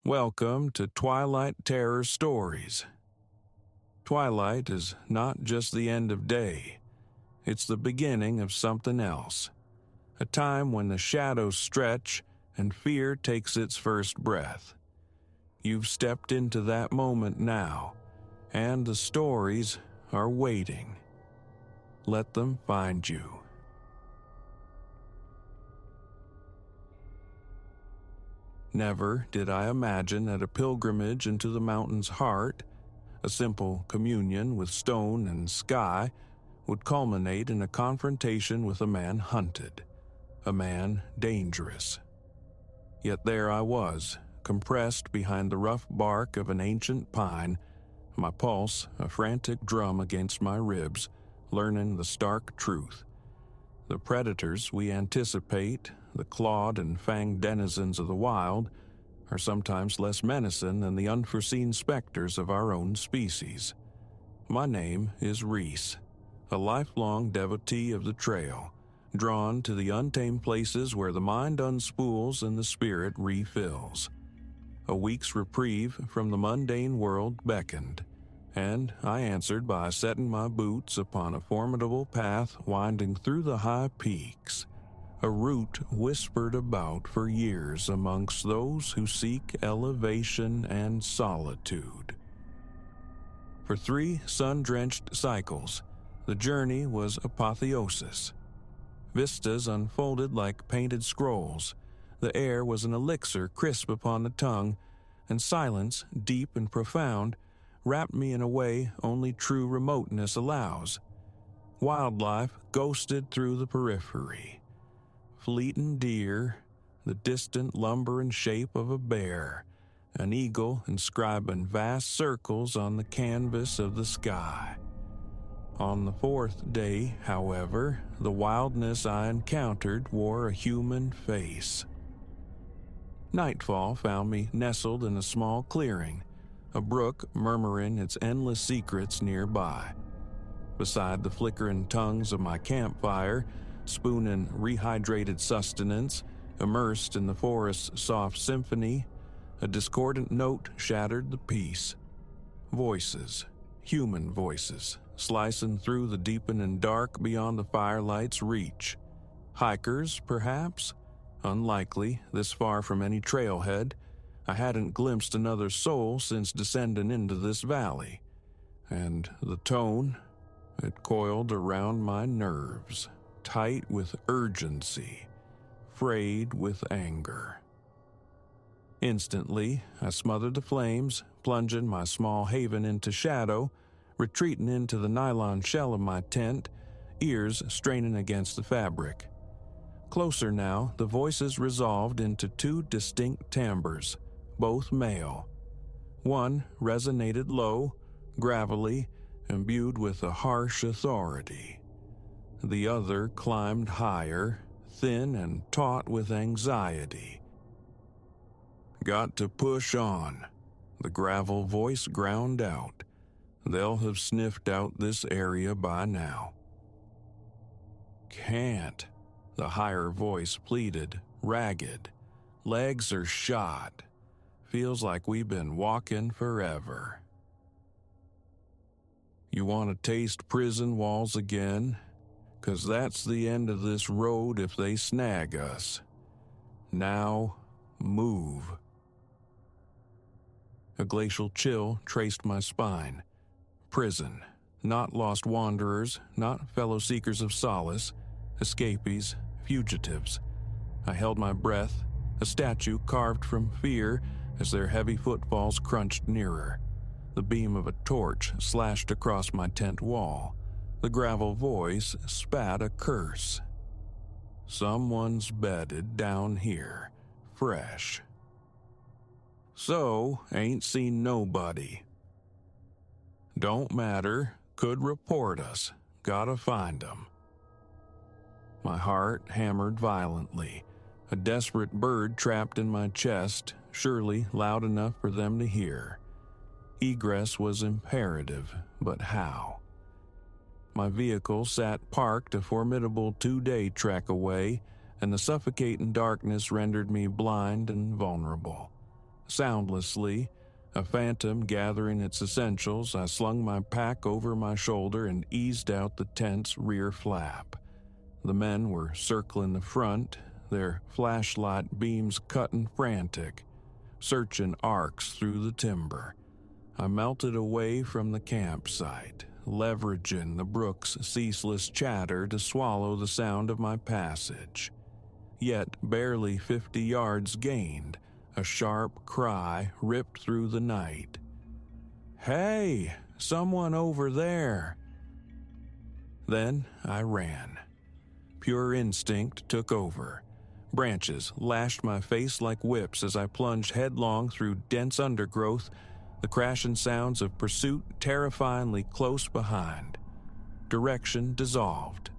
Welcome to Twilight Terror Stories. Twilight is not just the end of day, it's the beginning of something else. A time when the shadows stretch and fear takes its first breath. You've stepped into that moment now, and the stories are waiting. Let them find you. Never did I imagine that a pilgrimage into the mountain's heart, a simple communion with stone and sky, would culminate in a confrontation with a man hunted, a man dangerous. Yet there I was, compressed behind the rough bark of an ancient pine, my pulse a frantic drum against my ribs, learning the stark truth. The predators we anticipate, the clawed and fanged denizens of the wild, are sometimes less menacing than the unforeseen specters of our own species. My name is Reese, a lifelong devotee of the trail, drawn to the untamed places where the mind unspools and the spirit refills. A week's reprieve from the mundane world beckoned, and I answered by setting my boots upon a formidable path winding through the high peaks, a route whispered about for years amongst those who seek elevation and solitude. For 3 sun-drenched cycles, the journey was apotheosis. Vistas unfolded like painted scrolls, the air was an elixir crisp upon the tongue, and silence, deep and profound, wrapped me in a way only true remoteness allows. Wildlife ghosted through the periphery. Fleeting deer, the distant lumber and shape of a bear, an eagle inscribing vast circles on the canvas of the sky. On the 4th day, however, the wildness I encountered wore a human face. Nightfall found me nestled in a small clearing, a brook murmuring its endless secrets nearby. Beside the flickering tongues of my campfire, spooning rehydrated sustenance, immersed in the forest's soft symphony, a discordant note shattered the peace. Voices, human voices, slicing through the deepening dark beyond the firelight's reach. Hikers, perhaps? Unlikely, this far from any trailhead. I hadn't glimpsed another soul since descending into this valley. And the tone, it coiled around my nerves, tight with urgency, frayed with anger. Instantly, I smothered the flames, plunging my small haven into shadow, retreating into the nylon shell of my tent, ears straining against the fabric. Closer now, the voices resolved into 2 distinct timbres, both male. One resonated low, gravelly, imbued with a harsh authority. The other climbed higher, thin and taut with anxiety. "Got to push on," the gravel voice ground out. "They'll have sniffed out this area by now." "Can't," the higher voice pleaded, ragged. "Legs are shot. Feels like we've been walking forever." "You want to taste prison walls again? 'Cause that's the end of this road if they snag us. Now, move." A glacial chill traced my spine. Prison, not lost wanderers, not fellow seekers of solace, escapees, fugitives. I held my breath, a statue carved from fear as their heavy footfalls crunched nearer. The beam of a torch slashed across my tent wall. The gravel voice spat a curse. "Someone's bedded down here, fresh. So, ain't seen nobody. Don't matter, could report us, gotta find 'em." My heart hammered violently, a desperate bird trapped in my chest, surely loud enough for them to hear. Egress was imperative, but how? My vehicle sat parked a formidable 2-day trek away, and the suffocating darkness rendered me blind and vulnerable. Soundlessly, a phantom gathering its essentials, I slung my pack over my shoulder and eased out the tent's rear flap. The men were circling the front, their flashlight beams cutting frantic, searching arcs through the timber. I melted away from the campsite, leveraging the brook's ceaseless chatter to swallow the sound of my passage. Yet barely 50 yards gained, a sharp cry ripped through the night. "Hey, someone over there!" Then I ran. Pure instinct took over. Branches lashed my face like whips as I plunged headlong through dense undergrowth, the crashing sounds of pursuit terrifyingly close behind. Direction dissolved.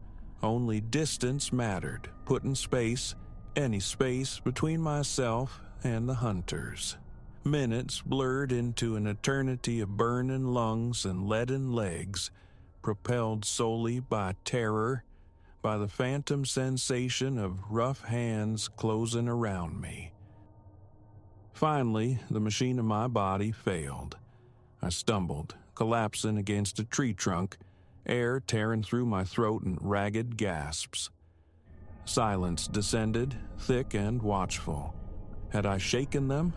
Only distance mattered, putting space, any space, between myself and the hunters. Minutes blurred into an eternity of burning lungs and leaden legs, propelled solely by terror, by the phantom sensation of rough hands closing around me. Finally, the machine of my body failed. I stumbled, collapsing against a tree trunk, air tearing through my throat in ragged gasps. Silence descended, thick and watchful. Had I shaken them?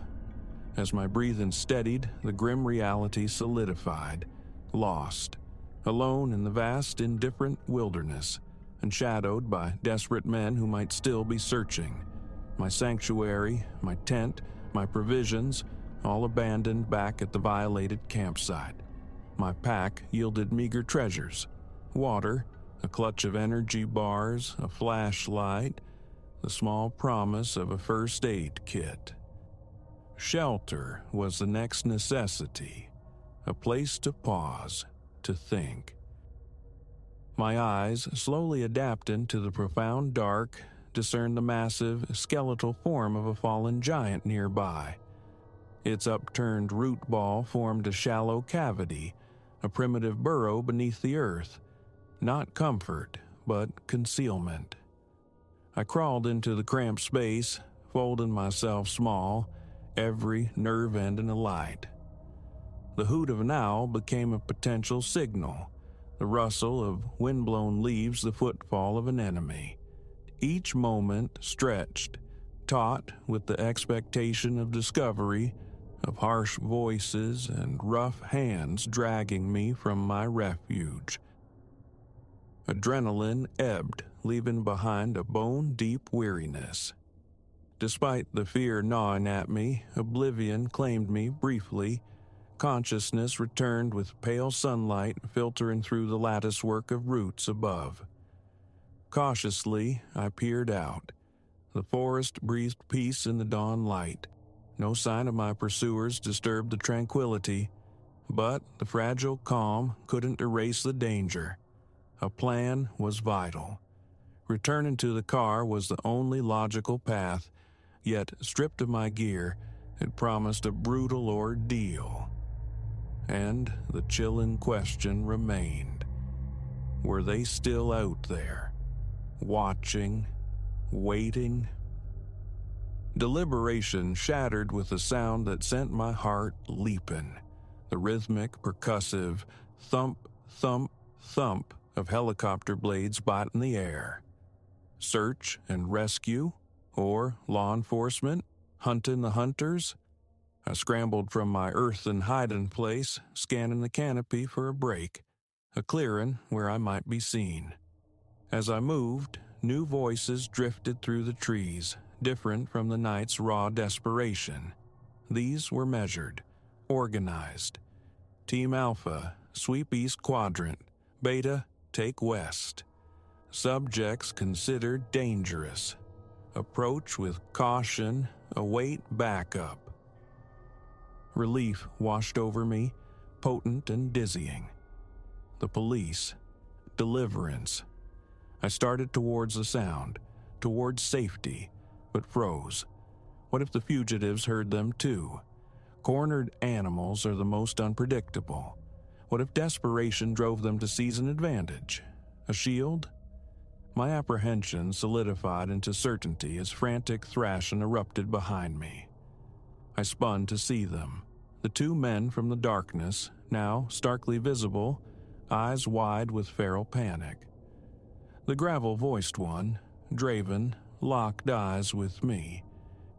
As my breathing steadied, the grim reality solidified, lost, alone in the vast, indifferent wilderness, and shadowed by desperate men who might still be searching. My sanctuary, my tent, my provisions, all abandoned back at the violated campsite. My pack yielded meager treasures: water, a clutch of energy bars, a flashlight, the small promise of a first aid kit. Shelter was the next necessity, a place to pause, to think. My eyes, slowly adapting to the profound dark, discerned the massive, skeletal form of a fallen giant nearby. Its upturned root ball formed a shallow cavity, a primitive burrow beneath the earth. Not comfort, but concealment. I crawled into the cramped space, folding myself small, every nerve ending alight. The hoot of an owl became a potential signal, the rustle of wind-blown leaves the footfall of an enemy. Each moment stretched, taut with the expectation of discovery, of harsh voices and rough hands dragging me from my refuge. Adrenaline ebbed, leaving behind a bone-deep weariness. Despite the fear gnawing at me, oblivion claimed me briefly. Consciousness returned with pale sunlight filtering through the latticework of roots above. Cautiously, I peered out. The forest breathed peace in the dawn light. No sign of my pursuers disturbed the tranquility, but the fragile calm couldn't erase the danger. A plan was vital. Returning to the car was the only logical path, yet stripped of my gear, it promised a brutal ordeal. And the chilling question remained. Were they still out there? Watching? Waiting? Deliberation shattered with a sound that sent my heart leaping. The rhythmic, percussive thump, thump, thump of helicopter blades biting the air. Search and rescue? Or law enforcement? Hunting the hunters? I scrambled from my earthen hiding place, scanning the canopy for a break, a clearing where I might be seen. As I moved, new voices drifted through the trees, different from the night's raw desperation. These were measured, organized. Team Alpha, sweep east quadrant. Beta, take west. Subjects considered dangerous. Approach with caution, await backup. Relief washed over me, potent and dizzying. The police. Deliverance. I started towards the sound, towards safety, but froze. What if the fugitives heard them too? Cornered animals are the most unpredictable. What if desperation drove them to seize an advantage? A shield? My apprehension solidified into certainty as frantic thrashing erupted behind me. I spun to see them, the two men from the darkness, now starkly visible, eyes wide with feral panic. The gravel-voiced one, Draven, locked eyes with me,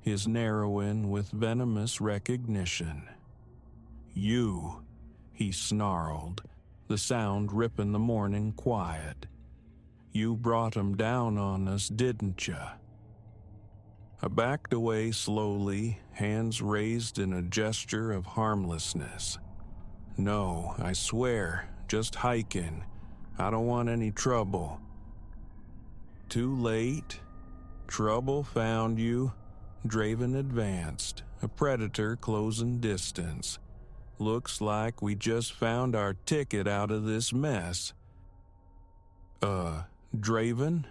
his narrowing with venomous recognition. "You," he snarled, the sound ripping the morning quiet. "You brought 'em down on us, didn't ya?" I backed away slowly, hands raised in a gesture of harmlessness. "No, I swear, just hiking. I don't want any trouble." "Too late. Trouble found you." Draven advanced, a predator closing distance. "Looks like we just found our ticket out of this mess." Draven?"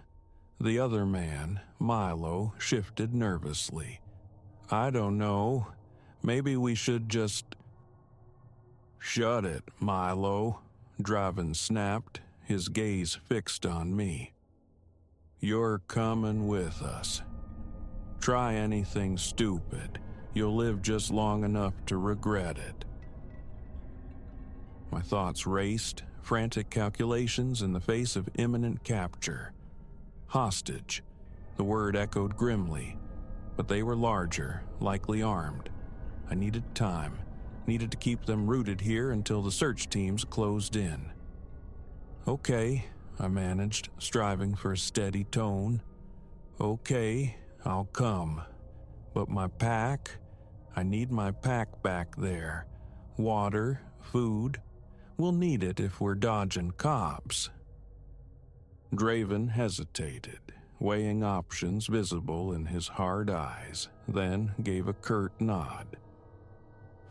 The other man, Milo, shifted nervously. "I don't know. Maybe we should just—" "Shut it, Milo," Draven snapped, his gaze fixed on me. "You're coming with us. Try anything stupid. You'll live just long enough to regret it." My thoughts raced, frantic calculations in the face of imminent capture. Hostage. The word echoed grimly, but they were larger, likely armed. I needed time, needed to keep them rooted here until the search teams closed in. "Okay," I managed, striving for a steady tone. "Okay, I'll come. But my pack? I need my pack back there. Water, food. We'll need it if we're dodging cops." Draven hesitated, weighing options visible in his hard eyes, then gave a curt nod.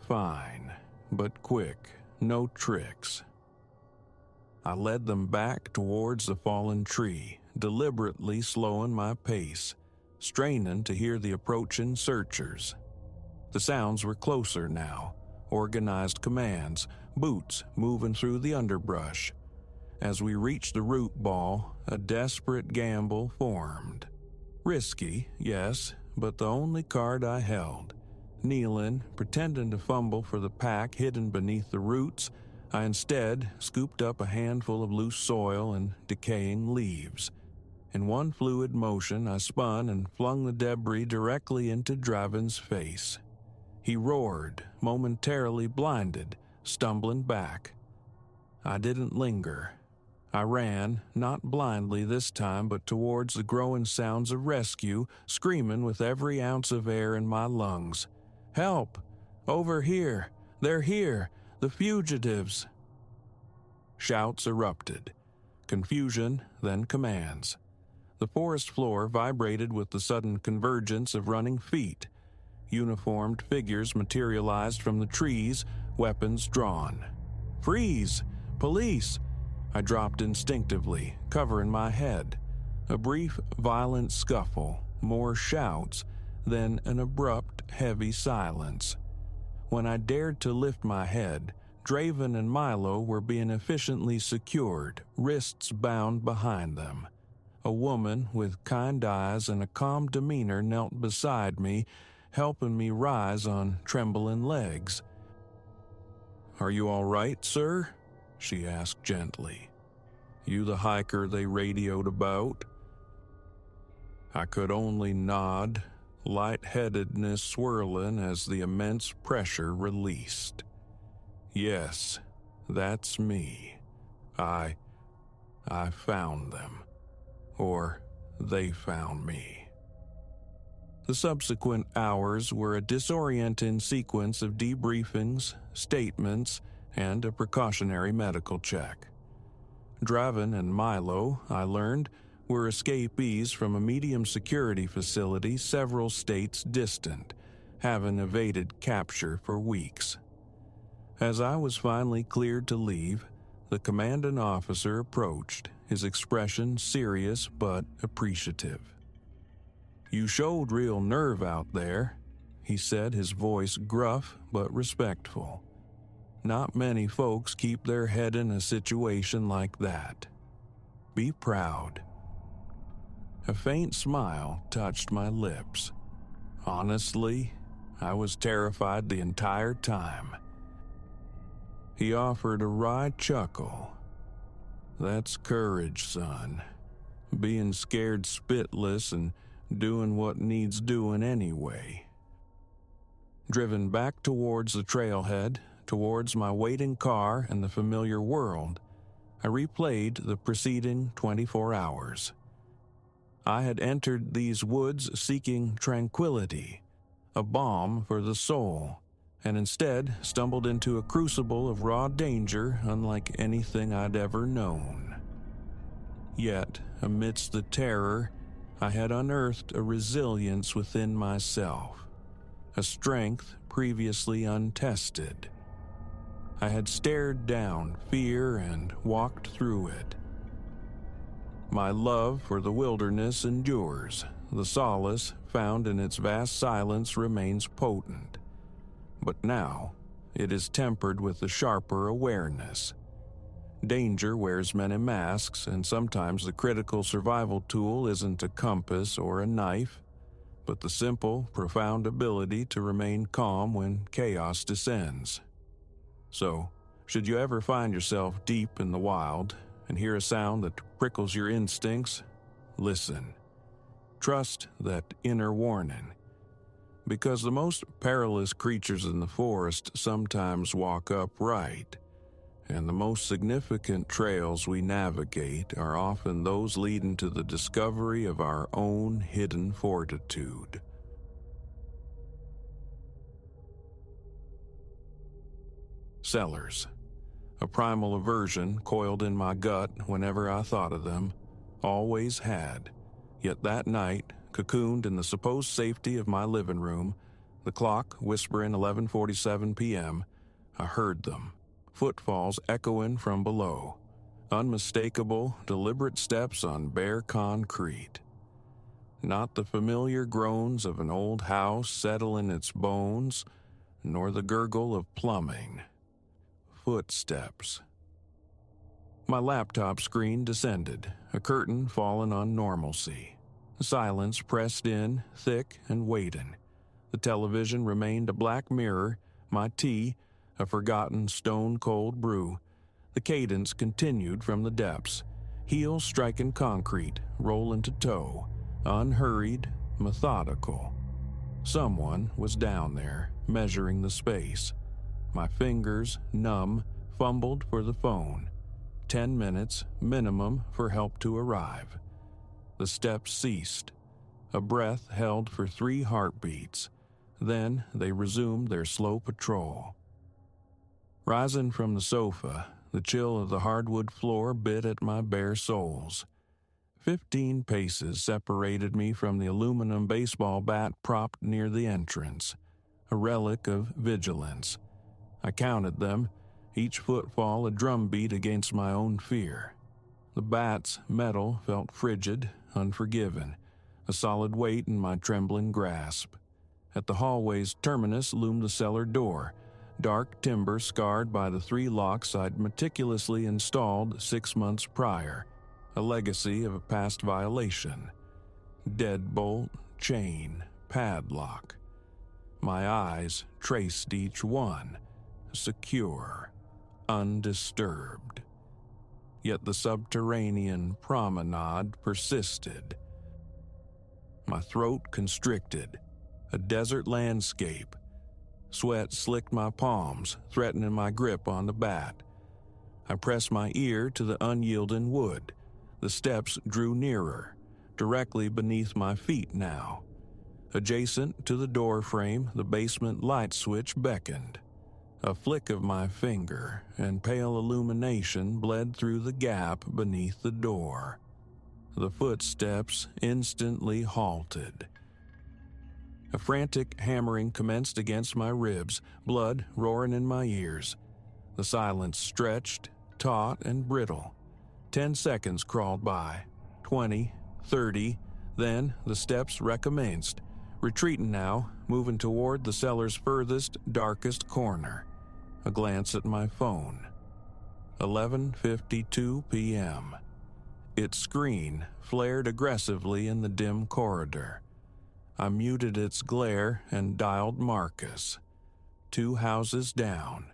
"Fine, but quick, no tricks." I led them back towards the fallen tree, deliberately slowing my pace, straining to hear the approaching searchers. The sounds were closer now, organized commands, boots moving through the underbrush. As we reached the root ball, a desperate gamble formed. Risky, yes, but the only card I held. Kneeling, pretending to fumble for the pack hidden beneath the roots, I instead scooped up a handful of loose soil and decaying leaves. In one fluid motion, I spun and flung the debris directly into Draven's face. He roared, momentarily blinded, stumbling back. I didn't linger. I ran, not blindly this time, but towards the growing sounds of rescue, screaming with every ounce of air in my lungs. "Help! Over here! They're here! The fugitives!" Shouts erupted. Confusion, then commands. The forest floor vibrated with the sudden convergence of running feet. Uniformed figures materialized from the trees, weapons drawn. "Freeze! Police!" I dropped instinctively, covering my head. A brief, violent scuffle, more shouts, then an abrupt, heavy silence. When I dared to lift my head, Draven and Milo were being efficiently secured, wrists bound behind them. A woman with kind eyes and a calm demeanor knelt beside me, helping me rise on trembling legs. "Are you all right, sir?" she asked gently. "You the hiker they radioed about?" I could only nod, lightheadedness swirling as the immense pressure released. "Yes, that's me. I found them. Or they found me." The subsequent hours were a disorienting sequence of debriefings, statements, and a precautionary medical check. Draven and Milo, I learned, were escapees from a medium-security facility several states distant, having evaded capture for weeks. As I was finally cleared to leave, the commanding officer approached, his expression serious but appreciative. "You showed real nerve out there," he said, his voice gruff but respectful. "Not many folks keep their head in a situation like that. Be proud." A faint smile touched my lips. Honestly, I was terrified the entire time. He offered a wry chuckle. That's courage, son. Being scared spitless and doing what needs doing anyway. Driven back towards the trailhead, towards my waiting car and the familiar world, I replayed the preceding 24 hours. I had entered these woods seeking tranquility, a balm for the soul, and instead stumbled into a crucible of raw danger unlike anything I'd ever known. Yet, amidst the terror, I had unearthed a resilience within myself, a strength previously untested. I had stared down fear and walked through it. My love for the wilderness endures. The solace found in its vast silence remains potent. But now, it is tempered with a sharper awareness. Danger wears many masks, and sometimes the critical survival tool isn't a compass or a knife, but the simple, profound ability to remain calm when chaos descends. So, should you ever find yourself deep in the wild and hear a sound that prickles your instincts, listen. Trust that inner warning. Because the most perilous creatures in the forest sometimes walk upright, and the most significant trails we navigate are often those leading to the discovery of our own hidden fortitude. Cellars. A primal aversion coiled in my gut whenever I thought of them. Always had. Yet that night, cocooned in the supposed safety of my living room, the clock whispering 11:47 p.m., I heard them. Footfalls echoing from below. Unmistakable, deliberate steps on bare concrete. Not the familiar groans of an old house settling its bones, nor the gurgle of plumbing. Footsteps. My laptop screen descended, a curtain fallen on normalcy. Silence pressed in, thick and waiting. The television remained a black mirror, my tea, a forgotten stone-cold brew. The cadence continued from the depths, heels striking concrete, rolling to toe, unhurried, methodical. Someone was down there, measuring the space. My fingers, numb, fumbled for the phone. 10 minutes, minimum, for help to arrive. The steps ceased. A breath held for 3 heartbeats. Then they resumed their slow patrol. Rising from the sofa, the chill of the hardwood floor bit at my bare soles. 15 paces separated me from the aluminum baseball bat propped near the entrance, a relic of vigilance. I counted them, each footfall a drumbeat against my own fear. The bat's metal felt frigid, unforgiving, a solid weight in my trembling grasp. At the hallway's terminus loomed the cellar door, dark timber scarred by the 3 locks I'd meticulously installed 6 months prior, a legacy of a past violation. Deadbolt, chain, padlock. My eyes traced each one, secure, undisturbed. Yet the subterranean promenade persisted. My throat constricted, a desert landscape. Sweat slicked my palms, threatening my grip on the bat. I pressed my ear to the unyielding wood. The steps drew nearer, directly beneath my feet now. Adjacent to the door frame, the basement light switch beckoned. A flick of my finger, and pale illumination bled through the gap beneath the door. The footsteps instantly halted. A frantic hammering commenced against my ribs, blood roaring in my ears. The silence stretched, taut and brittle. 10 seconds crawled by, 20, 30, then the steps recommenced, retreating now, moving toward the cellar's furthest, darkest corner. A glance at my phone. 11:52 p.m. Its screen flared aggressively in the dim corridor. I muted its glare and dialed Marcus. 2 houses down.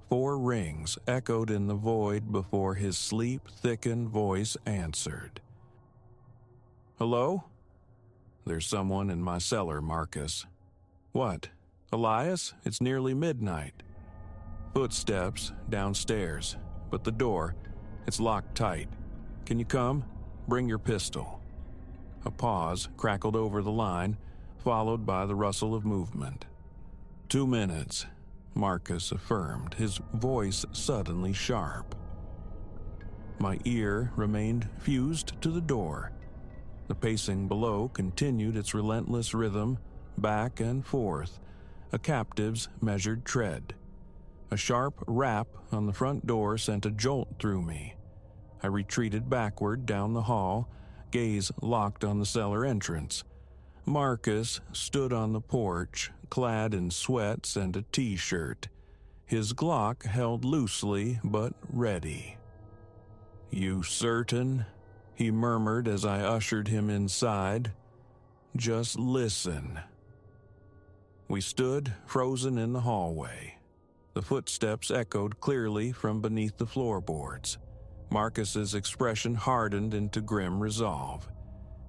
4 rings echoed in the void before his sleep-thickened voice answered. "Hello? There's someone in my cellar, Marcus." "What? Elias? It's nearly midnight." Footsteps downstairs, but the door, it's locked tight. "Can you come? Bring your pistol." A pause crackled over the line, followed by the rustle of movement. 2 minutes, Marcus affirmed, his voice suddenly sharp. My ear remained fused to the door. The pacing below continued its relentless rhythm, back and forth, a captive's measured tread. A sharp rap on the front door sent a jolt through me. I retreated backward down the hall, gaze locked on the cellar entrance. Marcus stood on the porch, clad in sweats and a t-shirt, his Glock held loosely but ready. "You certain?" he murmured as I ushered him inside. "Just listen." We stood frozen in the hallway. The footsteps echoed clearly from beneath the floorboards. Marcus's expression hardened into grim resolve.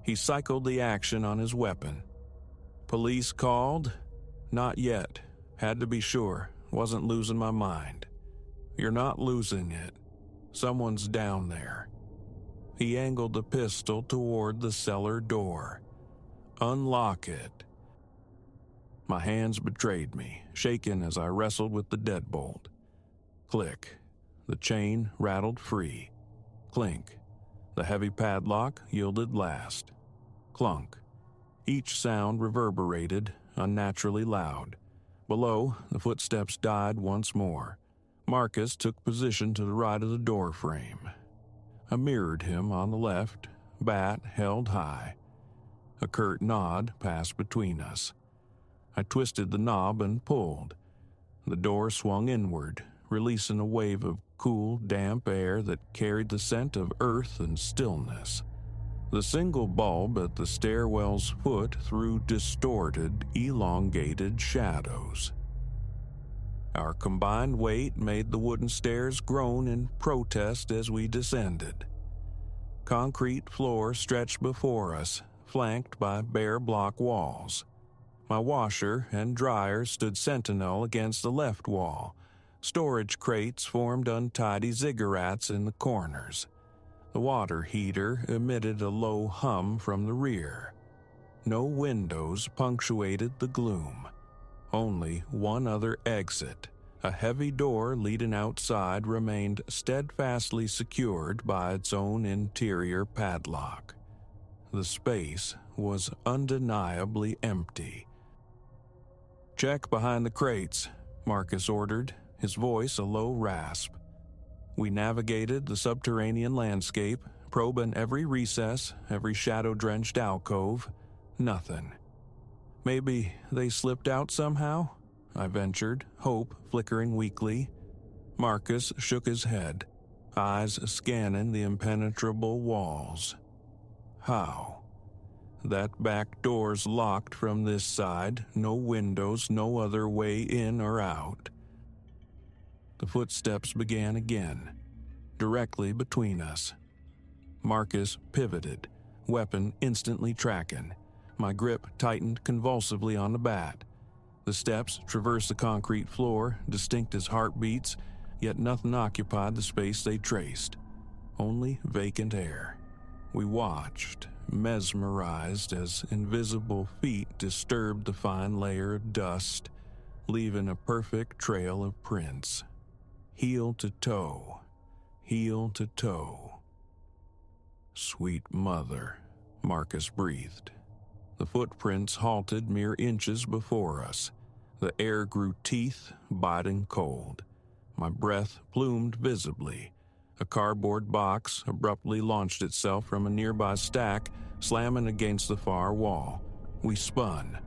He cycled the action on his weapon. "Police called?" "Not yet. Had to be sure. Wasn't losing my mind." "You're not losing it. Someone's down there." He angled the pistol toward the cellar door. "Unlock it." My hands betrayed me, shaken as I wrestled with the deadbolt. Click. The chain rattled free. Clink. The heavy padlock yielded last. Clunk. Each sound reverberated, unnaturally loud. Below, the footsteps died once more. Marcus took position to the right of the door frame. I mirrored him on the left, bat held high. A curt nod passed between us. I twisted the knob and pulled. The door swung inward, releasing a wave of cool, damp air that carried the scent of earth and stillness. The single bulb at the stairwell's foot threw distorted, elongated shadows. Our combined weight made the wooden stairs groan in protest as we descended. Concrete floor stretched before us, flanked by bare block walls. My washer and dryer stood sentinel against the left wall. Storage crates formed untidy ziggurats in the corners. The water heater emitted a low hum from the rear. No windows punctuated the gloom. Only one other exit, a heavy door leading outside, remained steadfastly secured by its own interior padlock. The space was undeniably empty. "Check behind the crates," Marcus ordered, his voice a low rasp. We navigated the subterranean landscape, probing every recess, every shadow-drenched alcove. Nothing. "Maybe they slipped out somehow?" I ventured, hope flickering weakly. Marcus shook his head, eyes scanning the impenetrable walls. "How? That back door's locked from this side, no windows, no other way in or out." The footsteps began again, directly between us. Marcus pivoted, weapon instantly tracking. My grip tightened convulsively on the bat. The steps traversed the concrete floor, distinct as heartbeats, yet nothing occupied the space they traced. Only vacant air. We watched, mesmerized, as invisible feet disturbed the fine layer of dust, leaving a perfect trail of prints. Heel to toe, heel to toe. "Sweet mother," Marcus breathed. The footprints halted mere inches before us. The air grew teeth, biting cold. My breath plumed visibly. A cardboard box abruptly launched itself from a nearby stack, slamming against the far wall. We spun.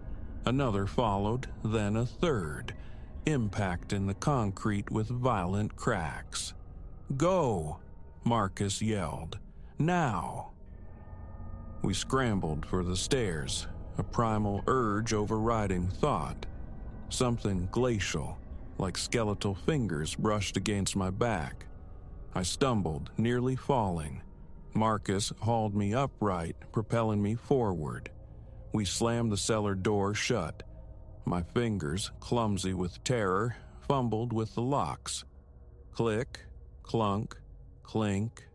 Another followed, then a third, impacting the concrete with violent cracks. "Go!" Marcus yelled. "Now!" We scrambled for the stairs, a primal urge overriding thought. Something glacial, like skeletal fingers, brushed against my back. I stumbled, nearly falling. Marcus hauled me upright, propelling me forward. We slammed the cellar door shut. My fingers, clumsy with terror, fumbled with the locks. Click, clunk, clink.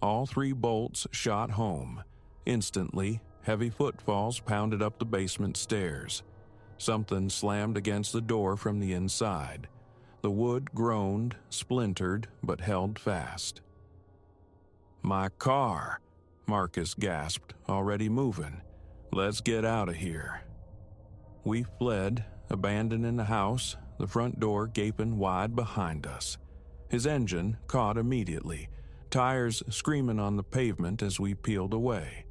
All 3 bolts shot home. Instantly, heavy footfalls pounded up the basement stairs. Something slammed against the door from the inside. The wood groaned, splintered, but held fast. "My car," Marcus gasped, already moving. "Let's get out of here." We fled, abandoning the house, the front door gaping wide behind us. His engine caught immediately, tires screaming on the pavement as we peeled away.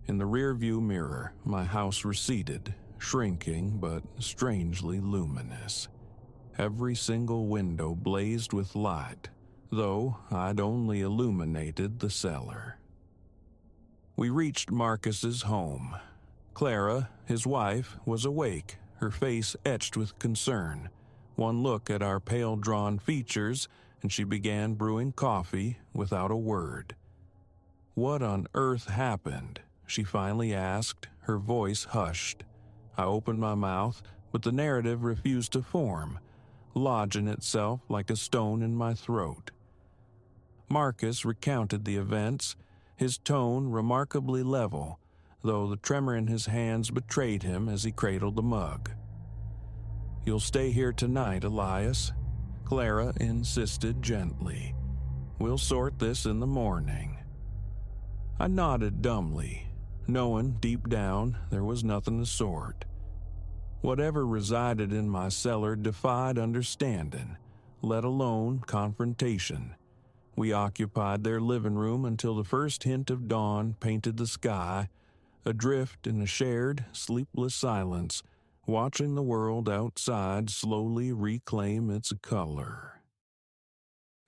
In the rearview mirror, my house receded, shrinking but strangely luminous. Every single window blazed with light, though I'd only illuminated the cellar. We reached Marcus's home. Clara, his wife, was awake, her face etched with concern. One look at our pale-drawn features, and she began brewing coffee without a word. "What on earth happened?" she finally asked, her voice hushed. I opened my mouth, but the narrative refused to form, lodging itself like a stone in my throat. Marcus recounted the events, his tone remarkably level, though the tremor in his hands betrayed him as he cradled the mug. "You'll stay here tonight, Elias," Clara insisted gently. "We'll sort this in the morning." I nodded dumbly, knowing deep down there was nothing to sort. Whatever resided in my cellar defied understanding, let alone confrontation. We occupied their living room until the first hint of dawn painted the sky, adrift in a shared, sleepless silence, watching the world outside slowly reclaim its color.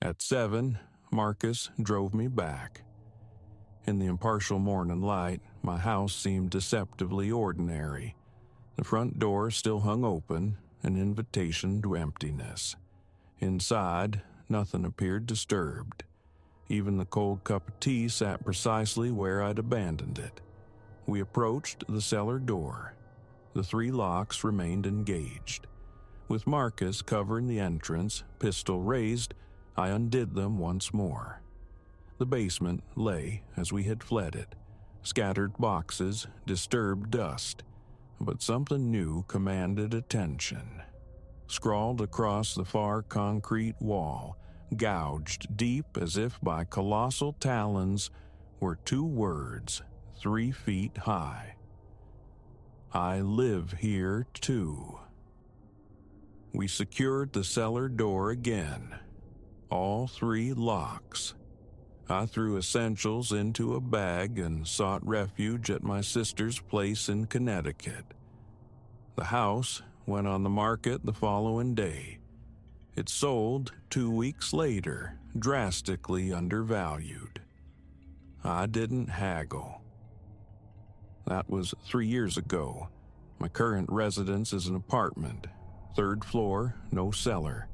At 7, Marcus drove me back. In the impartial morning light, my house seemed deceptively ordinary. The front door still hung open, an invitation to emptiness. Inside, nothing appeared disturbed. Even the cold cup of tea sat precisely where I'd abandoned it. We approached the cellar door. The 3 locks remained engaged. With Marcus covering the entrance, pistol raised, I undid them once more. The basement lay as we had fled it, scattered boxes, disturbed dust, but something new commanded attention. Scrawled across the far concrete wall, gouged deep as if by colossal talons, were 2 words, 3 feet high. "I live here too." We secured the cellar door again. All 3 locks. I threw essentials into a bag and sought refuge at my sister's place in Connecticut. The house went on the market the following day. It sold 2 weeks later, drastically undervalued. I didn't haggle. That was 3 years ago. My current residence is an apartment, 3rd floor, no cellar.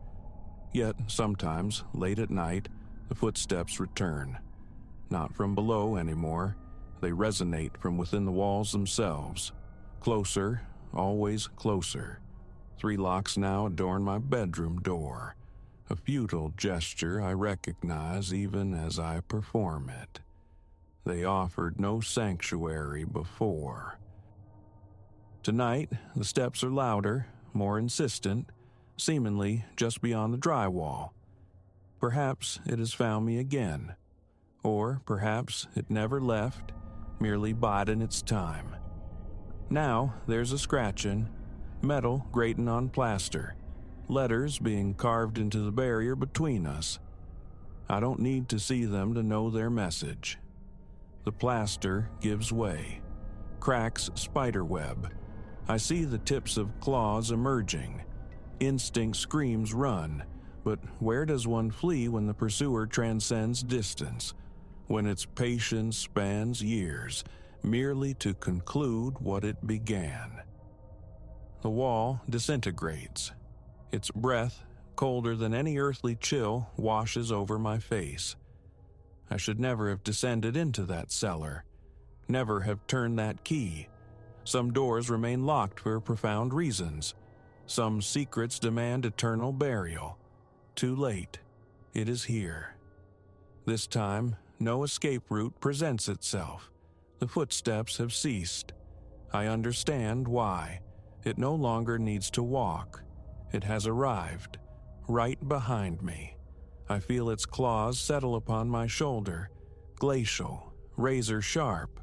Yet sometimes, late at night, the footsteps return. Not from below anymore. They resonate from within the walls themselves. Closer, always closer. 3 locks now adorn my bedroom door. A futile gesture I recognize even as I perform it. They offered no sanctuary before. Tonight, the steps are louder, more insistent, seemingly just beyond the drywall. Perhaps it has found me again. Or perhaps it never left, merely biding its time. Now there's a scratching, metal grating on plaster, letters being carved into the barrier between us. I don't need to see them to know their message. The plaster gives way, cracks spiderweb. I see the tips of claws emerging. Instinct screams run, but where does one flee when the pursuer transcends distance? When its patience spans years, merely to conclude what it began. The wall disintegrates. Its breath, colder than any earthly chill, washes over my face. I should never have descended into that cellar, never have turned that key. Some doors remain locked for profound reasons. Some secrets demand eternal burial. Too late. It is here. This time, no escape route presents itself. The footsteps have ceased. I understand why. It no longer needs to walk. It has arrived, right behind me. I feel its claws settle upon my shoulder, glacial, razor sharp.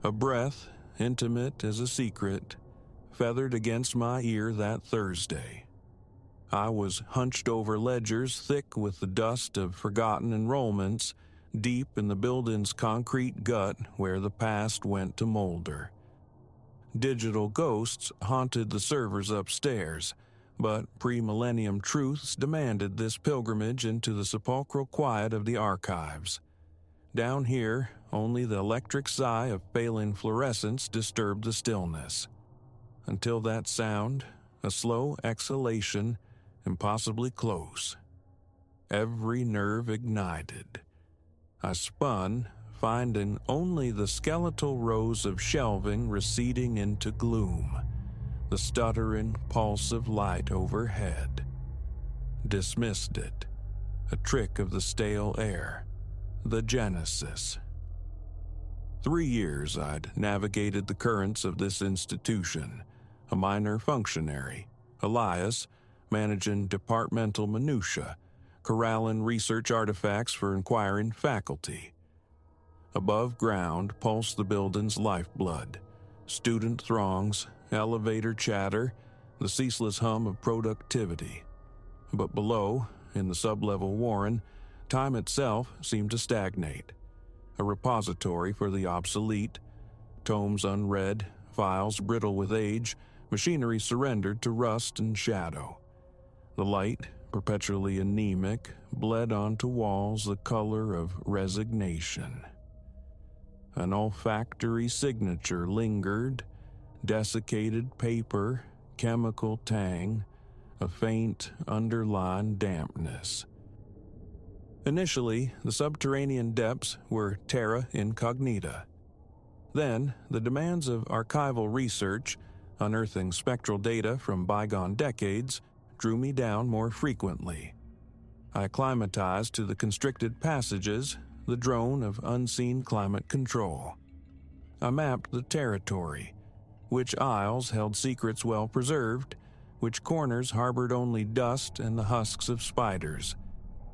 A breath, intimate as a secret, feathered against my ear that Thursday. I was hunched over ledgers thick with the dust of forgotten enrollments, deep in the building's concrete gut where the past went to molder. Digital ghosts haunted the servers upstairs, but pre-millennium truths demanded this pilgrimage into the sepulchral quiet of the archives. Down here, only the electric sigh of failing fluorescence disturbed the stillness. Until that sound, a slow exhalation, impossibly close. Every nerve ignited. I spun, finding only the skeletal rows of shelving receding into gloom, the stuttering pulse of light overhead. Dismissed it, a trick of the stale air, the genesis. 3 years I'd navigated the currents of this institution, a minor functionary, Elias, managing departmental minutiae, corralling research artifacts for inquiring faculty. Above ground pulsed the building's lifeblood, student throngs, elevator chatter, the ceaseless hum of productivity. But below, in the sublevel warren, time itself seemed to stagnate, a repository for the obsolete, tomes unread, files brittle with age, machinery surrendered to rust and shadow. The light, perpetually anemic, bled onto walls the color of resignation. An olfactory signature lingered, desiccated paper, chemical tang, a faint underlying dampness. Initially, the subterranean depths were terra incognita. Then, the demands of archival research, unearthing spectral data from bygone decades, drew me down more frequently. I acclimatized to the constricted passages, the drone of unseen climate control. I mapped the territory, which aisles held secrets well preserved, which corners harbored only dust and the husks of spiders.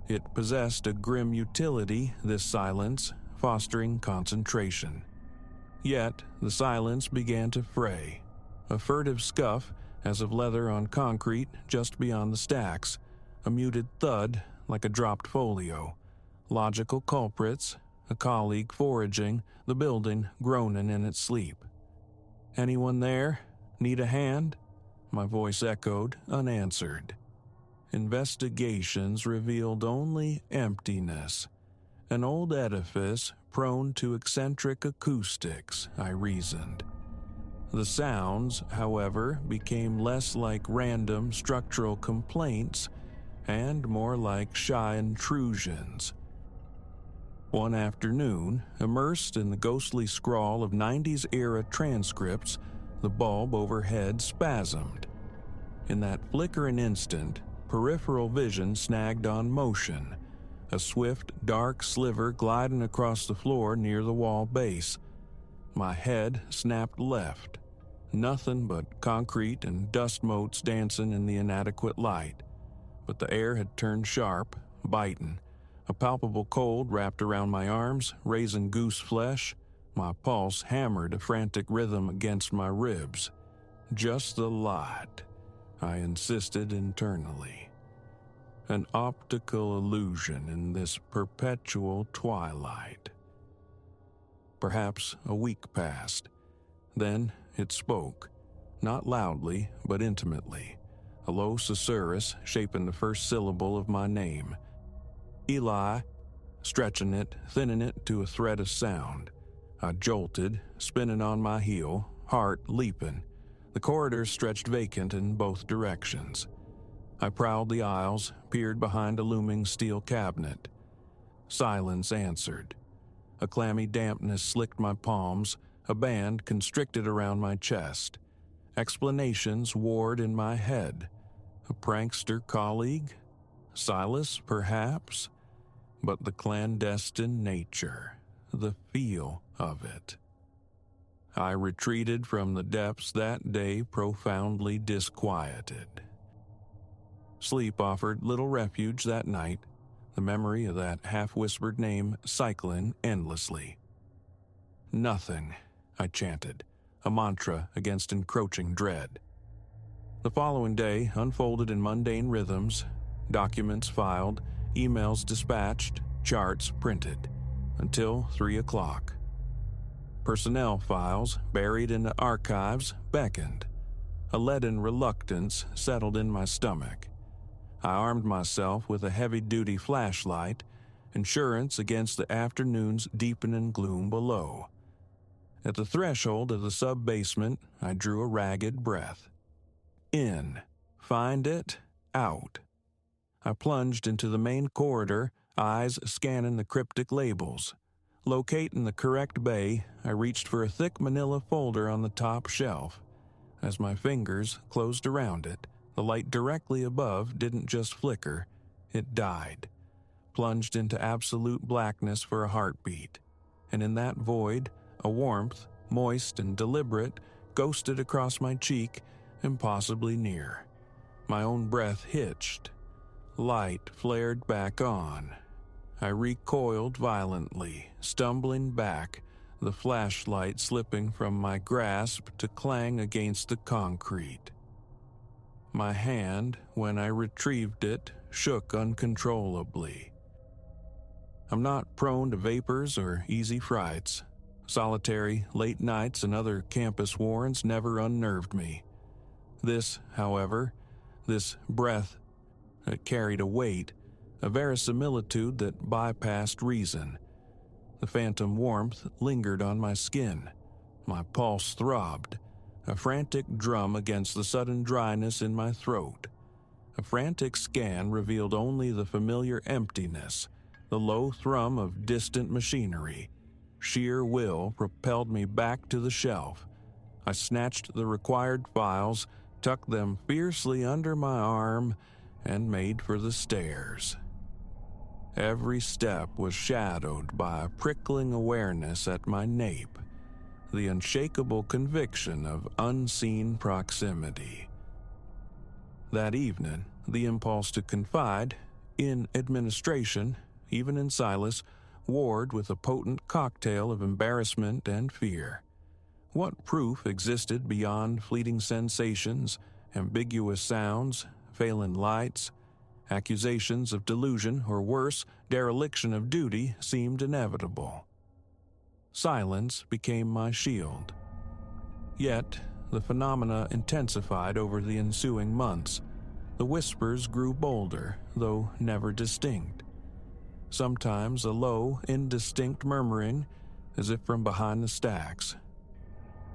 It possessed a grim utility, this silence, fostering concentration. Yet the silence began to fray, a furtive scuff as of leather on concrete just beyond the stacks, a muted thud like a dropped folio, logical culprits, a colleague foraging, the building groaning in its sleep. "Anyone there? Need a hand?" My voice echoed, unanswered. Investigations revealed only emptiness, an old edifice prone to eccentric acoustics, I reasoned. The sounds, however, became less like random structural complaints and more like shy intrusions. One afternoon, immersed in the ghostly scrawl of 90s-era transcripts, the bulb overhead spasmed. In that flickering instant, peripheral vision snagged on motion, a swift, dark sliver gliding across the floor near the wall base. My head snapped left. Nothing but concrete and dust motes dancing in the inadequate light. But the air had turned sharp, biting. A palpable cold wrapped around my arms, raising goose flesh. My pulse hammered a frantic rhythm against my ribs. Just the light, I insisted internally. An optical illusion in this perpetual twilight. Perhaps a week passed. Then it spoke, not loudly, but intimately, a low susurrus shaping the first syllable of my name. "Eli." stretching it, thinning it to a thread of sound. I jolted, spinning on my heel, heart leaping. The corridor stretched vacant in both directions. I prowled the aisles, peered behind a looming steel cabinet. Silence answered. A clammy dampness slicked my palms, a band constricted around my chest. Explanations warred in my head. A prankster colleague? Silas, perhaps? But the clandestine nature, the feel of it. I retreated from the depths that day profoundly disquieted. Sleep offered little refuge that night, the memory of that half-whispered name cycling endlessly. Nothing, I chanted, a mantra against encroaching dread. The following day unfolded in mundane rhythms, documents filed, emails dispatched, charts printed, until 3 o'clock. Personnel files, buried in the archives, beckoned. A leaden reluctance settled in my stomach. I armed myself with a heavy-duty flashlight, insurance against the afternoon's deepening gloom below. At the threshold of the sub-basement, I drew a ragged breath. In. Find it. Out. I plunged into the main corridor, eyes scanning the cryptic labels. Locating the correct bay, I reached for a thick manila folder on the top shelf. As my fingers closed around it, the light directly above didn't just flicker, it died, plunged into absolute blackness for a heartbeat. And in that void, a warmth, moist and deliberate, ghosted across my cheek, impossibly near. My own breath hitched. Light flared back on. I recoiled violently, stumbling back, the flashlight slipping from my grasp to clang against the concrete. My hand, when I retrieved it, shook uncontrollably. I'm not prone to vapors or easy frights. Solitary, late nights and other campus warrens never unnerved me. This, however, this breath, it carried a weight, a verisimilitude that bypassed reason. The phantom warmth lingered on my skin. My pulse throbbed, a frantic drum against the sudden dryness in my throat. A frantic scan revealed only the familiar emptiness, the low thrum of distant machinery. Sheer will propelled me back to the shelf. I snatched the required files, tucked them fiercely under my arm, and made for the stairs. Every step was shadowed by a prickling awareness at my nape, the unshakable conviction of unseen proximity. That evening, the impulse to confide, in administration, even in Silas, warred with a potent cocktail of embarrassment and fear. What proof existed beyond fleeting sensations, ambiguous sounds, failing lights? Accusations of delusion, or worse, dereliction of duty, seemed inevitable. Silence became my shield. Yet, the phenomena intensified over the ensuing months. The whispers grew bolder, though never distinct. Sometimes a low, indistinct murmuring, as if from behind the stacks.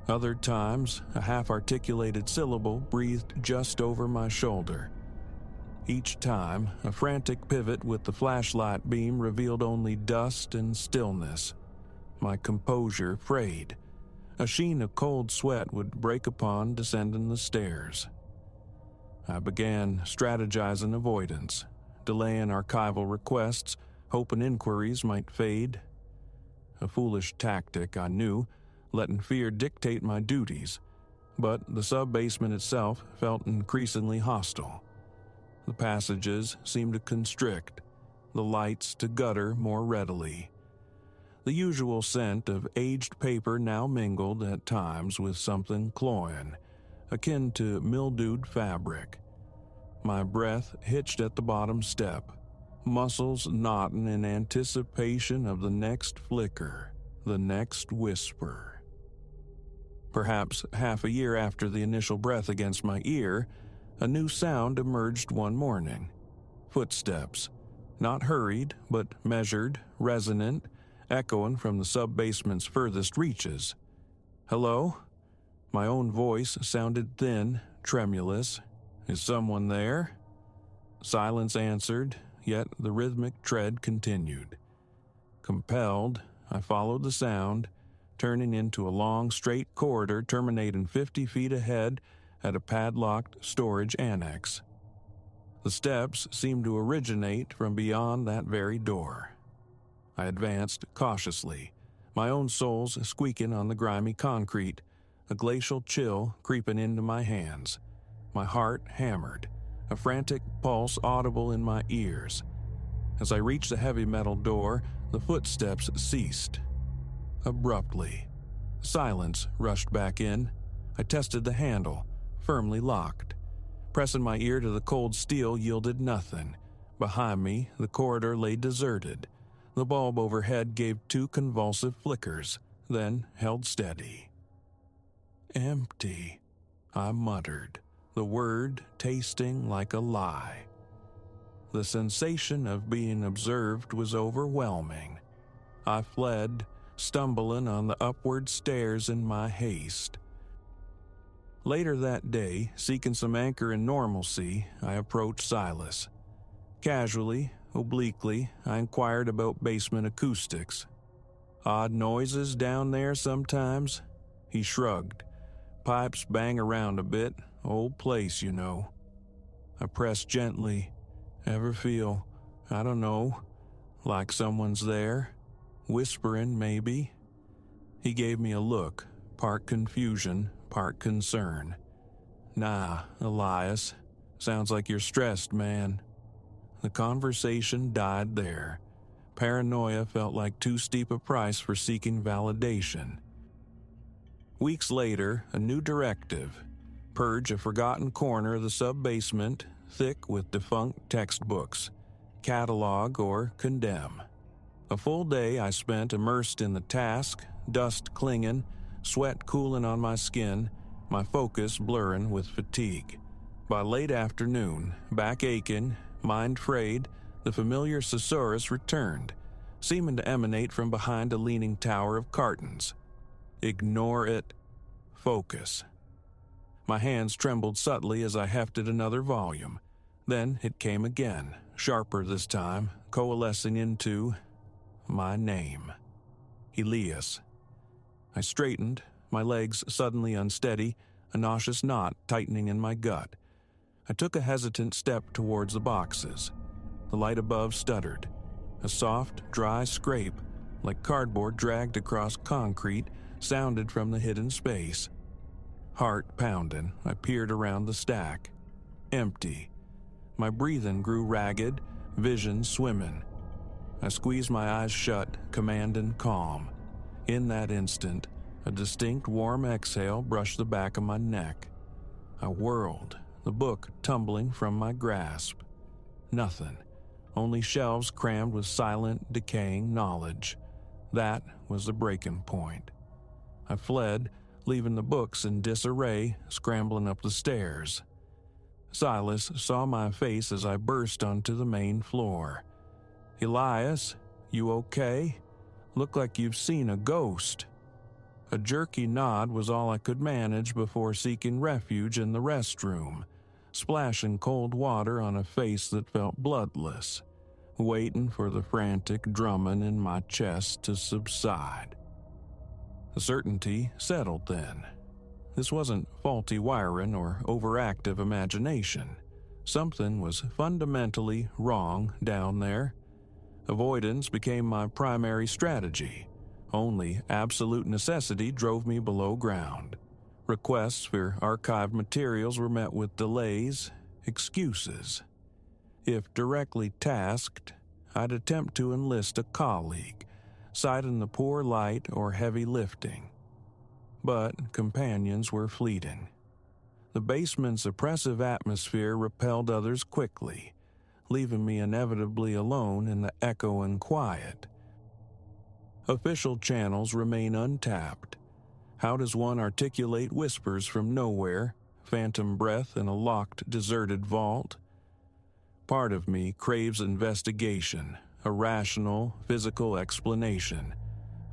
Other times, a half-articulated syllable breathed just over my shoulder. Each time, a frantic pivot with the flashlight beam revealed only dust and stillness. My composure frayed. A sheen of cold sweat would break upon descending the stairs. I began strategizing avoidance, delaying archival requests, hoping inquiries might fade. A foolish tactic, I knew, letting fear dictate my duties, but the sub-basement itself felt increasingly hostile. The passages seemed to constrict, the lights to gutter more readily. The usual scent of aged paper now mingled at times with something cloying, akin to mildewed fabric. My breath hitched at the bottom step, muscles knotting in anticipation of the next flicker, the next whisper. Perhaps half a year after the initial breath against my ear, a new sound emerged one morning. Footsteps, Not hurried, but measured, resonant, echoing from the sub-basement's furthest reaches. "Hello?" My own voice sounded thin, tremulous. "Is someone there?" Silence answered, yet the rhythmic tread continued. Compelled, I followed the sound, turning into a long, straight corridor terminating 50 feet ahead at a padlocked storage annex. The steps seemed to originate from beyond that very door. I advanced cautiously, my own soles squeaking on the grimy concrete, a glacial chill creeping into my hands. My heart hammered, a frantic pulse audible in my ears. As I reached the heavy metal door, the footsteps ceased. Abruptly, silence rushed back in. I tested the handle, firmly locked. Pressing my ear to the cold steel yielded nothing. Behind me, the corridor lay deserted. The bulb overhead gave 2 convulsive flickers, then held steady. "Empty," I muttered, the word tasting like a lie. The sensation of being observed was overwhelming. I fled, stumbling on the upward stairs in my haste. Later that day, seeking some anchor in normalcy, I approached Silas. Casually, obliquely, I inquired about basement acoustics. "Odd noises down there sometimes?" He shrugged. "Pipes bang around a bit, old place, you know." I pressed gently. "Ever feel, I don't know, like someone's there? Whispering, maybe?" He gave me a look, part confusion, part concern. "Nah, Elias. Sounds like you're stressed, man." The conversation died there. Paranoia felt like too steep a price for seeking validation. Weeks later, a new directive. Purge a forgotten corner of the sub-basement, thick with defunct textbooks. Catalog or condemn. A full day I spent immersed in the task, dust clinging, sweat cooling on my skin, my focus blurring with fatigue. By late afternoon, back aching, mind frayed, the familiar susurrus returned, seeming to emanate from behind a leaning tower of cartons. Ignore it. Focus. My hands trembled subtly as I hefted another volume. Then it came again, sharper this time, coalescing into my name. Elias. I straightened, my legs suddenly unsteady, a nauseous knot tightening in my gut. I took a hesitant step towards the boxes. The light above stuttered. A soft, dry scrape, like cardboard dragged across concrete, sounded from the hidden space. Heart pounding, I peered around the stack. Empty. My breathing grew ragged, vision swimming. I squeezed my eyes shut, commanding calm. In that instant, a distinct warm exhale brushed the back of my neck. I whirled, the book tumbling from my grasp. Nothing. Only shelves crammed with silent, decaying knowledge. That was the breaking point. I fled, leaving the books in disarray, scrambling up the stairs. Silas saw my face as I burst onto the main floor. "Elias, you okay? Look like you've seen a ghost." A jerky nod was all I could manage before seeking refuge in the restroom, splashing cold water on a face that felt bloodless, waiting for the frantic drumming in my chest to subside. The certainty settled then. This wasn't faulty wiring or overactive imagination. Something was fundamentally wrong down there. Avoidance became my primary strategy. Only absolute necessity drove me below ground. Requests for archived materials were met with delays, excuses. If directly tasked, I'd attempt to enlist a colleague, citing the poor light or heavy lifting. But companions were fleeting. The basement's oppressive atmosphere repelled others quickly, leaving me inevitably alone in the echoing quiet. Official channels remain untapped. How does one articulate whispers from nowhere, phantom breath in a locked, deserted vault? part of me craves investigation, a rational, physical explanation.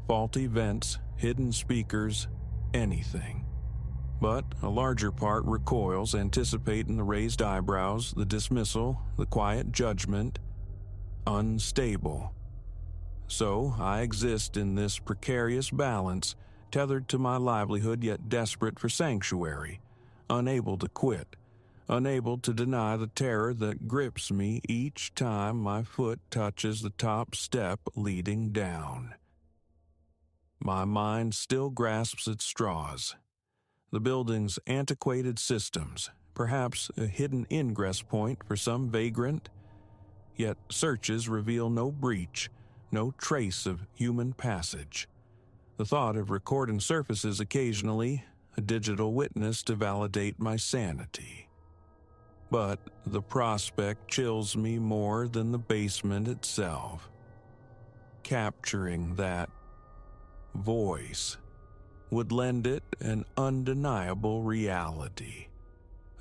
Faulty vents, hidden speakers, anything. But a larger part recoils, anticipating the raised eyebrows, the dismissal, the quiet judgment. Unstable. So I exist in this precarious balance, tethered to my livelihood yet desperate for sanctuary, unable to quit, unable to deny the terror that grips me each time my foot touches the top step leading down. My mind still grasps at straws. The building's antiquated systems, perhaps a hidden ingress point for some vagrant. Yet searches reveal no breach, no trace of human passage. The thought of recording surfaces occasionally, a digital witness to validate my sanity. But the prospect chills me more than the basement itself. Capturing that voice would lend it an undeniable reality,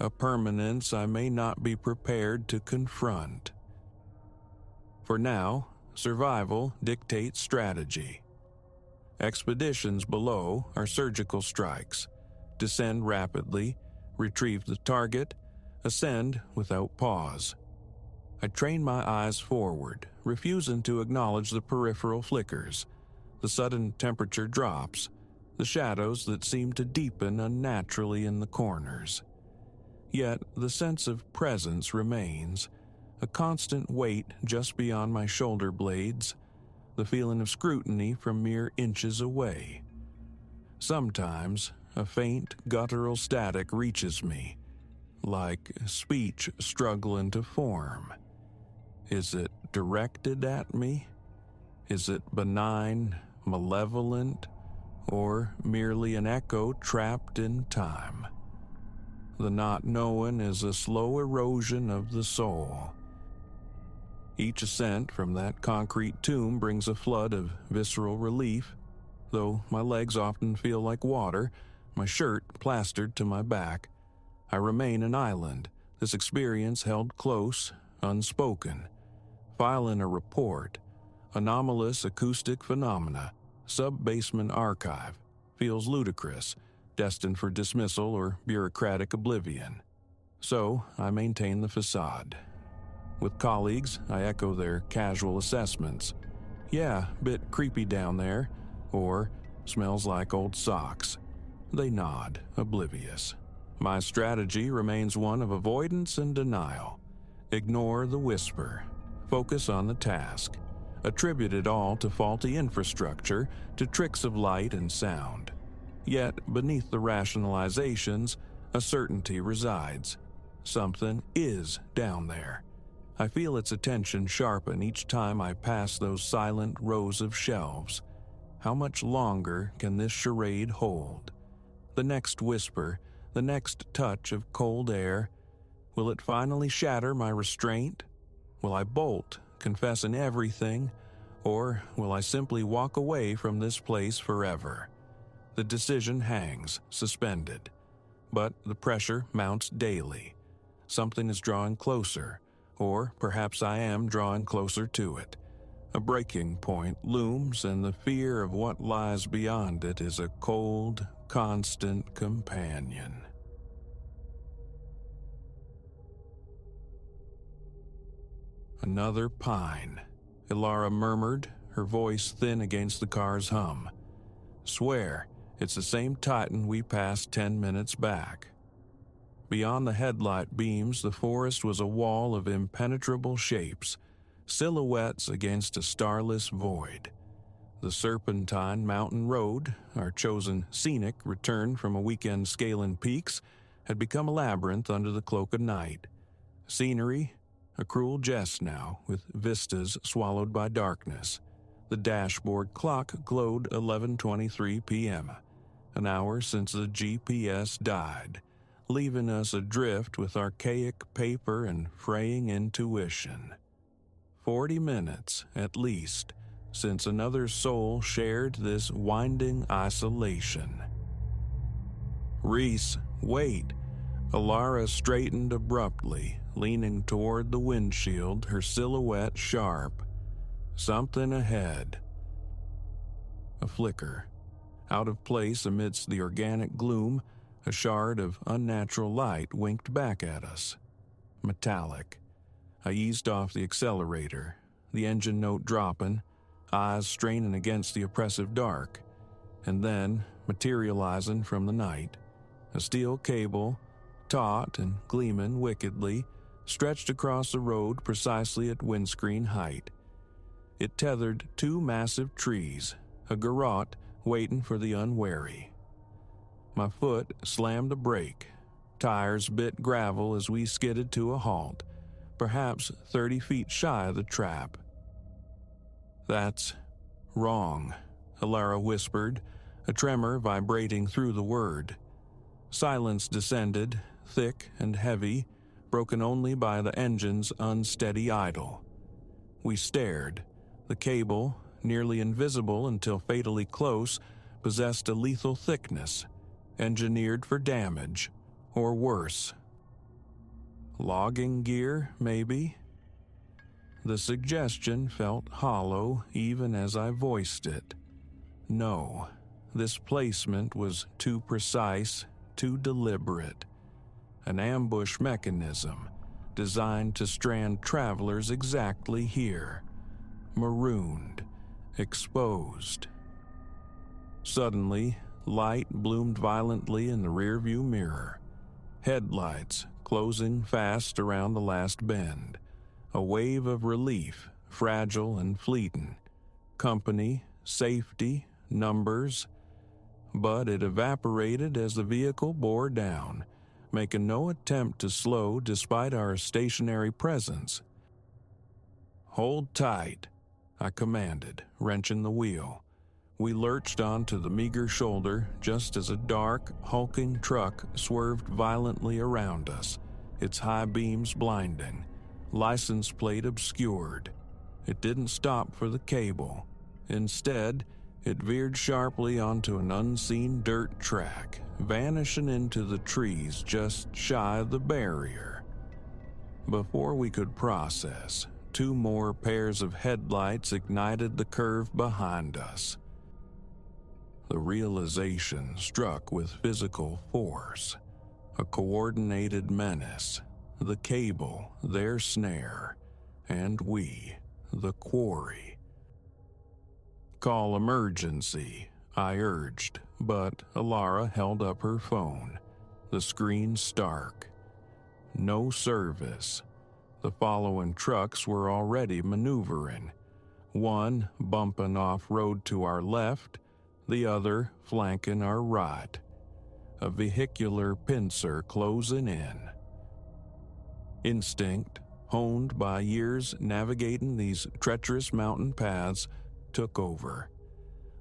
a permanence I may not be prepared to confront. For now, survival dictates strategy. Expeditions below are surgical strikes. Descend rapidly, retrieve the target, ascend without pause. I train my eyes forward, refusing to acknowledge the peripheral flickers, the sudden temperature drops, the shadows that seem to deepen unnaturally in the corners. Yet the sense of presence remains, a constant weight just beyond my shoulder blades, the feeling of scrutiny from mere inches away. Sometimes a faint guttural static reaches me, like speech struggling to form. Is it directed at me? Is it benign, malevolent, or merely an echo trapped in time? The not knowing is a slow erosion of the soul. Each ascent from that concrete tomb brings a flood of visceral relief, though my legs often feel like water, my shirt plastered to my back. I remain an island, this experience held close, unspoken. Filing a report, anomalous acoustic phenomena, sub-basement archive, feels ludicrous, destined for dismissal or bureaucratic oblivion. So I maintain the facade. With colleagues, I echo their casual assessments. Yeah, bit creepy down there, or smells like old socks. They nod, oblivious. My strategy remains one of avoidance and denial. Ignore the whisper. Focus on the task. Attribute it all to faulty infrastructure, to tricks of light and sound. Yet, beneath the rationalizations, a certainty resides. Something is down there. I feel its attention sharpen each time I pass those silent rows of shelves. How much longer can this charade hold? The next whisper, the next touch of cold air, will it finally shatter my restraint? Will I bolt, confessing everything, or will I simply walk away from this place forever? The decision hangs, suspended. But the pressure mounts daily. Something is drawing closer, or perhaps I am drawing closer to it. A breaking point looms, and the fear of what lies beyond it is a cold, constant companion. Another pine, Ilara murmured, her voice thin against the car's hum. Swear, it's the same Titan we passed 10 minutes back. Beyond the headlight beams, the forest was a wall of impenetrable shapes, silhouettes against a starless void. The Serpentine Mountain Road, our chosen scenic return from a weekend scaling peaks, had become a labyrinth under the cloak of night. Scenery, a cruel jest now, with vistas swallowed by darkness. The dashboard clock glowed 11:23 p.m., an hour since the GPS died, leaving us adrift with archaic paper and fraying intuition. 40 minutes, at least, since another soul shared this winding isolation. Reese, wait! Alara straightened abruptly, leaning toward the windshield, her silhouette sharp. Something ahead. A flicker. Out of place amidst the organic gloom, a shard of unnatural light winked back at us. Metallic. I eased off the accelerator, the engine note dropping, eyes straining against the oppressive dark. And then, materializing from the night, a steel cable, taut and gleaming wickedly, stretched across the road precisely at windscreen height. It tethered two massive trees, a garrote waiting for the unwary. My foot slammed the brake. Tires bit gravel as we skidded to a halt, perhaps 30 feet shy of the trap. "That's wrong," Alara whispered, a tremor vibrating through the word. Silence descended, thick and heavy, broken only by the engine's unsteady idle. We stared. The cable, nearly invisible until fatally close, possessed a lethal thickness, engineered for damage, or worse. Logging gear, maybe? The suggestion felt hollow even as I voiced it. No, this placement was too precise, too deliberate. An ambush mechanism designed to strand travelers exactly here, marooned, exposed. Suddenly, light bloomed violently in the rearview mirror. Headlights closing fast around the last bend. A wave of relief, fragile and fleeting. Company, safety, numbers. But it evaporated as the vehicle bore down, making no attempt to slow despite our stationary presence. "Hold tight," I commanded, wrenching the wheel. We lurched onto the meager shoulder just as a dark, hulking truck swerved violently around us, its high beams blinding, license plate obscured. It didn't stop for the cable. Instead, it veered sharply onto an unseen dirt track, vanishing into the trees just shy of the barrier. Before we could process, two more pairs of headlights ignited the curve behind us. The realization struck with physical force. A coordinated menace. The cable, their snare, and we, the quarry. "Call emergency," I urged, but Alara held up her phone. The screen stark. No service. The following trucks were already maneuvering. One bumping off-road to our left, the other flanking our right. A vehicular pincer closing in. Instinct, honed by years navigating these treacherous mountain paths, took over.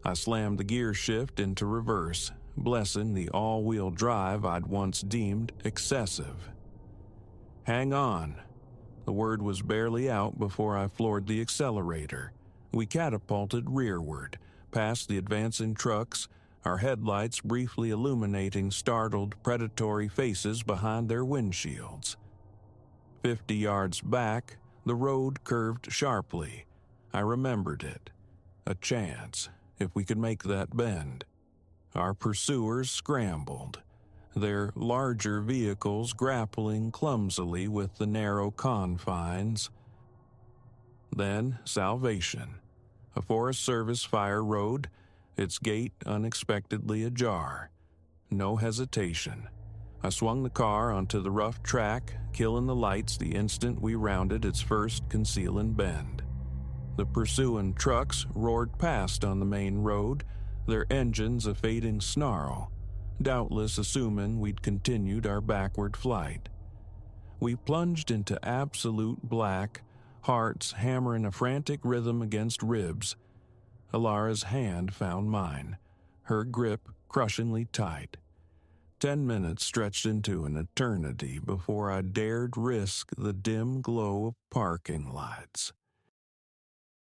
I slammed the gear shift into reverse, blessing the all-wheel drive I'd once deemed excessive. "Hang on." The word was barely out before I floored the accelerator. We catapulted rearward, past the advancing trucks, our headlights briefly illuminating startled, predatory faces behind their windshields. 50 yards back, the road curved sharply. I remembered it. A chance, if we could make that bend. Our pursuers scrambled, their larger vehicles grappling clumsily with the narrow confines. Then salvation. A Forest Service fire road, its gate unexpectedly ajar. No hesitation. I swung the car onto the rough track, killing the lights the instant we rounded its first concealing bend. The pursuing trucks roared past on the main road, their engines a fading snarl, doubtless assuming we'd continued our backward flight. We plunged into absolute black, hearts hammering a frantic rhythm against ribs. Alara's hand found mine, her grip crushingly tight. 10 minutes stretched into an eternity before I dared risk the dim glow of parking lights.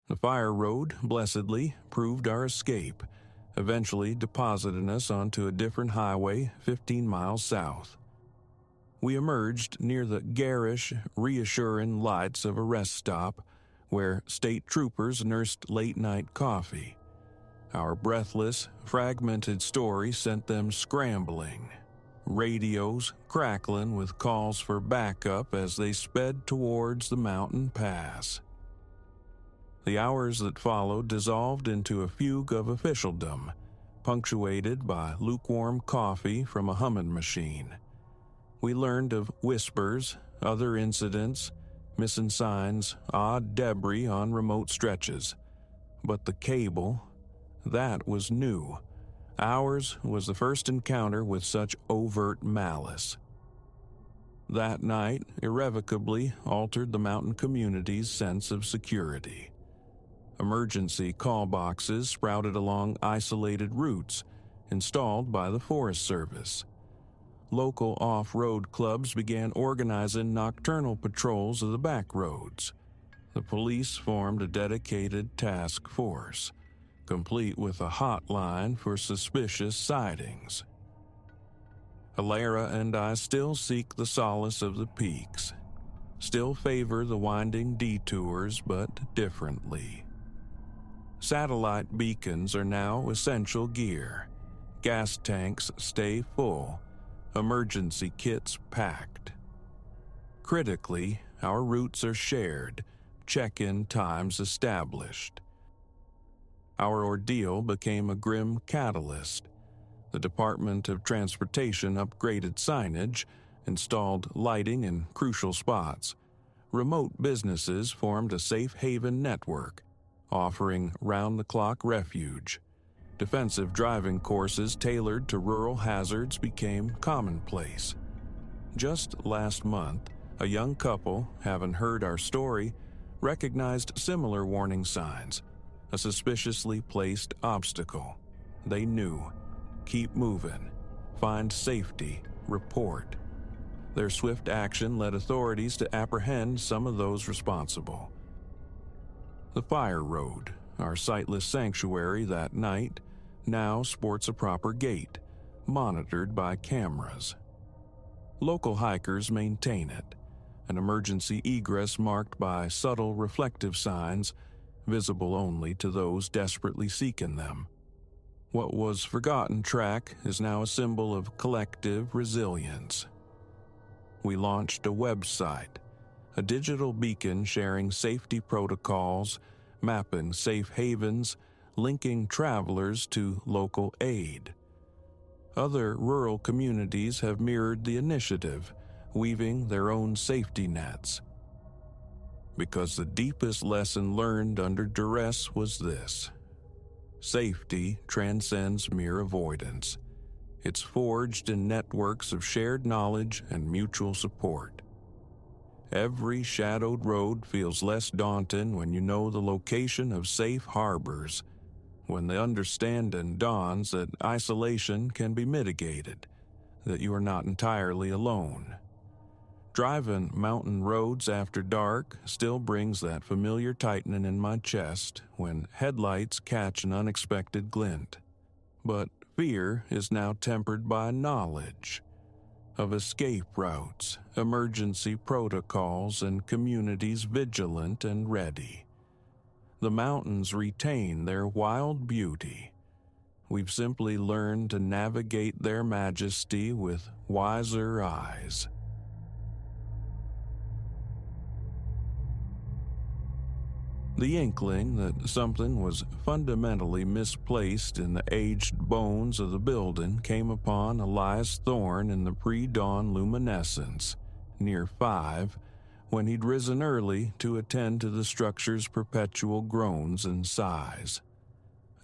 The fire road, blessedly, proved our escape, eventually depositing us onto a different highway 15 miles south. We emerged near the garish, reassuring lights of a rest stop where state troopers nursed late-night coffee. Our breathless, fragmented story sent them scrambling, radios crackling with calls for backup as they sped towards the mountain pass. The hours that followed dissolved into a fugue of officialdom, punctuated by lukewarm coffee from a humming machine. We learned of whispers, other incidents, missing signs, odd debris on remote stretches. But the cable, that was new. Ours was the first encounter with such overt malice. That night irrevocably altered the mountain community's sense of security. Emergency call boxes sprouted along isolated routes installed by the Forest Service. Local off-road clubs began organizing nocturnal patrols of the back roads. The police formed a dedicated task force, complete with a hotline for suspicious sightings. Alara and I still seek the solace of the peaks, still favor the winding detours, but differently. Satellite beacons are now essential gear. Gas tanks stay full. Emergency kits packed. Critically, our routes are shared, check-in times established. Our ordeal became a grim catalyst. The Department of Transportation upgraded signage, installed lighting in crucial spots. Remote businesses formed a safe haven network, offering round-the-clock refuge. Defensive driving courses tailored to rural hazards became commonplace. Just last month, a young couple, having heard our story, recognized similar warning signs, a suspiciously placed obstacle. They knew. Keep moving. Find safety. Report. Their swift action led authorities to apprehend some of those responsible. The Fire Road, our sightless sanctuary that night, now sports a proper gate, monitored by cameras. Local hikers maintain it, an emergency egress marked by subtle reflective signs, visible only to those desperately seeking them. What was forgotten track is now a symbol of collective resilience. We launched a website, a digital beacon sharing safety protocols, mapping safe havens, linking travelers to local aid. Other rural communities have mirrored the initiative, weaving their own safety nets. Because the deepest lesson learned under duress was this: safety transcends mere avoidance. It's forged in networks of shared knowledge and mutual support. Every shadowed road feels less daunting when you know the location of safe harbors, when the understanding dawns that isolation can be mitigated, that you are not entirely alone. Driving mountain roads after dark still brings that familiar tightening in my chest when headlights catch an unexpected glint. But fear is now tempered by knowledge of escape routes, emergency protocols, and communities vigilant and ready. The mountains retain their wild beauty. We've simply learned to navigate their majesty with wiser eyes. The inkling that something was fundamentally misplaced in the aged bones of the building came upon Elias Thorne in the pre-dawn luminescence, near 5, when he'd risen early to attend to the structure's perpetual groans and sighs.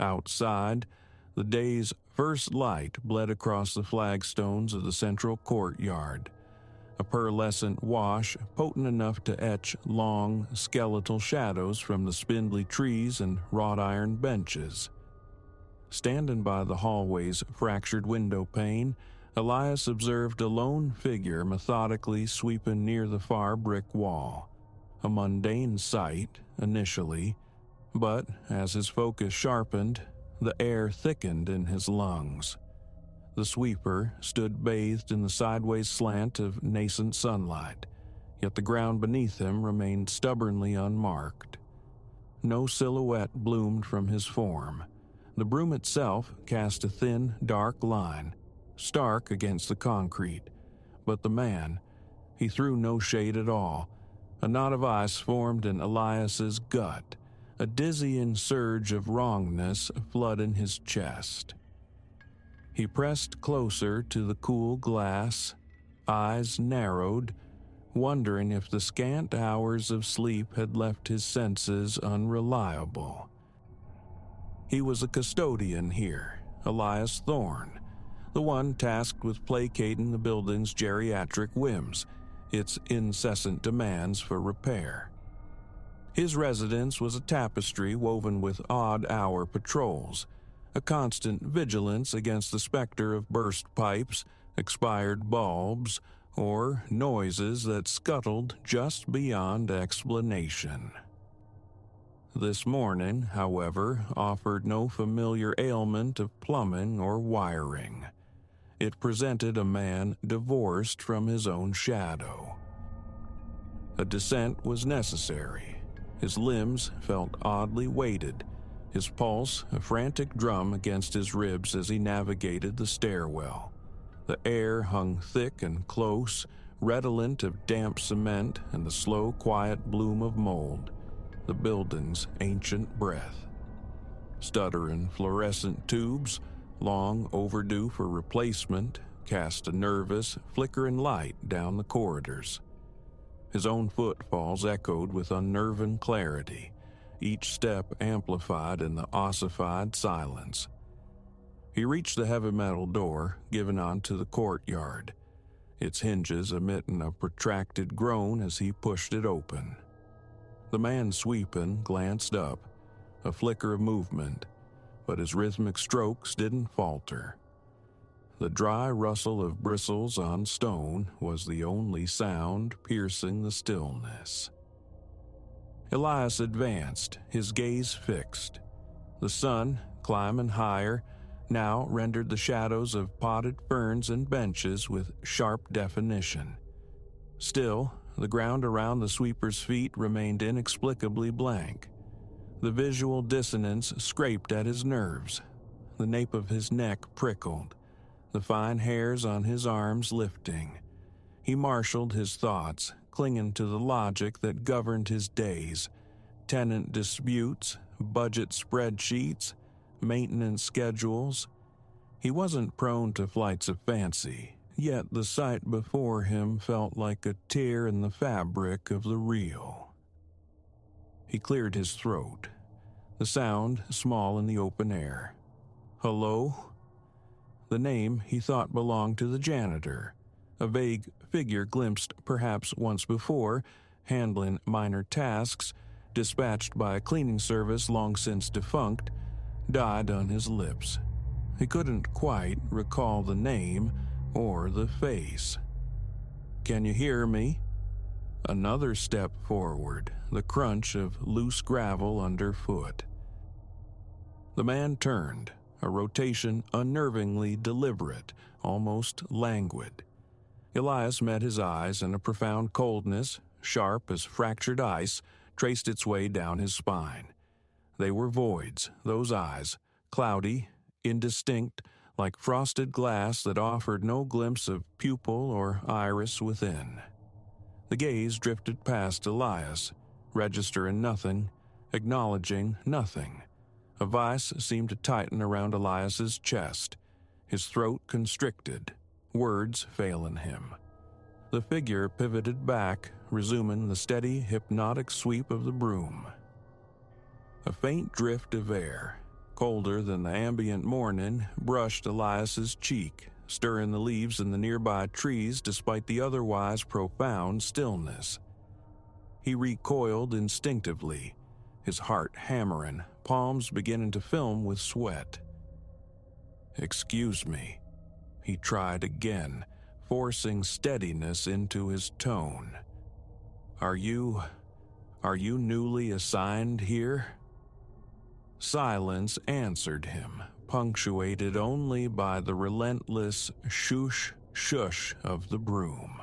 Outside, the day's first light bled across the flagstones of the central courtyard, a pearlescent wash potent enough to etch long, skeletal shadows from the spindly trees and wrought iron benches. Standing by the hallway's fractured window pane, Elias observed a lone figure methodically sweeping near the far brick wall. A mundane sight, initially, but as his focus sharpened, the air thickened in his lungs. The sweeper stood bathed in the sideways slant of nascent sunlight, yet the ground beneath him remained stubbornly unmarked. No silhouette bloomed from his form. The broom itself cast a thin, dark line, stark against the concrete, but the man, he threw no shade at all. A knot of ice formed in Elias's gut, a dizzying surge of wrongness flooding his chest. He pressed closer to the cool glass, eyes narrowed, wondering if the scant hours of sleep had left his senses unreliable. He was a custodian here, Elias Thorne, the one tasked with placating the building's geriatric whims, its incessant demands for repair. His residence was a tapestry woven with odd-hour patrols, a constant vigilance against the specter of burst pipes, expired bulbs, or noises that scuttled just beyond explanation. This morning, however, offered no familiar ailment of plumbing or wiring. It presented a man divorced from his own shadow. A descent was necessary. His limbs felt oddly weighted, his pulse a frantic drum against his ribs as he navigated the stairwell. The air hung thick and close, redolent of damp cement and the slow, quiet bloom of mold, the building's ancient breath. Stuttering fluorescent tubes, long overdue for replacement, cast a nervous, flickering light down the corridors. His own footfalls echoed with unnerving clarity, each step amplified in the ossified silence. He reached the heavy metal door, giving onto the courtyard, its hinges emitting a protracted groan as he pushed it open. The man sweeping glanced up, a flicker of movement, but his rhythmic strokes didn't falter. The dry rustle of bristles on stone was the only sound piercing the stillness. Elias advanced, his gaze fixed. The sun, climbing higher, now rendered the shadows of potted ferns and benches with sharp definition. Still, the ground around the sweeper's feet remained inexplicably blank. The visual dissonance scraped at his nerves. The nape of his neck prickled, the fine hairs on his arms lifting. He marshaled his thoughts, clinging to the logic that governed his days: tenant disputes, budget spreadsheets, maintenance schedules. He wasn't prone to flights of fancy, yet the sight before him felt like a tear in the fabric of the real. He cleared his throat, the sound small in the open air. Hello? The name he thought belonged to the janitor, a vague figure glimpsed perhaps once before, handling minor tasks, dispatched by a cleaning service long since defunct, died on his lips. He couldn't quite recall the name or the face. "Can you hear me?" Another step forward, the crunch of loose gravel underfoot. The man turned, a rotation unnervingly deliberate, almost languid. Elias met his eyes, and a profound coldness, sharp as fractured ice, traced its way down his spine. They were voids, those eyes, cloudy, indistinct, like frosted glass that offered no glimpse of pupil or iris within. The gaze drifted past Elias, registering nothing, acknowledging nothing. A vice seemed to tighten around Elias's chest, his throat constricted, words failing him. The figure pivoted back, resuming the steady, hypnotic sweep of the broom. A faint drift of air, colder than the ambient morning, brushed Elias's cheek, stirring the leaves in the nearby trees despite the otherwise profound stillness. He recoiled instinctively, his heart hammering, palms beginning to film with sweat. "Excuse me," he tried again, forcing steadiness into his tone. Are you newly assigned here?" Silence answered him, punctuated only by the relentless shoosh shush of the broom.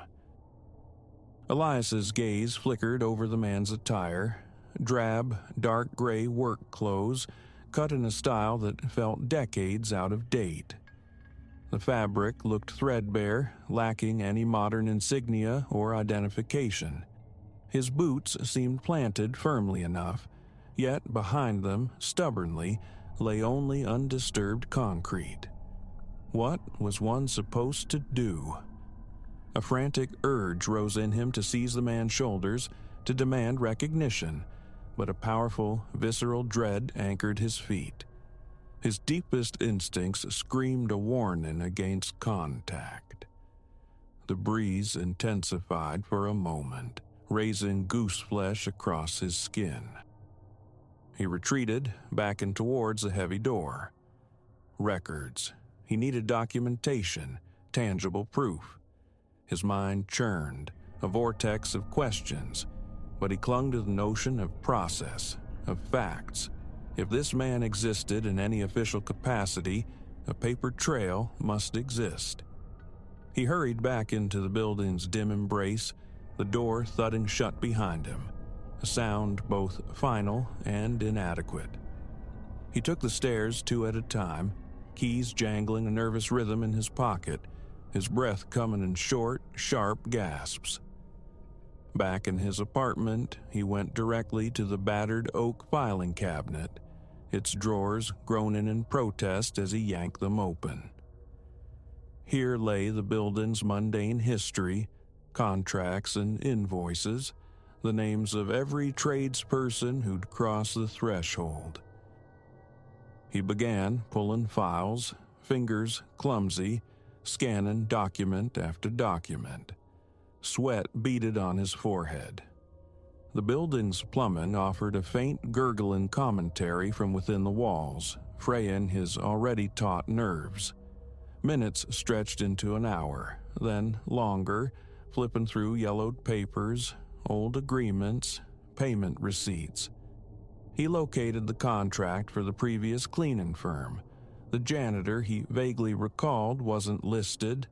Elias's gaze flickered over the man's attire, drab, dark gray work clothes cut in a style that felt decades out of date. The fabric looked threadbare, lacking any modern insignia or identification. His boots seemed planted firmly enough, yet behind them, stubbornly, lay only undisturbed concrete. What was one supposed to do? A frantic urge rose in him to seize the man's shoulders, to demand recognition, but a powerful, visceral dread anchored his feet. His deepest instincts screamed a warning against contact. The breeze intensified for a moment, raising goose flesh across his skin. He retreated, backing towards the heavy door. Records. He needed documentation, tangible proof. His mind churned, a vortex of questions, but he clung to the notion of process, of facts. If this man existed in any official capacity, a paper trail must exist. He hurried back into the building's dim embrace, the door thudding shut behind him, a sound both final and inadequate. He took the stairs 2 at a time, keys jangling a nervous rhythm in his pocket, his breath coming in short, sharp gasps. Back in his apartment, he went directly to the battered oak filing cabinet, its drawers groaning in protest as he yanked them open. Here lay the building's mundane history, contracts and invoices, the names of every tradesperson who'd crossed the threshold. He began pulling files, fingers clumsy, scanning document after document. Sweat beaded on his forehead. The building's plumbing offered a faint gurgling commentary from within the walls, fraying his already taut nerves. Minutes stretched into an hour, then longer, flipping through yellowed papers, old agreements, payment receipts. He located the contract for the previous cleaning firm. The janitor he vaguely recalled wasn't listed.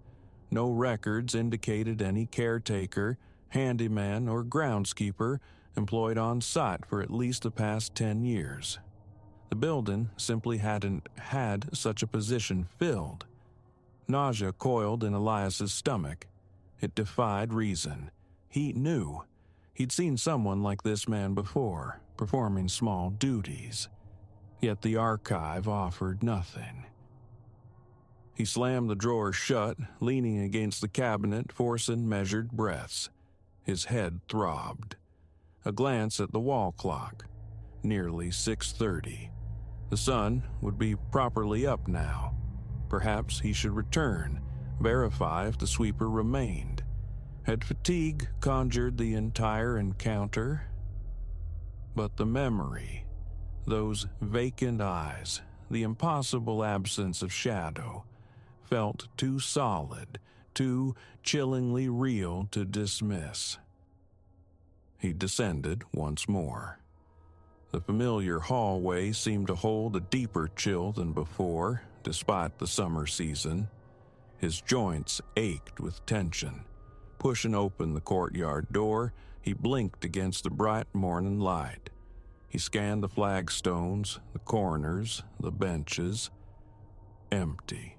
No records indicated any caretaker, handyman, or groundskeeper employed on site for at least the past 10 years. The building simply hadn't had such a position filled. Nausea coiled in Elias's stomach. It defied reason. He knew. He'd seen someone like this man before, performing small duties. Yet the archive offered nothing. He slammed the drawer shut, leaning against the cabinet, forcing measured breaths. His head throbbed. A glance at the wall clock. Nearly 6:30. The sun would be properly up now. Perhaps he should return, verify if the sweeper remained. Had fatigue conjured the entire encounter? But the memory, those vacant eyes, the impossible absence of shadow, felt too solid, too chillingly real to dismiss. He descended once more. The familiar hallway seemed to hold a deeper chill than before, despite the summer season. His joints ached with tension. Pushing open the courtyard door, he blinked against the bright morning light. He scanned the flagstones, the corners, the benches. Empty.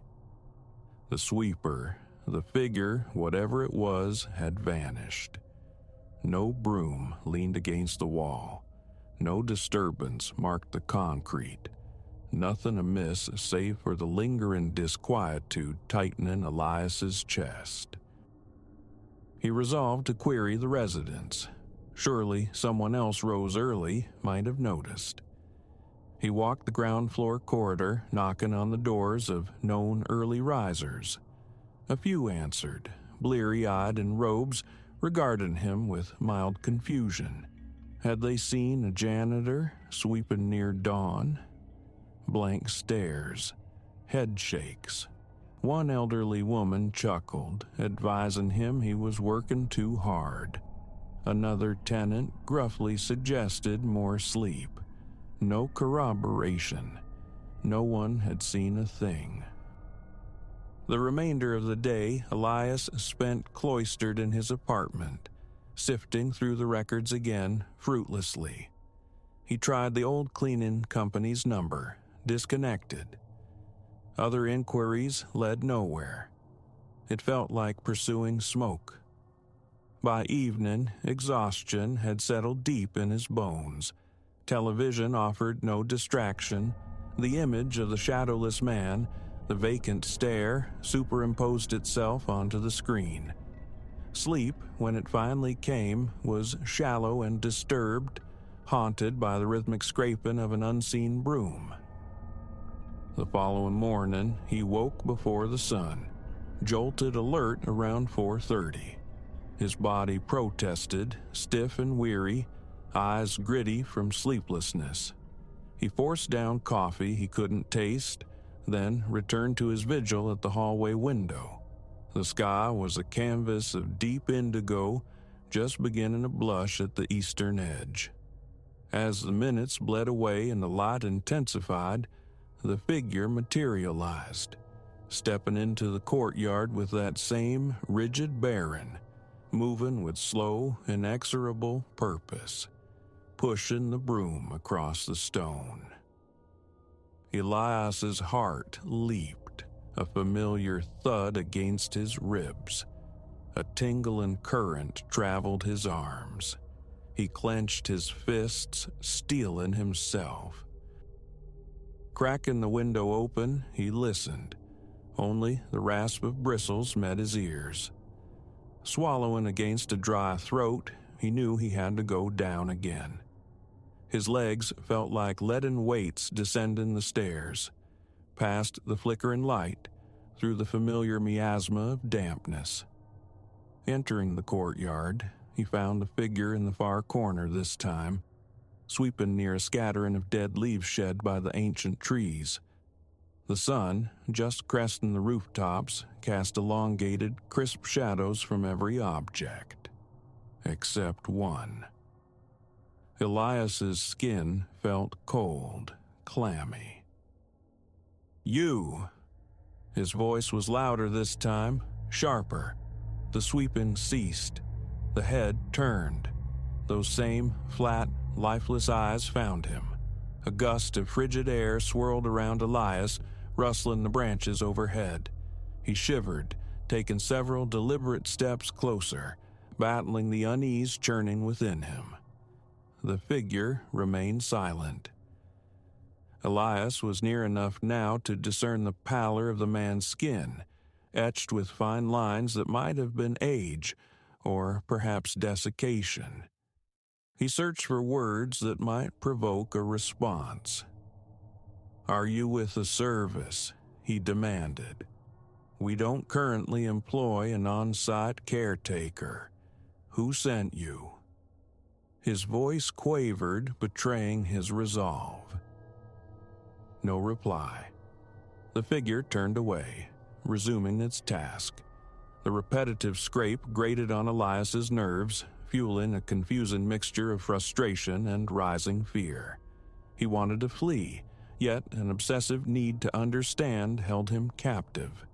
The sweeper, the figure, whatever it was, had vanished. No broom leaned against the wall. No disturbance marked the concrete. Nothing amiss save for the lingering disquietude tightening Elias's chest. He resolved to query the residents. Surely someone else rose early might have noticed. He walked the ground floor corridor, knocking on the doors of known early risers. A few answered, bleary-eyed in robes, regarding him with mild confusion. Had they seen a janitor sweeping near dawn? Blank stares, head shakes. One elderly woman chuckled, advising him he was working too hard. Another tenant gruffly suggested more sleep. No corroboration. no one had seen a thing. The remainder of the day, Elias spent cloistered in his apartment, sifting through the records again fruitlessly. He tried the old cleaning company's number, disconnected. Other inquiries led nowhere. It felt like pursuing smoke. By evening, exhaustion had settled deep in his bones. Television offered no distraction. The image of the shadowless man, the vacant stare, superimposed itself onto the screen. Sleep, when it finally came, was shallow and disturbed, haunted by the rhythmic scraping of an unseen broom. The following morning, he woke before the sun, jolted alert around 4:30. His body protested, stiff and weary, eyes gritty from sleeplessness. He forced down coffee he couldn't taste, then returned to his vigil at the hallway window. The sky was a canvas of deep indigo, just beginning to blush at the eastern edge. As the minutes bled away and the light intensified, the figure materialized, stepping into the courtyard with that same rigid bearing, moving with slow, inexorable purpose, pushing the broom across the stone. Elias's heart leaped, a familiar thud against his ribs. A tingling current traveled his arms. He clenched his fists, steeling himself. Cracking the window open, he listened. Only the rasp of bristles met his ears. Swallowing against a dry throat, he knew he had to go down again. His legs felt like leaden weights descending the stairs, past the flickering light, through the familiar miasma of dampness. Entering the courtyard, he found a figure in the far corner this time, sweeping near a scattering of dead leaves shed by the ancient trees. The sun, just cresting the rooftops, cast elongated, crisp shadows from every object, except one. Elias's skin felt cold, clammy. "You!" His voice was louder this time, sharper. The sweeping ceased. The head turned. Those same flat, lifeless eyes found him. A gust of frigid air swirled around Elias, rustling the branches overhead. He shivered, taking several deliberate steps closer, battling the unease churning within him. The figure remained silent. Elias was near enough now to discern the pallor of the man's skin, etched with fine lines that might have been age, or perhaps desiccation. He searched for words that might provoke a response. "Are you with the service?" he demanded. "We don't currently employ an on-site caretaker. Who sent you?" His voice quavered, betraying his resolve. No reply. The figure turned away, resuming its task. The repetitive scrape grated on Elias's nerves, fueling a confusing mixture of frustration and rising fear. He wanted to flee, yet an obsessive need to understand held him captive.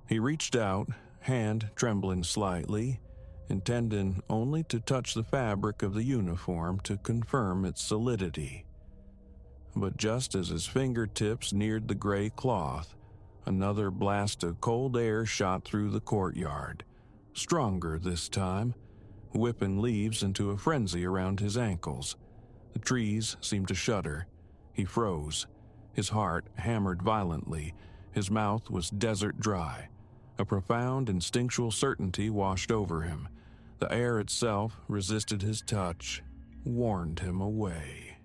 He reached out, hand trembling slightly, intending only to touch the fabric of the uniform to confirm its solidity. But just as his fingertips neared the gray cloth, another blast of cold air shot through the courtyard, stronger this time, whipping leaves into a frenzy around his ankles. The trees seemed to shudder. He froze. His heart hammered violently. His mouth was desert dry. A profound instinctual certainty washed over him. The air itself resisted his touch, warned him away.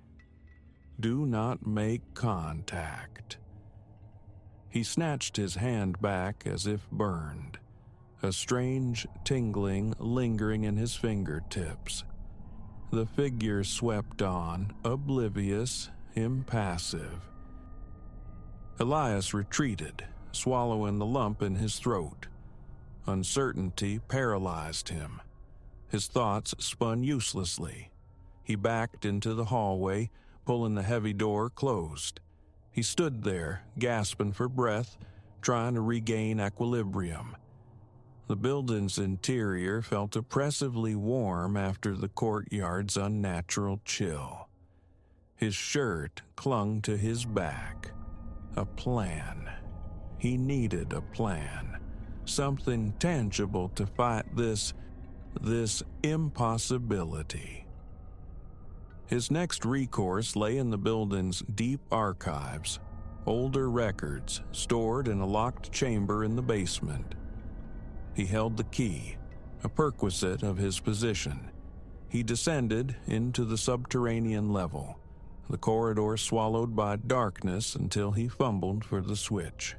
Do not make contact. He snatched his hand back as if burned, a strange tingling lingering in his fingertips. The figure swept on, oblivious, impassive. Elias retreated, swallowing the lump in his throat. Uncertainty paralyzed him. His thoughts spun uselessly. He backed into the hallway, pulling the heavy door closed. He stood there, gasping for breath, trying to regain equilibrium. The building's interior felt oppressively warm after the courtyard's unnatural chill. His shirt clung to his back. A plan. He needed a plan. Something tangible to fight this impossibility. His next recourse lay in the building's deep archives, older records stored in a locked chamber in the basement. He held the key, a perquisite of his position. He descended into the subterranean level, the corridor swallowed by darkness until he fumbled for the switch.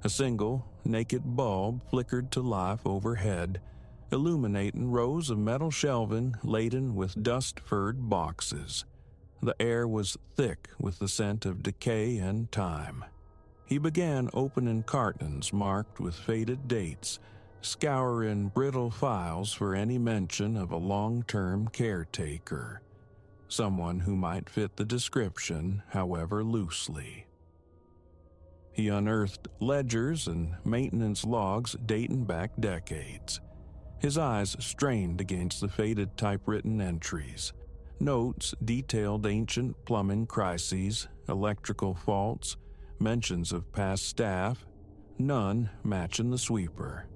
A single, naked bulb flickered to life overhead, illuminating rows of metal shelving laden with dust-furred boxes. The air was thick with the scent of decay and time. He began opening cartons marked with faded dates, scouring brittle files for any mention of a long-term caretaker, someone who might fit the description, however loosely. He unearthed ledgers and maintenance logs dating back decades. His eyes strained against the faded typewritten entries. Notes detailed ancient plumbing crises, electrical faults, mentions of past staff, none matching the sweeper.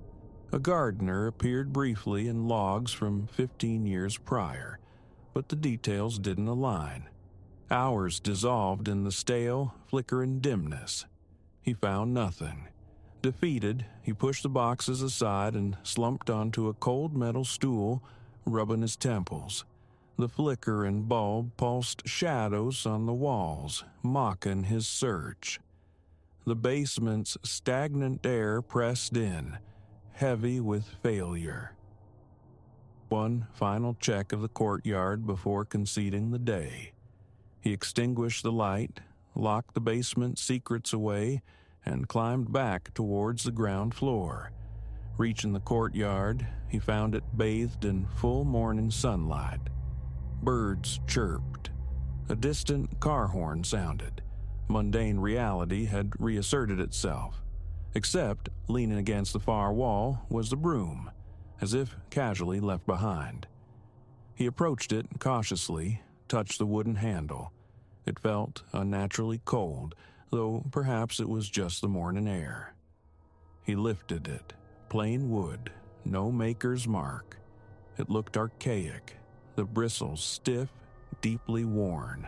A gardener appeared briefly in logs from 15 years prior, but the details didn't align. Hours dissolved in the stale, flickering dimness. He found nothing. Defeated, he pushed the boxes aside and slumped onto a cold metal stool, rubbing his temples. The flicker and bulb pulsed shadows on the walls, mocking his search. The basement's stagnant air pressed in, heavy with failure. One final check of the courtyard before conceding the day. He extinguished the light, locked the basement secrets away, and climbed back towards the ground floor. Reaching the courtyard, he found it bathed in full morning sunlight. Birds chirped. A distant car horn sounded. Mundane reality had reasserted itself. Except, leaning against the far wall, was the broom, as if casually left behind. He approached it cautiously, touched the wooden handle. It felt unnaturally cold, though perhaps it was just the morning air. He lifted it, plain wood, no maker's mark. It looked archaic, the bristles stiff, deeply worn.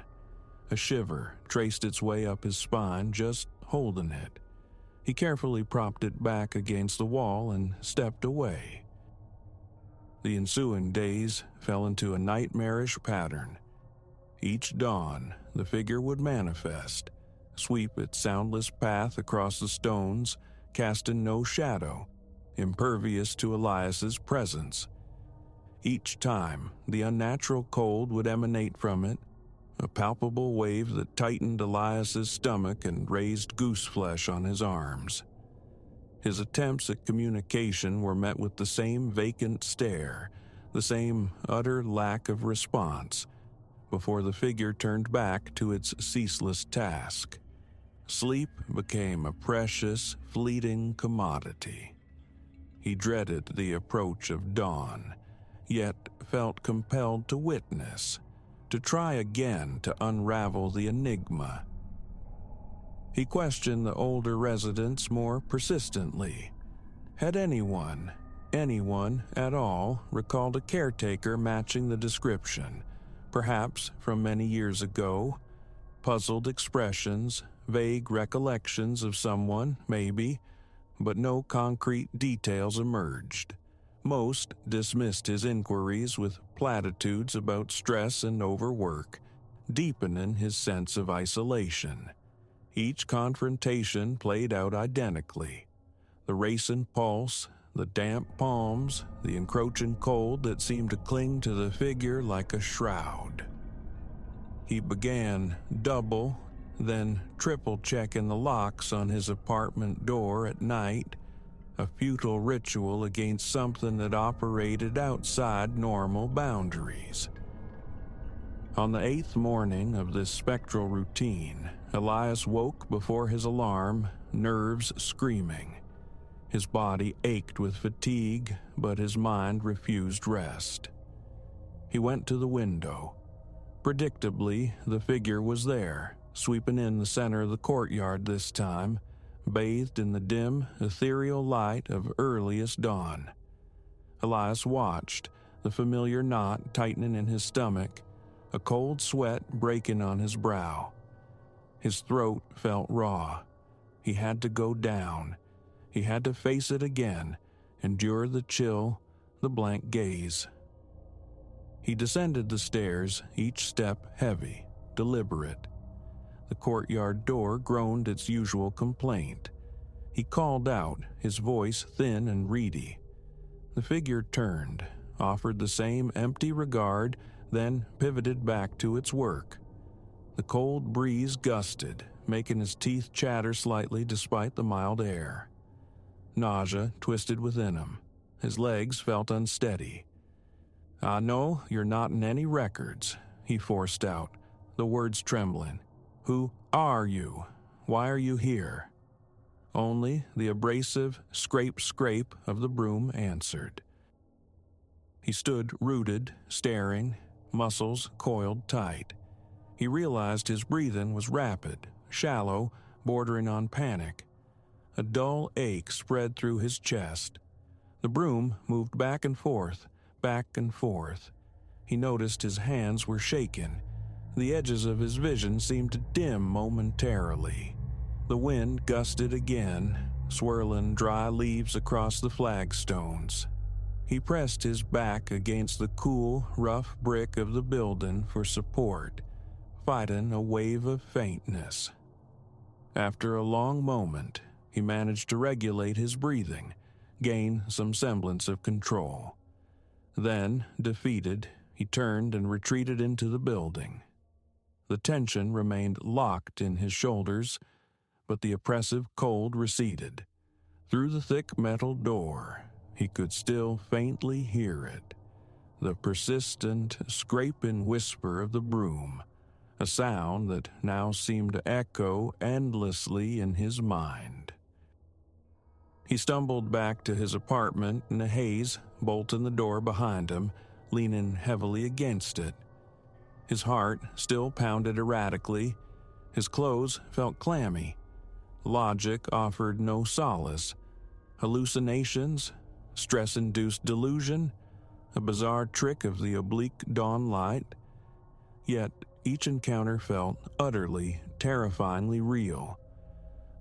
A shiver traced its way up his spine just holding it. He carefully propped it back against the wall and stepped away. The ensuing days fell into a nightmarish pattern. Each dawn, the figure would manifest, sweep its soundless path across the stones, casting no shadow, impervious to Elias's presence. Each time, the unnatural cold would emanate from it, a palpable wave that tightened Elias's stomach and raised goose flesh on his arms. His attempts at communication were met with the same vacant stare, the same utter lack of response, before the figure turned back to its ceaseless task. Sleep became a precious, fleeting commodity. He dreaded the approach of dawn, yet felt compelled to witness, to try again to unravel the enigma. He questioned the older residents more persistently. Had anyone at all, recalled a caretaker matching the description, perhaps from many years ago? Puzzled expressions, vague recollections of someone, maybe, but no concrete details emerged. Most dismissed his inquiries with platitudes about stress and overwork, deepening his sense of isolation. Each confrontation played out identically. The racing pulse, the damp palms, the encroaching cold that seemed to cling to the figure like a shroud. He began double, then triple checking the locks on his apartment door at night, a futile ritual against something that operated outside normal boundaries. On the 8th morning of this spectral routine, Elias woke before his alarm, nerves screaming. His body ached with fatigue, but his mind refused rest. He went to the window. Predictably, the figure was there, sweeping in the center of the courtyard this time, bathed in the dim, ethereal light of earliest dawn. Elias watched, the familiar knot tightening in his stomach, a cold sweat breaking on his brow. His throat felt raw. He had to go down. He had to face it again, endure the chill, the blank gaze. He descended the stairs, each step heavy, deliberate. The courtyard door groaned its usual complaint. He called out, his voice thin and reedy. The figure turned, offered the same empty regard, then pivoted back to its work. The cold breeze gusted, making his teeth chatter slightly despite the mild air. Nausea twisted within him. His legs felt unsteady. "I know you're not in any records," he forced out, the words trembling. "Who are you? Why are you here?" Only the abrasive scrape of the broom answered. He stood rooted, staring, muscles coiled tight. He realized his breathing was rapid, shallow, bordering on panic. A dull ache spread through his chest. The broom moved back and forth, back and forth. He noticed his hands were shaking. The edges of his vision seemed to dim momentarily. The wind gusted again, swirling dry leaves across the flagstones. He pressed his back against the cool, rough brick of the building for support, fighting a wave of faintness. After a long moment, he managed to regulate his breathing, gain some semblance of control. Then, defeated, he turned and retreated into the building. The tension remained locked in his shoulders, but the oppressive cold receded. Through the thick metal door, he could still faintly hear it, the persistent, scraping whisper of the broom, a sound that now seemed to echo endlessly in his mind. He stumbled back to his apartment in a haze, bolting the door behind him, leaning heavily against it. His heart still pounded erratically. His clothes felt clammy. Logic offered no solace. Hallucinations, stress-induced delusion, a bizarre trick of the oblique dawn light. Yet each encounter felt utterly, terrifyingly real.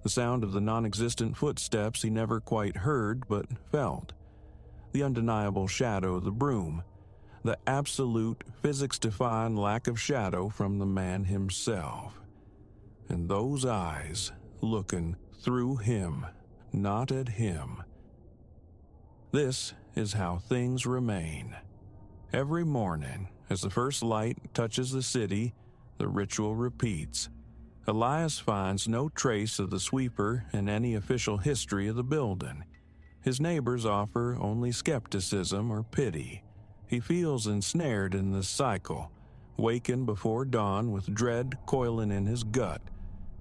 The sound of the non-existent footsteps he never quite heard but felt. The undeniable shadow of the broom. The absolute, physics-defying lack of shadow from the man himself. And those eyes looking through him, not at him. This is how things remain. Every morning, as the first light touches the city, the ritual repeats. Elias finds no trace of the sweeper in any official history of the building. His neighbors offer only skepticism or pity. He feels ensnared in this cycle, wakened before dawn with dread coiling in his gut,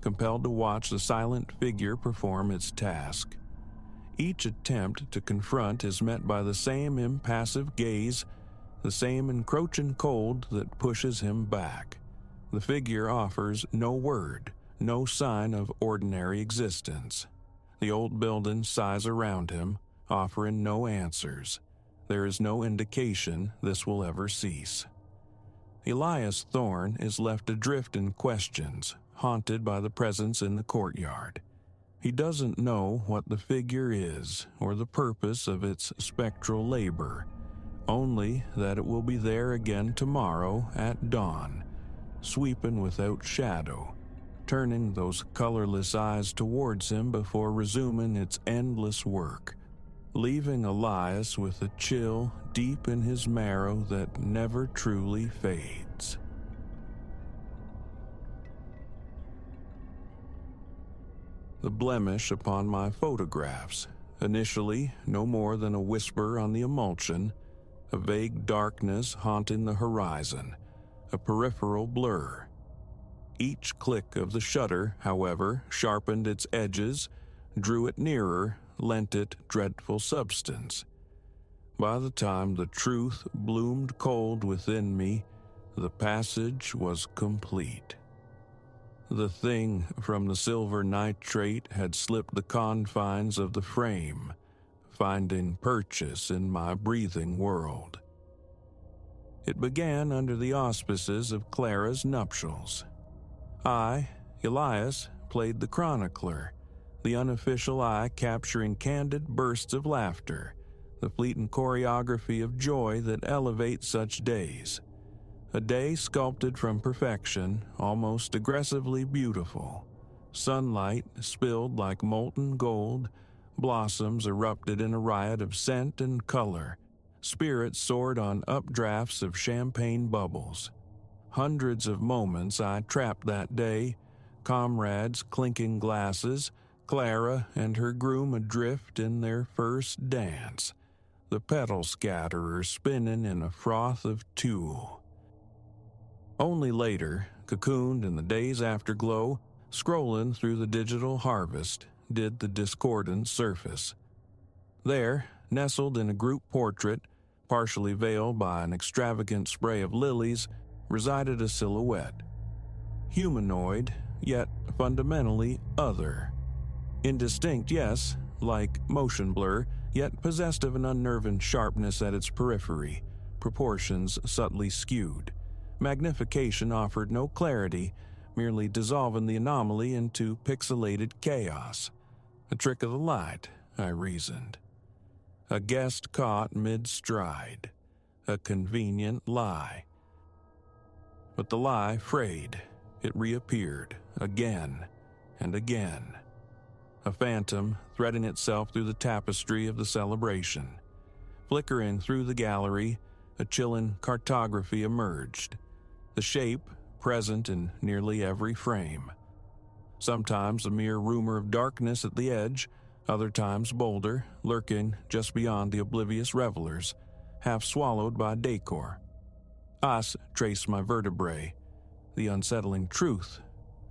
compelled to watch the silent figure perform its task. Each attempt to confront is met by the same impassive gaze, the same encroaching cold that pushes him back. The figure offers no word, no sign of ordinary existence. The old building sighs around him, offering no answers. There is no indication this will ever cease. Elias Thorne is left adrift in questions, haunted by the presence in the courtyard. He doesn't know what the figure is or the purpose of its spectral labor, only that it will be there again tomorrow at dawn, sweeping without shadow, turning those colorless eyes towards him before resuming its endless work, leaving Elias with a chill deep in his marrow that never truly fades. The blemish upon my photographs, initially no more than a whisper on the emulsion, a vague darkness haunting the horizon, a peripheral blur. Each click of the shutter, however, sharpened its edges, drew it nearer, lent it dreadful substance. By the time the truth bloomed cold within me, the passage was complete. The thing from the silver nitrate had slipped the confines of the frame, finding purchase in my breathing world. It began under the auspices of Clara's nuptials. I, Elias, played the chronicler, the unofficial eye capturing candid bursts of laughter, the fleeting choreography of joy that elevates such days. A day sculpted from perfection, almost aggressively beautiful. Sunlight spilled like molten gold, blossoms erupted in a riot of scent and color, spirits soared on updrafts of champagne bubbles. Hundreds of moments I trapped that day, comrades clinking glasses, Clara and her groom adrift in their first dance, the petal scatterer spinning in a froth of tulle. Only later, cocooned in the day's afterglow, scrolling through the digital harvest, did the discordance surface. There, nestled in a group portrait, partially veiled by an extravagant spray of lilies, resided a silhouette. Humanoid, yet fundamentally other. Indistinct, yes, like motion blur, yet possessed of an unnerving sharpness at its periphery, proportions subtly skewed. Magnification offered no clarity, merely dissolving the anomaly into pixelated chaos. A trick of the light, I reasoned. A guest caught mid-stride. A convenient lie. But the lie frayed. It reappeared, again and again. A phantom threading itself through the tapestry of the celebration. Flickering through the gallery, a chilling cartography emerged. The shape present in nearly every frame. Sometimes a mere rumor of darkness at the edge, other times bolder, lurking just beyond the oblivious revelers, half swallowed by decor. Us traced my vertebrae. The unsettling truth.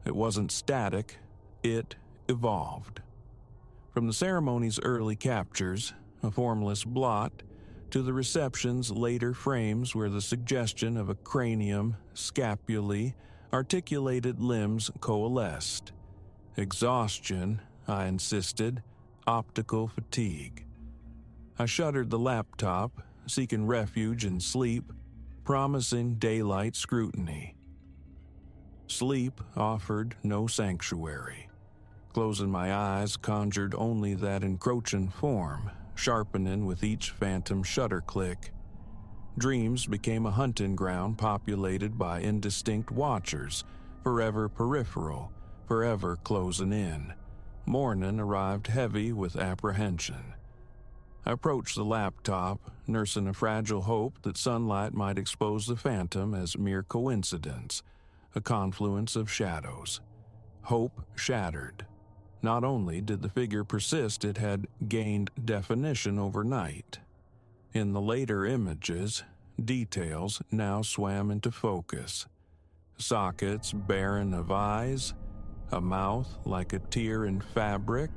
It wasn't static, it evolved. From the ceremony's early captures, a formless blot, to the reception's later frames where the suggestion of a cranium, scapulae, articulated limbs coalesced. Exhaustion, I insisted, optical fatigue. I shuttered the laptop, seeking refuge in sleep, promising daylight scrutiny. Sleep offered no sanctuary. Closing my eyes conjured only that encroaching form, sharpening with each phantom shutter click. Dreams became a hunting ground populated by indistinct watchers, forever peripheral, forever closing in. Morning arrived heavy with apprehension. I approached the laptop, nursing a fragile hope that sunlight might expose the phantom as mere coincidence, a confluence of shadows. Hope shattered. Not only did the figure persist, it had gained definition overnight. In the later images, details now swam into focus. Sockets barren of eyes, a mouth like a tear in fabric,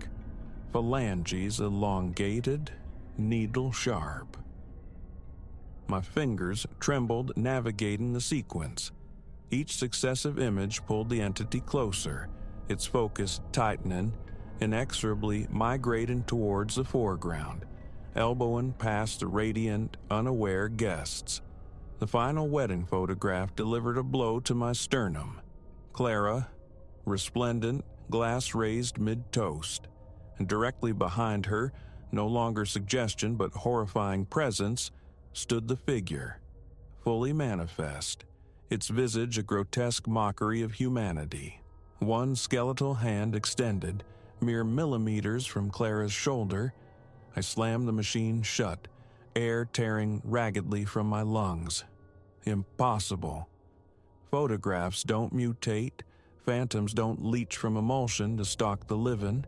phalanges elongated, needle-sharp. My fingers trembled navigating the sequence. Each successive image pulled the entity closer, its focus tightening, inexorably migrating towards the foreground, elbowing past the radiant, unaware guests. The final wedding photograph delivered a blow to my sternum. Clara, resplendent, glass raised mid-toast, and directly behind her, no longer suggestion but horrifying presence, stood the figure, fully manifest, its visage a grotesque mockery of humanity. One skeletal hand extended, mere millimeters from Clara's shoulder. I slammed the machine shut, air tearing raggedly from my lungs. Impossible. Photographs don't mutate, phantoms don't leach from emulsion to stalk the living,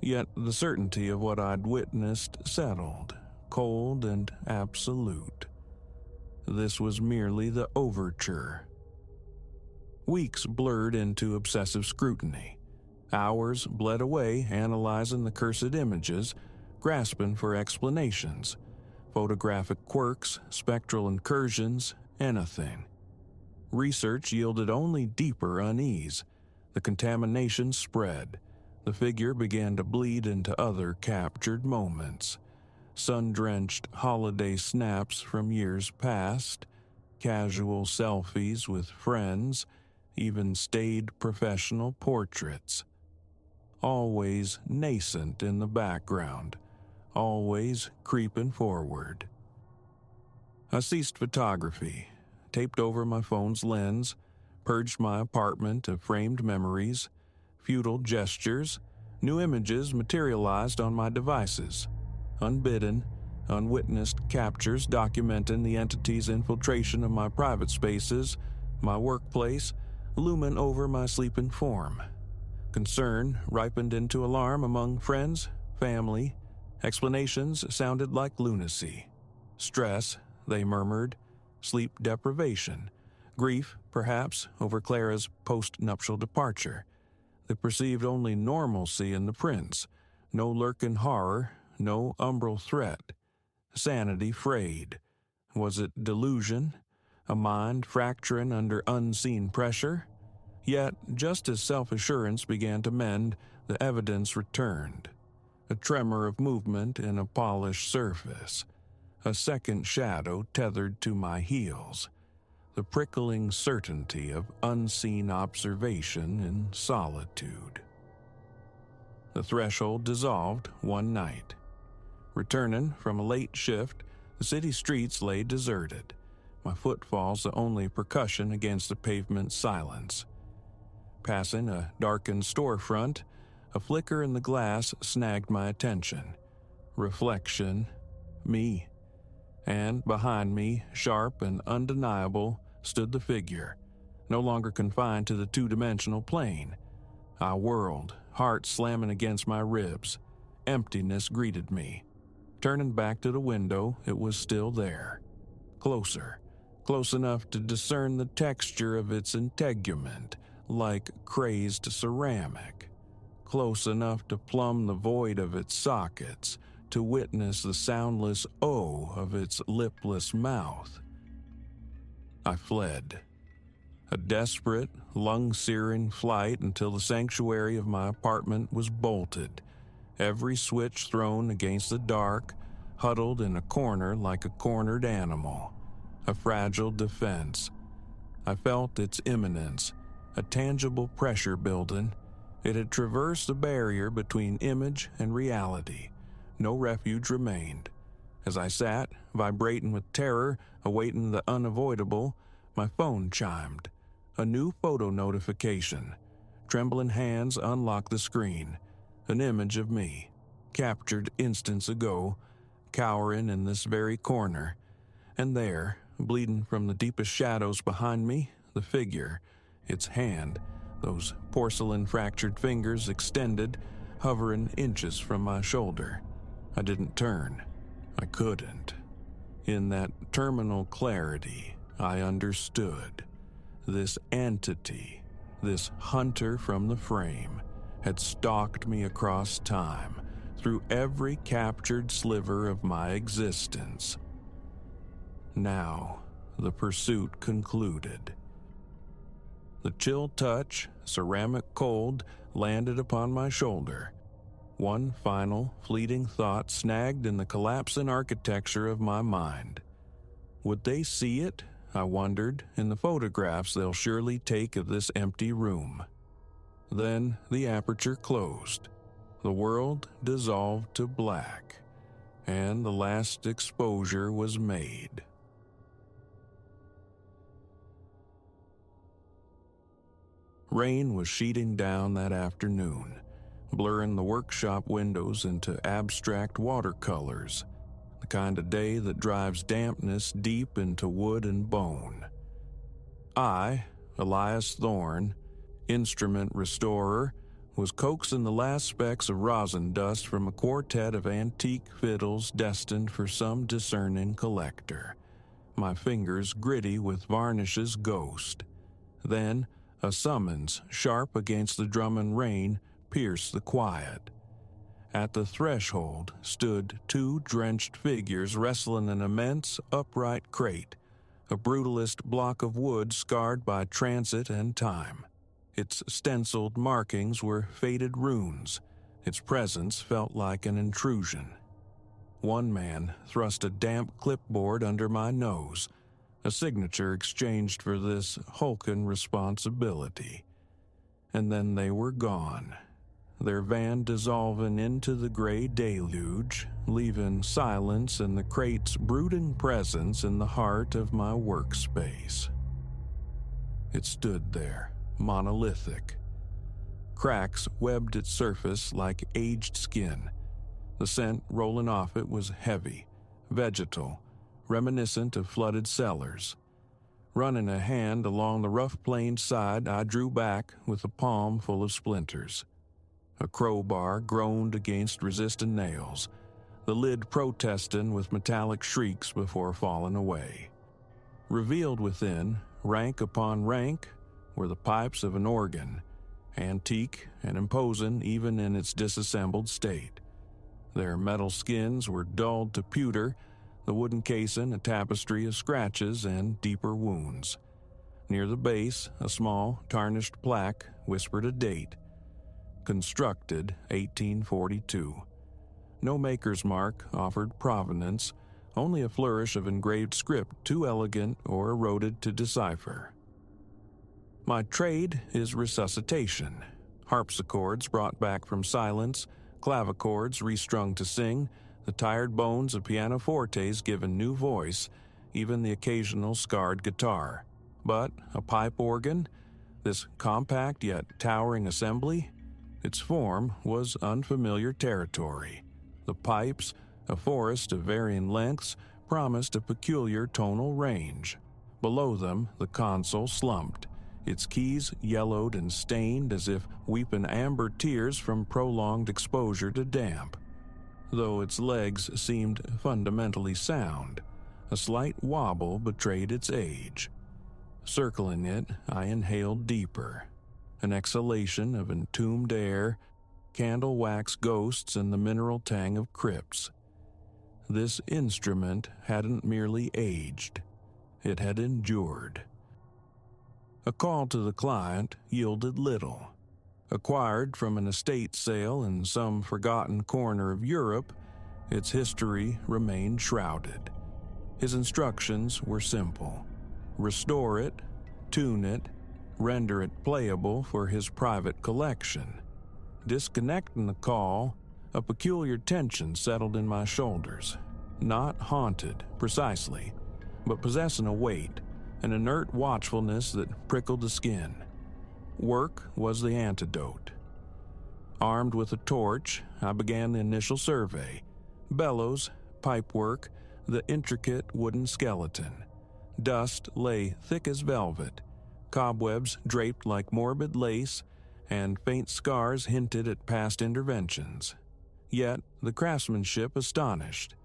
yet the certainty of what I'd witnessed settled, cold and absolute. This was merely the overture, Weeks blurred into obsessive scrutiny. Hours bled away analyzing the cursed images, grasping for explanations. Photographic quirks, spectral incursions, anything. Research yielded only deeper unease. The contamination spread. The figure began to bleed into other captured moments. Sun-drenched holiday snaps from years past, casual selfies with friends, even staid professional portraits. Always nascent in the background, always creeping forward. I ceased photography, taped over my phone's lens, purged my apartment of framed memories, futile gestures. New images materialized on my devices. Unbidden, unwitnessed captures documenting the entity's infiltration of my private spaces, my workplace, looming over my sleeping form. Concern ripened into alarm among friends, family. Explanations sounded like lunacy. Stress, they murmured. Sleep deprivation. Grief, perhaps, over Clara's post-nuptial departure. They perceived only normalcy in the prince. No lurking horror, no umbral threat. Sanity frayed. Was it delusion? A mind fracturing under unseen pressure? Yet, just as self-assurance began to mend, the evidence returned. A tremor of movement in a polished surface. A second shadow tethered to my heels. The prickling certainty of unseen observation in solitude. The threshold dissolved one night. Returning from a late shift, the city streets lay deserted, my footfalls the only percussion against the pavement's silence. Passing a darkened storefront, a flicker in the glass snagged my attention. Reflection, me. And behind me, sharp and undeniable, stood the figure, no longer confined to the two-dimensional plane. I whirled, heart slamming against my ribs. Emptiness greeted me. Turning back to the window, it was still there. Closer, close enough to discern the texture of its integument, like crazed ceramic. Close enough to plumb the void of its sockets, to witness the soundless O of its lipless mouth. I fled. A desperate, lung-searing flight until the sanctuary of my apartment was bolted, every switch thrown against the dark, huddled in a corner like a cornered animal, a fragile defense. I felt its imminence, a tangible pressure building. It had traversed the barrier between image and reality. No refuge remained. As I sat, vibrating with terror, awaiting the unavoidable, my phone chimed. A new photo notification. Trembling hands unlocked the screen. An image of me, captured instants ago, cowering in this very corner. And there, bleeding from the deepest shadows behind me, the figure, its hand, those porcelain-fractured fingers extended, hovering inches from my shoulder. I didn't turn. I couldn't. In that terminal clarity, I understood. This entity, this hunter from the frame, had stalked me across time, through every captured sliver of my existence. Now, the pursuit concluded. The chill touch, ceramic cold, landed upon my shoulder. One final, fleeting thought snagged in the collapsing architecture of my mind. Would they see it, I wondered, in the photographs they'll surely take of this empty room? Then the aperture closed. The world dissolved to black, and the last exposure was made. Rain was sheeting down that afternoon, blurring the workshop windows into abstract watercolors, the kind of day that drives dampness deep into wood and bone. I, Elias Thorne, instrument restorer, was coaxing the last specks of rosin dust from a quartet of antique fiddles destined for some discerning collector, my fingers gritty with varnish's ghost. Then, A summons, sharp against the drum and rain, pierced the quiet. At the threshold stood two drenched figures wrestling an immense, upright crate, a brutalist block of wood scarred by transit and time. Its stenciled markings were faded runes. Its presence felt like an intrusion. One man thrust a damp clipboard under my nose, a signature exchanged for this hulking responsibility. And then they were gone, their van dissolving into the gray deluge, leaving silence and the crate's brooding presence in the heart of my workspace. It stood there, monolithic. Cracks webbed its surface like aged skin. The scent rolling off it was heavy, vegetal, reminiscent of flooded cellars. Running a hand along the rough-planed side, I drew back with a palm full of splinters. A crowbar groaned against resistant nails, the lid protesting with metallic shrieks before falling away. Revealed within, rank upon rank, were the pipes of an organ, antique and imposing even in its disassembled state. Their metal skins were dulled to pewter, the wooden casing a tapestry of scratches and deeper wounds. Near the base, a small, tarnished plaque whispered a date. Constructed 1842. No maker's mark offered provenance, only a flourish of engraved script too elegant or eroded to decipher. My trade is resuscitation. Harpsichords brought back from silence, clavichords restrung to sing, the tired bones of pianofortes given new voice, even the occasional scarred guitar. But a pipe organ, this compact yet towering assembly, its form was unfamiliar territory. The pipes, a forest of varying lengths, promised a peculiar tonal range. Below them, the console slumped, its keys yellowed and stained as if weeping amber tears from prolonged exposure to damp. Though its legs seemed fundamentally sound, a slight wobble betrayed its age. Circling it, I inhaled deeper. An exhalation of entombed air, candle wax ghosts and the mineral tang of crypts. This instrument hadn't merely aged, it had endured. A call to the client yielded little. Acquired from an estate sale in some forgotten corner of Europe, its history remained shrouded. His instructions were simple: restore it, tune it, render it playable for his private collection. Disconnecting the call, a peculiar tension settled in my shoulders. Not haunted, precisely, but possessing a weight, an inert watchfulness that prickled the skin. Work was the antidote. Armed with a torch, I began the initial survey. Bellows, pipework, the intricate wooden skeleton. Dust lay thick as velvet, cobwebs draped like morbid lace, and faint scars hinted at past interventions. Yet the craftsmanship astonished.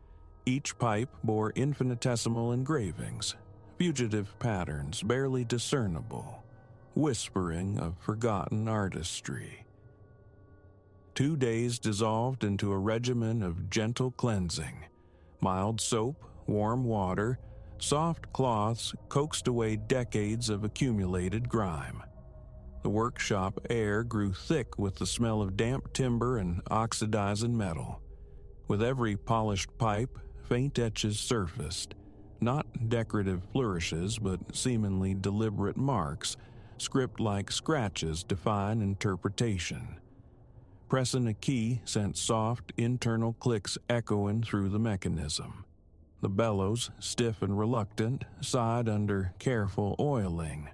Each pipe bore infinitesimal engravings, fugitive patterns barely discernible, whispering of forgotten artistry. 2 days dissolved into a regimen of gentle cleansing. Mild soap, warm water, soft cloths coaxed away decades of accumulated grime. The workshop air grew thick with the smell of damp timber and oxidizing metal. With every polished pipe, faint etches surfaced, not decorative flourishes but seemingly deliberate marks, script-like scratches defying interpretation. Pressing a key sent soft internal clicks echoing through the mechanism. The bellows, stiff and reluctant, sighed under careful oiling.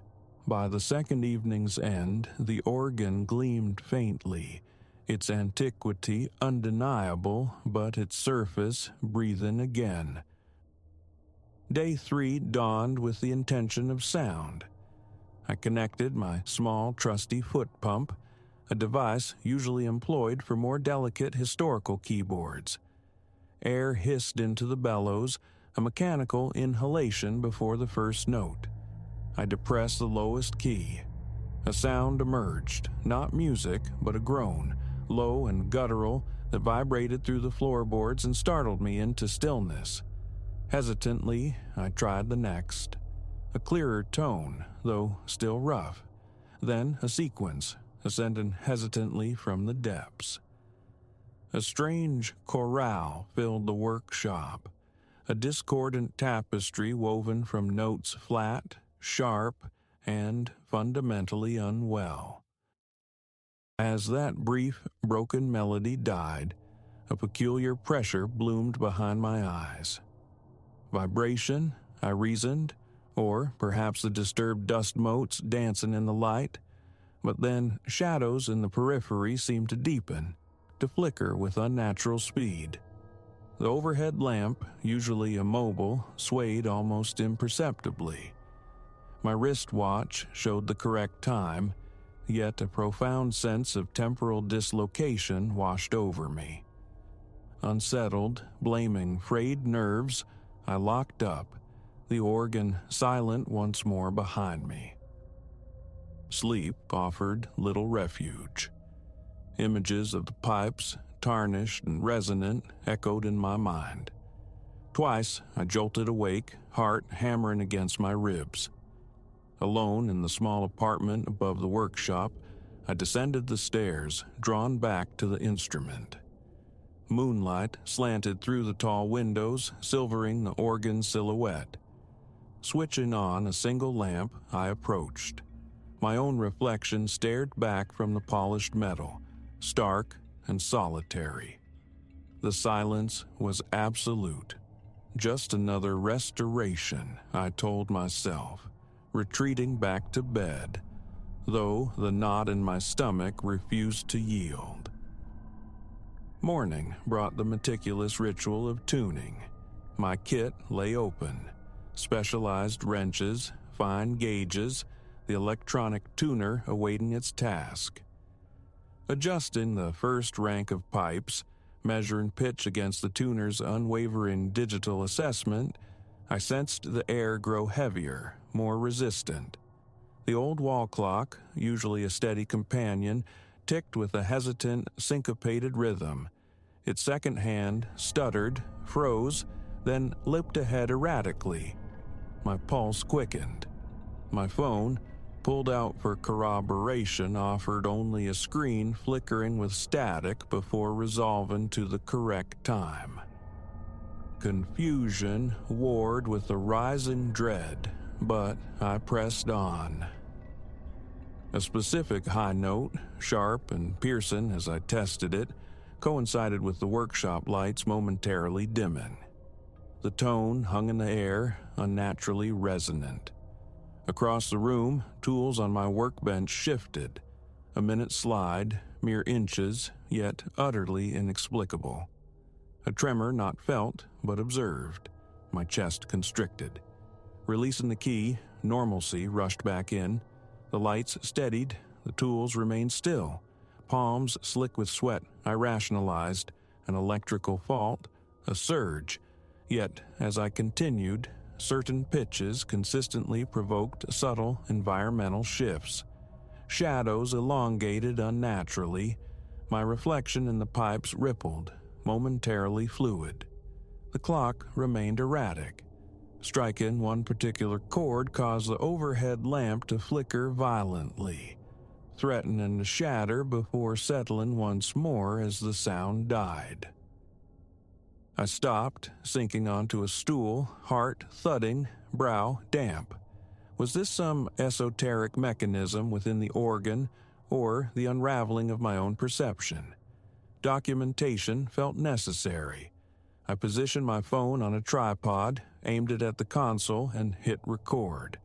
By the second evening's end, the organ gleamed faintly, its antiquity undeniable, but its surface breathing again. Day 3 dawned with the intention of sound. I connected my small, trusty foot pump, a device usually employed for more delicate historical keyboards. Air hissed into the bellows, a mechanical inhalation before the first note. I depressed the lowest key. A sound emerged, not music, but a groan, low and guttural, that vibrated through the floorboards and startled me into stillness. Hesitantly, I tried the next. A clearer tone, though still rough. Then a sequence, ascending hesitantly from the depths. A strange chorale filled the workshop, a discordant tapestry woven from notes flat, sharp, and fundamentally unwell. As that brief, broken melody died, a peculiar pressure bloomed behind my eyes. Vibration, I reasoned, or perhaps the disturbed dust motes dancing in the light, but then shadows in the periphery seemed to deepen, to flicker with unnatural speed. The overhead lamp, usually immobile, swayed almost imperceptibly. My wristwatch showed the correct time, yet a profound sense of temporal dislocation washed over me. Unsettled, blaming frayed nerves, I locked up, the organ silent once more behind me. Sleep offered little refuge. Images of the pipes, tarnished and resonant, echoed in my mind. Twice I jolted awake, heart hammering against my ribs. Alone in the small apartment above the workshop, I descended the stairs, drawn back to the instrument. Moonlight slanted through the tall windows, silvering the organ's silhouette. Switching on a single lamp, I approached. My own reflection stared back from the polished metal, stark and solitary. The silence was absolute. Just another restoration, I told myself, retreating back to bed, though the knot in my stomach refused to yield. Morning brought the meticulous ritual of tuning. My kit lay open. Specialized wrenches, fine gauges, the electronic tuner awaiting its task. Adjusting the first rank of pipes, measuring pitch against the tuner's unwavering digital assessment, I sensed the air grow heavier, more resistant. The old wall clock, usually a steady companion, ticked with a hesitant, syncopated rhythm. Its second hand stuttered, froze, then leaped ahead erratically. My pulse quickened. My phone, pulled out for corroboration, offered only a screen flickering with static before resolving to the correct time. Confusion warred with a rising dread, but I pressed on. A specific high note, sharp and piercing as I tested it, coincided with the workshop lights momentarily dimming. The tone hung in the air, unnaturally resonant. Across the room, tools on my workbench shifted. A minute slide, mere inches, yet utterly inexplicable. A tremor not felt, but observed. My chest constricted. Releasing the key, normalcy rushed back in. The lights steadied, the tools remained still. Palms slick with sweat, I rationalized. An electrical fault, a surge. Yet, as I continued, certain pitches consistently provoked subtle environmental shifts. Shadows elongated unnaturally. My reflection in the pipes rippled, momentarily fluid. The clock remained erratic. Striking one particular chord caused the overhead lamp to flicker violently, threatening to shatter before settling once more as the sound died. I stopped, sinking onto a stool, heart thudding, brow damp. Was this some esoteric mechanism within the organ, or the unraveling of my own perception? Documentation felt necessary. I positioned my phone on a tripod, aimed it at the console, and hit record.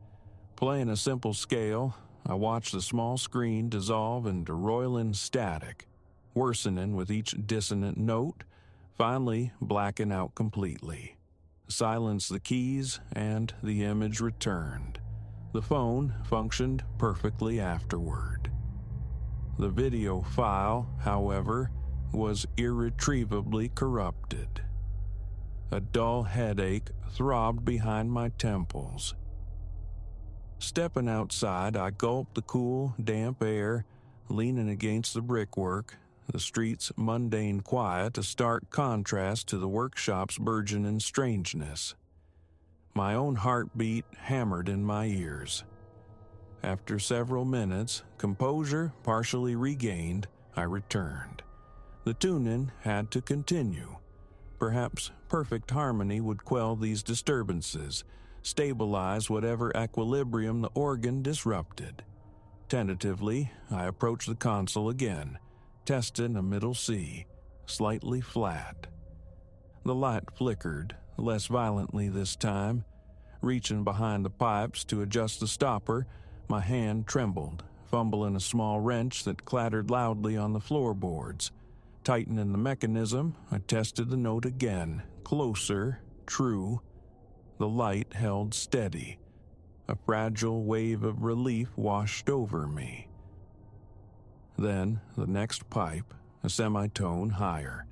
Playing a simple scale, I watched the small screen dissolve into roiling static, worsening with each dissonant note, finally blacking out completely. Silenced the keys, and the image returned. The phone functioned perfectly afterward. The video file, however, was irretrievably corrupted. A dull headache throbbed behind my temples. Stepping outside, I gulped the cool, damp air, leaning against the brickwork, the street's mundane quiet a stark contrast to the workshop's burgeoning strangeness. My own heartbeat hammered in my ears. After several minutes, composure partially regained, I returned. The tuning had to continue. Perhaps perfect harmony would quell these disturbances, stabilize whatever equilibrium the organ disrupted. Tentatively, I approached the console again, testing a middle C, slightly flat. The light flickered, less violently this time. Reaching behind the pipes to adjust the stopper, my hand trembled, fumbling a small wrench that clattered loudly on the floorboards. Tightening the mechanism, I tested the note again, closer, true. The light held steady. A fragile wave of relief washed over me. Then, the next pipe, a semitone higher.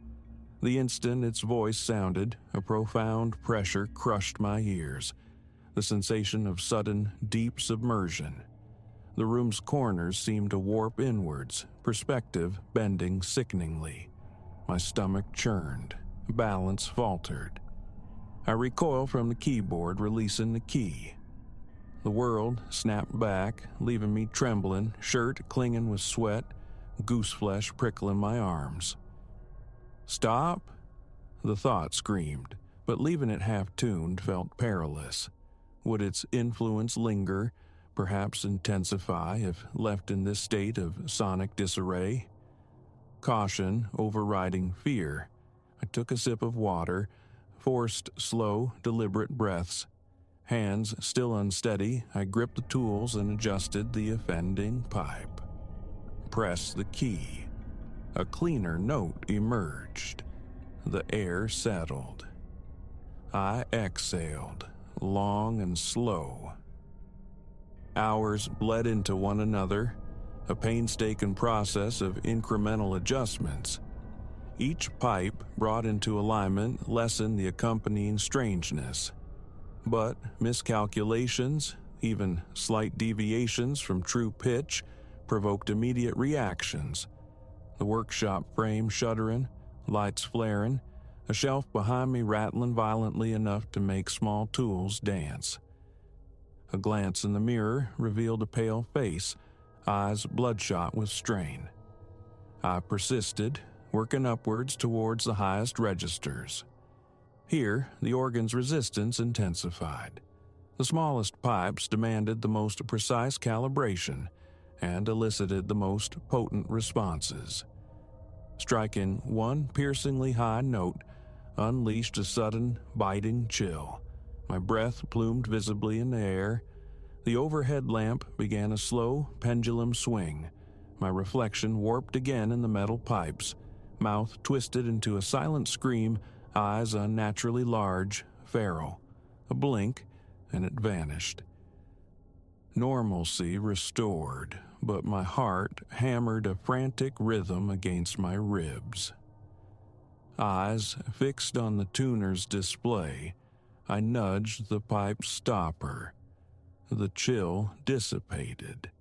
The instant its voice sounded, a profound pressure crushed my ears, the sensation of sudden, deep submersion. The room's corners seemed to warp inwards, perspective bending sickeningly. My stomach churned, balance faltered. I recoiled from the keyboard, releasing the key. The world snapped back, leaving me trembling, shirt clinging with sweat, gooseflesh prickling my arms. Stop? The thought screamed, but leaving it half-tuned felt perilous. Would its influence linger, perhaps intensify if left in this state of sonic disarray? Caution overriding fear, I took a sip of water, forced slow, deliberate breaths. Hands still unsteady, I gripped the tools and adjusted the offending pipe. Pressed the key. A cleaner note emerged. The air settled. I exhaled, long and slow. Hours bled into one another, a painstaking process of incremental adjustments. Each pipe brought into alignment lessened the accompanying strangeness. But miscalculations, even slight deviations from true pitch, provoked immediate reactions. The workshop frame shuddering, lights flaring, a shelf behind me rattling violently enough to make small tools dance. A glance in the mirror revealed a pale face, eyes bloodshot with strain. I persisted, working upwards towards the highest registers. Here, the organ's resistance intensified. The smallest pipes demanded the most precise calibration and elicited the most potent responses. Striking one piercingly high note unleashed a sudden, biting chill. My breath plumed visibly in the air. The overhead lamp began a slow, pendulum swing. My reflection warped again in the metal pipes, mouth twisted into a silent scream, eyes unnaturally large, feral. A blink, and it vanished. Normalcy restored, but my heart hammered a frantic rhythm against my ribs. Eyes fixed on the tuner's display, I nudged the pipe's stopper. The chill dissipated.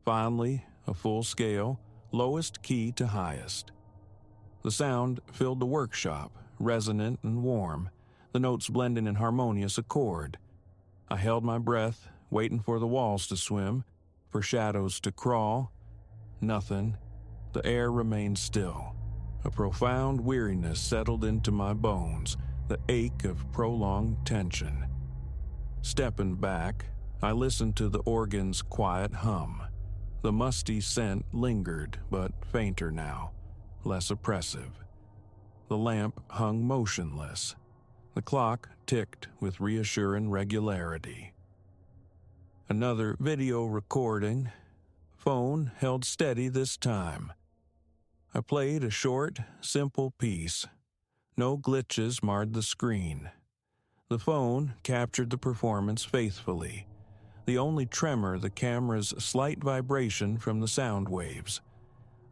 Finally, a full scale, lowest key to highest. The sound filled the workshop, resonant and warm, the notes blending in harmonious accord. I held my breath, waiting for the walls to swim, for shadows to crawl. Nothing. The air remained still. A profound weariness settled into my bones, the ache of prolonged tension. Stepping back, I listened to the organ's quiet hum. The musty scent lingered, but fainter now, less oppressive. The lamp hung motionless. The clock ticked with reassuring regularity. Another video recording. Phone held steady this time. I played a short, simple piece. No glitches marred the screen. The phone captured the performance faithfully. The only tremor the camera's slight vibration from the sound waves.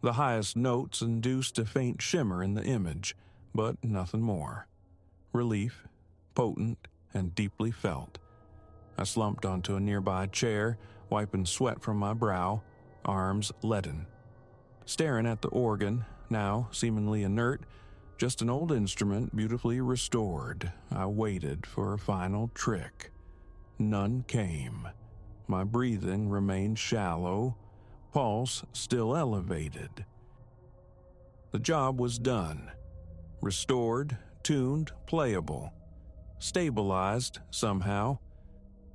The highest notes induced a faint shimmer in the image, but nothing more. Relief, potent and deeply felt. I slumped onto a nearby chair, wiping sweat from my brow, arms leaden. Staring at the organ, now seemingly inert, just an old instrument beautifully restored, I waited for a final trick. None came. My breathing remained shallow, pulse still elevated. The job was done. Restored, tuned, playable. Stabilized somehow.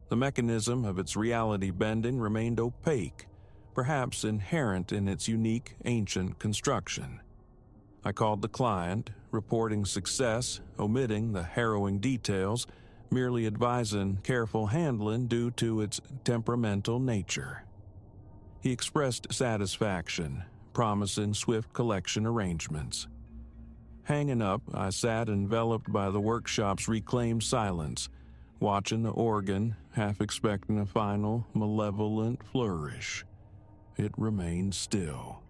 The mechanism of its reality bending remained opaque, perhaps inherent in its unique ancient construction. I called the client, reporting success, omitting the harrowing details, merely advising careful handling due to its temperamental nature. He expressed satisfaction, promising swift collection arrangements. Hanging up, I sat enveloped by the workshop's reclaimed silence, watching the organ, half expecting a final, malevolent flourish. It remained still.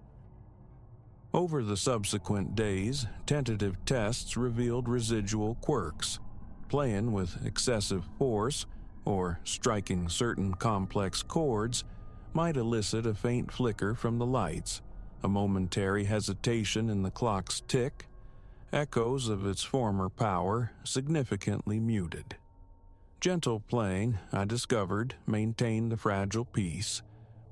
Over the subsequent days, tentative tests revealed residual quirks. Playing with excessive force, or striking certain complex chords, might elicit a faint flicker from the lights, a momentary hesitation in the clock's tick, echoes of its former power significantly muted. Gentle playing, I discovered, maintained the fragile peace.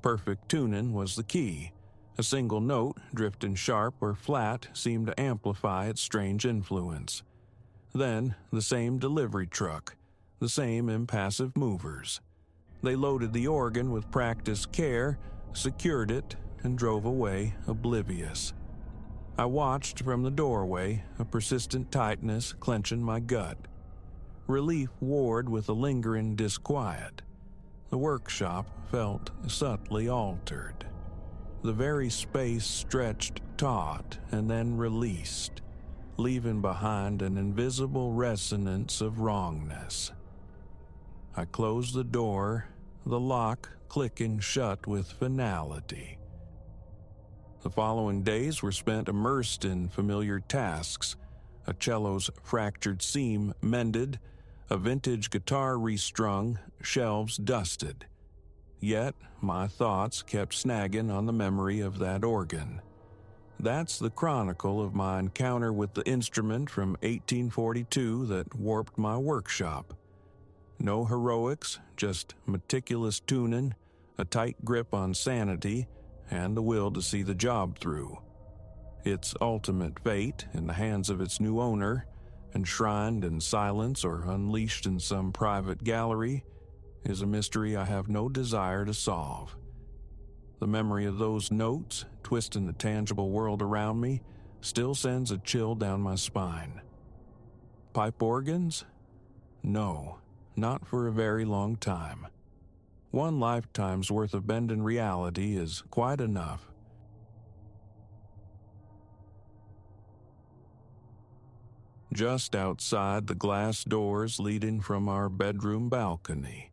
Perfect tuning was the key. A single note, drifting sharp or flat, seemed to amplify its strange influence. Then, the same delivery truck, the same impassive movers. They loaded the organ with practiced care, secured it, and drove away oblivious. I watched from the doorway, a persistent tightness clenching my gut. Relief warred with a lingering disquiet. The workshop felt subtly altered. The very space stretched taut and then released, leaving behind an invisible resonance of wrongness. I closed the door, the lock clicking shut with finality. The following days were spent immersed in familiar tasks, a cello's fractured seam mended, a vintage guitar restrung, shelves dusted. Yet my thoughts kept snagging on the memory of that organ. That's the chronicle of my encounter with the instrument from 1842 that warped my workshop. No heroics, just meticulous tuning, a tight grip on sanity, and the will to see the job through. Its ultimate fate in the hands of its new owner, enshrined in silence or unleashed in some private gallery, is a mystery I have no desire to solve. The memory of those notes, twisting the tangible world around me, still sends a chill down my spine. Pipe organs? No, not for a very long time. One lifetime's worth of bending reality is quite enough. Just outside the glass doors leading from our bedroom balcony,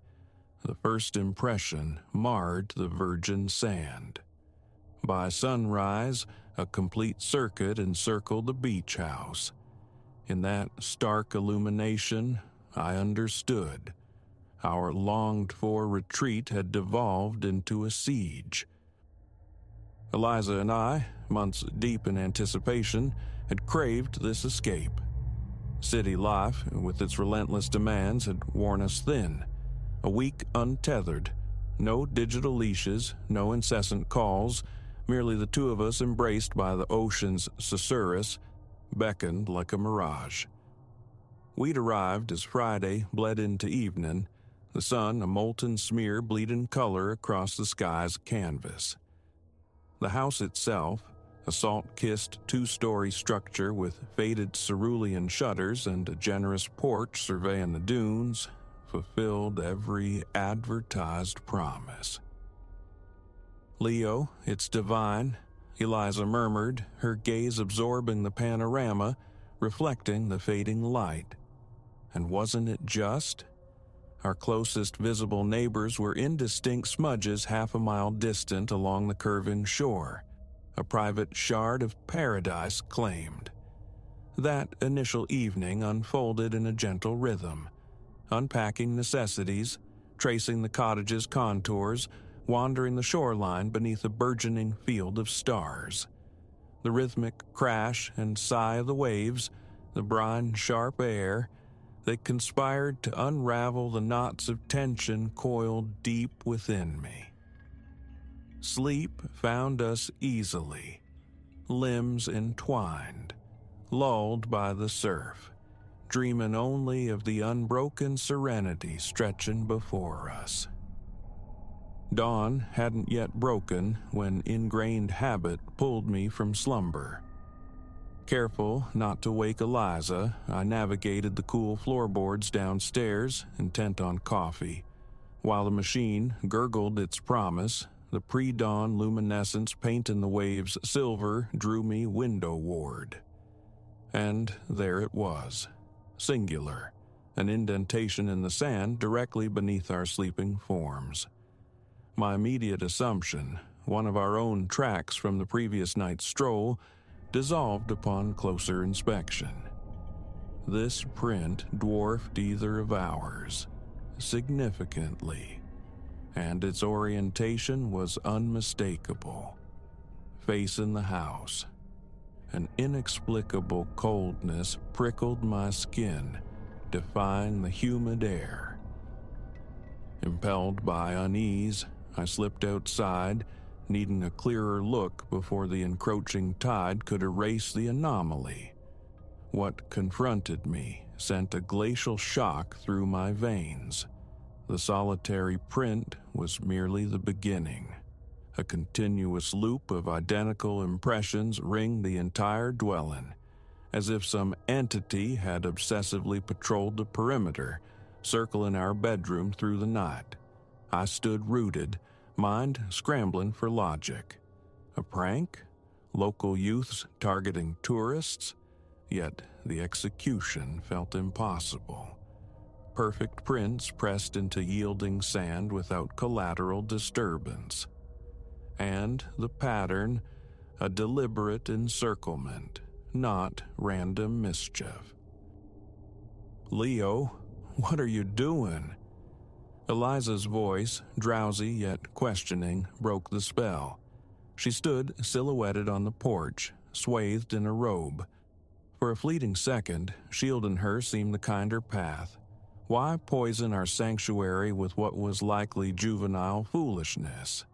the first impression marred the virgin sand. By sunrise, a complete circuit encircled the beach house. In that stark illumination, I understood. Our longed-for retreat had devolved into a siege. Eliza and I, months deep in anticipation, had craved this escape. City life, with its relentless demands, had worn us thin. A week untethered, no digital leashes, no incessant calls, merely the two of us embraced by the ocean's susurrus, beckoned like a mirage. We'd arrived as Friday bled into evening, the sun a molten smear bleeding color across the sky's canvas. The house itself, a salt-kissed two-story structure with faded cerulean shutters and a generous porch surveying the dunes, fulfilled every advertised promise. "Leo, it's divine," Eliza murmured, her gaze absorbing the panorama, reflecting the fading light. And wasn't it just? Our closest visible neighbors were indistinct smudges half a mile distant along the curving shore, a private shard of paradise claimed. That initial evening unfolded in a gentle rhythm, unpacking necessities, tracing the cottage's contours, wandering the shoreline beneath a burgeoning field of stars. The rhythmic crash and sigh of the waves, the brine-sharp air, they conspired to unravel the knots of tension coiled deep within me. Sleep found us easily, limbs entwined, lulled by the surf, dreaming only of the unbroken serenity stretching before us. Dawn hadn't yet broken when ingrained habit pulled me from slumber. Careful not to wake Eliza, I navigated the cool floorboards downstairs, intent on coffee. While the machine gurgled its promise, the pre-dawn luminescence painting the waves silver drew me windowward. And there it was, singular, an indentation in the sand directly beneath our sleeping forms. My immediate assumption, one of our own tracks from the previous night's stroll, dissolved upon closer inspection. This print dwarfed either of ours, significantly, and its orientation was unmistakable. Facing the house, an inexplicable coldness prickled my skin, defying the humid air. Impelled by unease, I slipped outside, needing a clearer look before the encroaching tide could erase the anomaly. What confronted me sent a glacial shock through my veins. The solitary print was merely the beginning. A continuous loop of identical impressions ringed the entire dwelling, as if some entity had obsessively patrolled the perimeter, circling our bedroom through the night. I stood rooted, mind scrambling for logic. A prank? Local youths targeting tourists? Yet the execution felt impossible. Perfect prints pressed into yielding sand without collateral disturbance. And the pattern, a deliberate encirclement, not random mischief. "Leo, what are you doing?" Eliza's voice, drowsy yet questioning, broke the spell. She stood silhouetted on the porch, swathed in a robe. For a fleeting second, shielding her seemed the kinder path. Why poison our sanctuary with what was likely juvenile foolishness?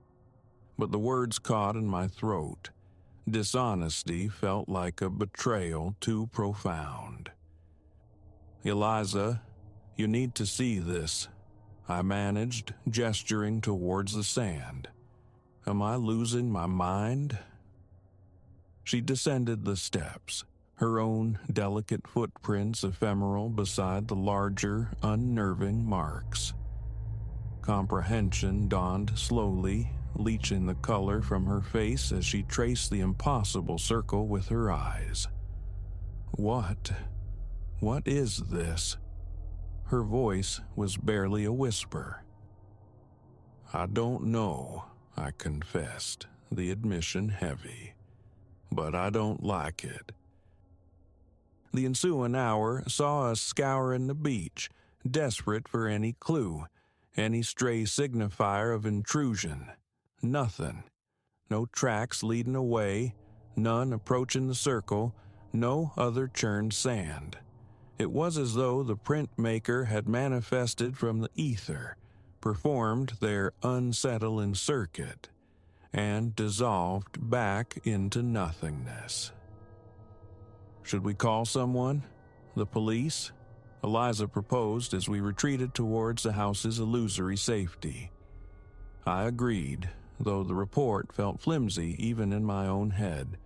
But the words caught in my throat. Dishonesty felt like a betrayal too profound. "Eliza, you need to see this," I managed, gesturing towards the sand. "Am I losing my mind?" She descended the steps, her own delicate footprints ephemeral beside the larger, unnerving marks. Comprehension dawned slowly, leaching the color from her face as she traced the impossible circle with her eyes. What is this?" Her voice was barely a whisper. "I don't know," I confessed, the admission heavy. "But I don't like it." The ensuing hour saw us scouring the beach, desperate for any clue, any stray signifier of intrusion. Nothing. No tracks leading away, none approaching the circle, no other churned sand. It was as though the printmaker had manifested from the ether, performed their unsettling circuit, and dissolved back into nothingness. Should we call someone? The police? Eliza proposed as we retreated towards the house's illusory safety. I agreed, though the report felt flimsy even in my own head.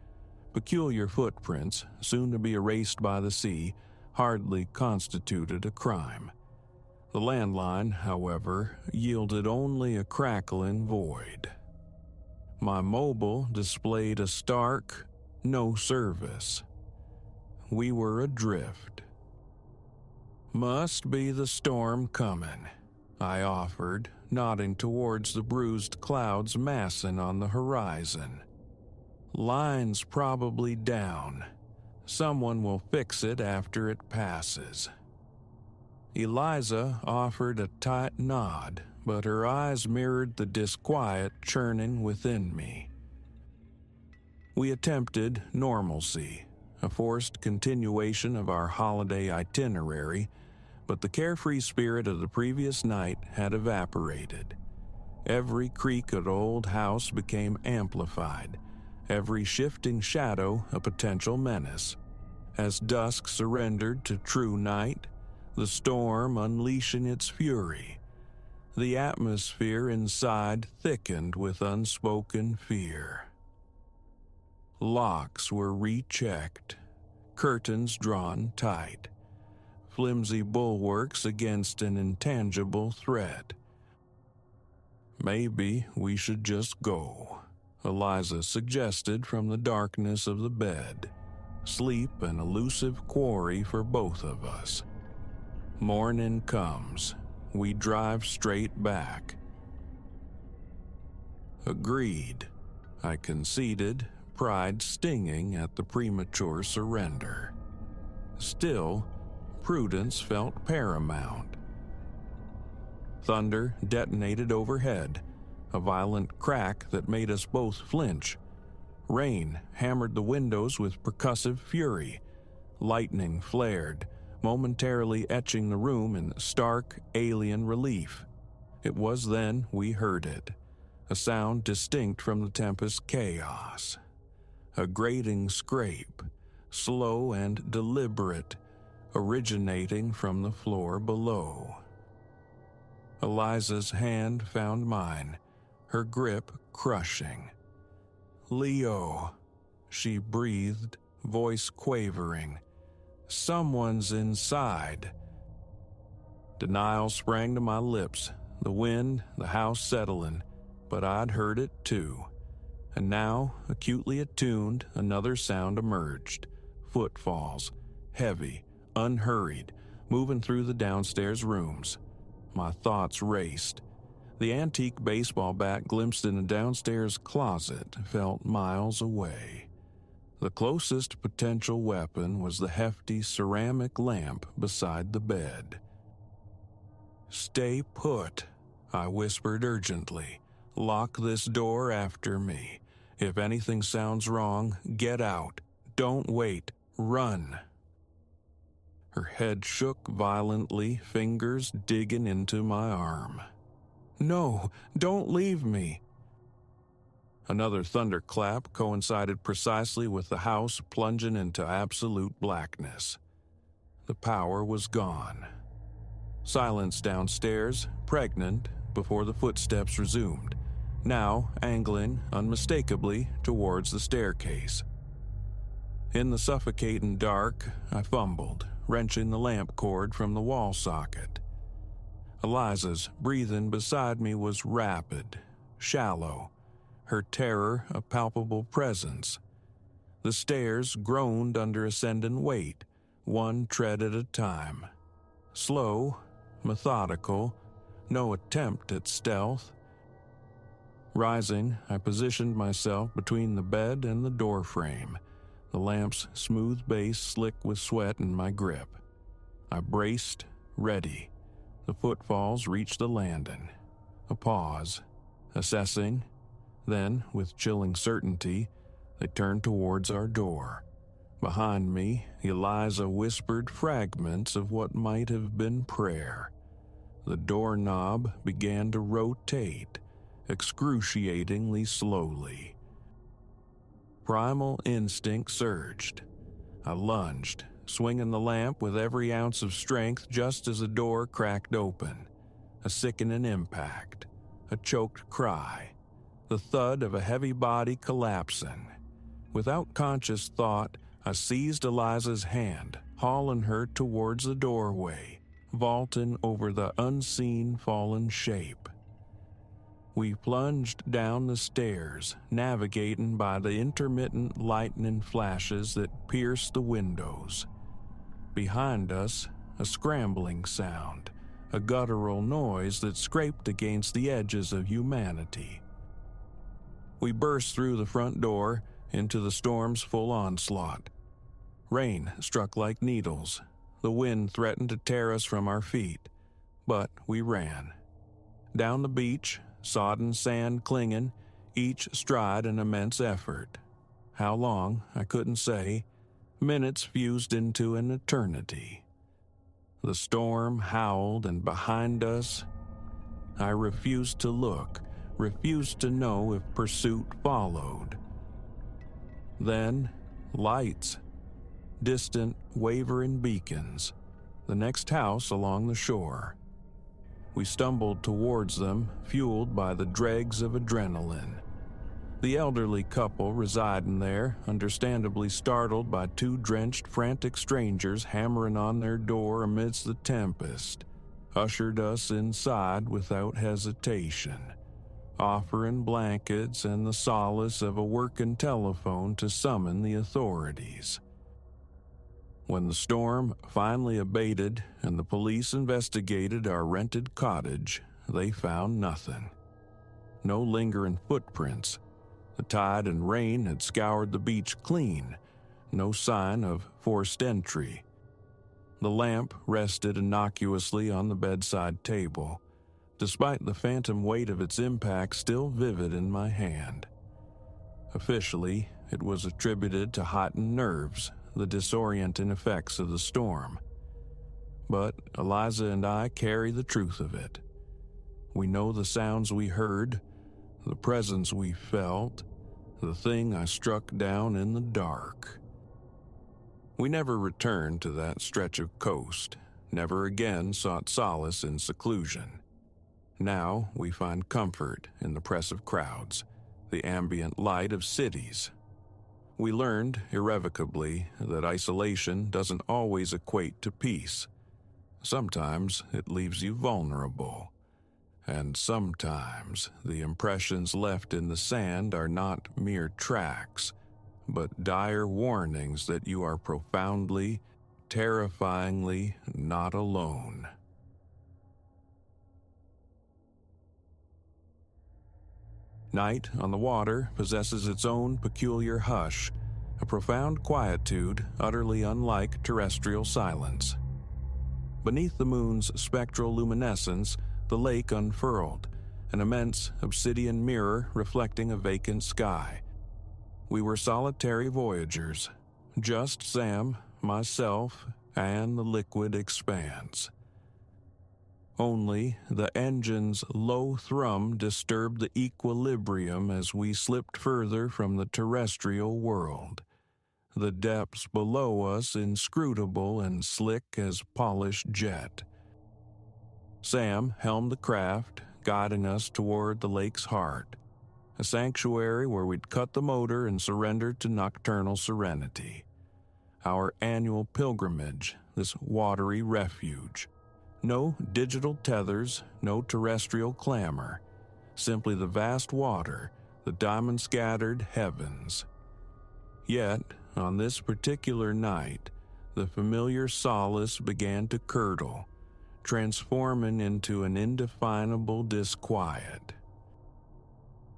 Peculiar footprints, soon to be erased by the sea, hardly constituted a crime. The landline, however, yielded only a crackling void. My mobile displayed a stark, no service. We were adrift. "Must be the storm coming," I offered, nodding towards the bruised clouds massing on the horizon. "Line's probably down. Someone will fix it after it passes." Eliza offered a tight nod, but her eyes mirrored the disquiet churning within me. We attempted normalcy, a forced continuation of our holiday itinerary, but the carefree spirit of the previous night had evaporated. Every creak of the old house became amplified, every shifting shadow a potential menace. As dusk surrendered to true night, the storm unleashing its fury, the atmosphere inside thickened with unspoken fear. Locks were rechecked, curtains drawn tight, flimsy bulwarks against an intangible threat. "Maybe we should just go," Eliza suggested from the darkness of the bed. Sleep an elusive quarry for both of us. Morning comes. We drive straight back. Agreed, I conceded, pride stinging at the premature surrender. Still, prudence felt paramount. Thunder detonated overhead, a violent crack that made us both flinch. Rain hammered the windows with percussive fury. Lightning flared, momentarily etching the room in stark, alien relief. It was then we heard it, a sound distinct from the tempest's chaos. A grating scrape, slow and deliberate, originating from the floor below. Eliza's hand found mine, her grip crushing. "Leo," she breathed, voice quavering. "Someone's inside." Denial sprang to my lips, the wind, the house settling, but I'd heard it too. And now, acutely attuned, another sound emerged. Footfalls, heavy, unhurried, moving through the downstairs rooms. My thoughts raced. The antique baseball bat glimpsed in a downstairs closet felt miles away. The closest potential weapon was the hefty ceramic lamp beside the bed. "Stay put," I whispered urgently. "Lock this door after me. If anything sounds wrong, get out. Don't wait. Run." Her head shook violently, fingers digging into my arm. "No, don't leave me." Another thunderclap coincided precisely with the house plunging into absolute blackness. The power was gone. Silence downstairs, pregnant, before the footsteps resumed, now angling unmistakably towards the staircase. In the suffocating dark, I fumbled, wrenching the lamp cord from the wall socket. Eliza's breathing beside me was rapid, shallow, her terror a palpable presence. The stairs groaned under ascending weight, one tread at a time. Slow, methodical, no attempt at stealth. Rising, I positioned myself between the bed and the doorframe, the lamp's smooth base slick with sweat in my grip. I braced, ready. The footfalls reached the landing. A pause, assessing. Then, with chilling certainty, they turned towards our door. Behind me, Eliza whispered fragments of what might have been prayer. The doorknob began to rotate, excruciatingly slowly. Primal instinct surged. I lunged, swinging the lamp with every ounce of strength just as the door cracked open. A sickening impact, a choked cry, the thud of a heavy body collapsing. Without conscious thought, I seized Eliza's hand, hauling her towards the doorway, vaulting over the unseen fallen shape. We plunged down the stairs, navigating by the intermittent lightning flashes that pierced the windows. Behind us, a scrambling sound, a guttural noise that scraped against the edges of humanity. We burst through the front door into the storm's full onslaught. Rain struck like needles. The wind threatened to tear us from our feet, but we ran. Down the beach, sodden sand clinging, each stride an immense effort. How long, I couldn't say. Minutes fused into an eternity. The storm howled, and behind us, I refused to look, refused to know if pursuit followed. Then, lights. Distant, wavering beacons. The next house along the shore. We stumbled towards them, fueled by the dregs of adrenaline. The elderly couple residing there, understandably startled by two drenched, frantic strangers hammering on their door amidst the tempest, ushered us inside without hesitation, offering blankets and the solace of a working telephone to summon the authorities. When the storm finally abated and the police investigated our rented cottage, they found nothing. No lingering footprints. The tide and rain had scoured the beach clean. No sign of forced entry. The lamp rested innocuously on the bedside table, despite the phantom weight of its impact still vivid in my hand. Officially, it was attributed to heightened nerves, the disorienting effects of the storm. But Eliza and I carry the truth of it. We know the sounds we heard, the presence we felt, the thing I struck down in the dark. We never returned to that stretch of coast, never again sought solace in seclusion. Now we find comfort in the press of crowds, the ambient light of cities. We learned, irrevocably, that isolation doesn't always equate to peace. Sometimes it leaves you vulnerable. And sometimes the impressions left in the sand are not mere tracks, but dire warnings that you are profoundly, terrifyingly not alone. Night on the water possesses its own peculiar hush, a profound quietude utterly unlike terrestrial silence. Beneath the moon's spectral luminescence, the lake unfurled, an immense obsidian mirror reflecting a vacant sky. We were solitary voyagers, just Sam, myself, and the liquid expanse. Only the engine's low thrum disturbed the equilibrium as we slipped further from the terrestrial world. The depths below us inscrutable and slick as polished jet. Sam helmed the craft, guiding us toward the lake's heart, a sanctuary where we'd cut the motor and surrender to nocturnal serenity. Our annual pilgrimage, this watery refuge. No digital tethers, no terrestrial clamor, simply the vast water, the diamond-scattered heavens. Yet, on this particular night, the familiar solace began to curdle, transforming into an indefinable disquiet.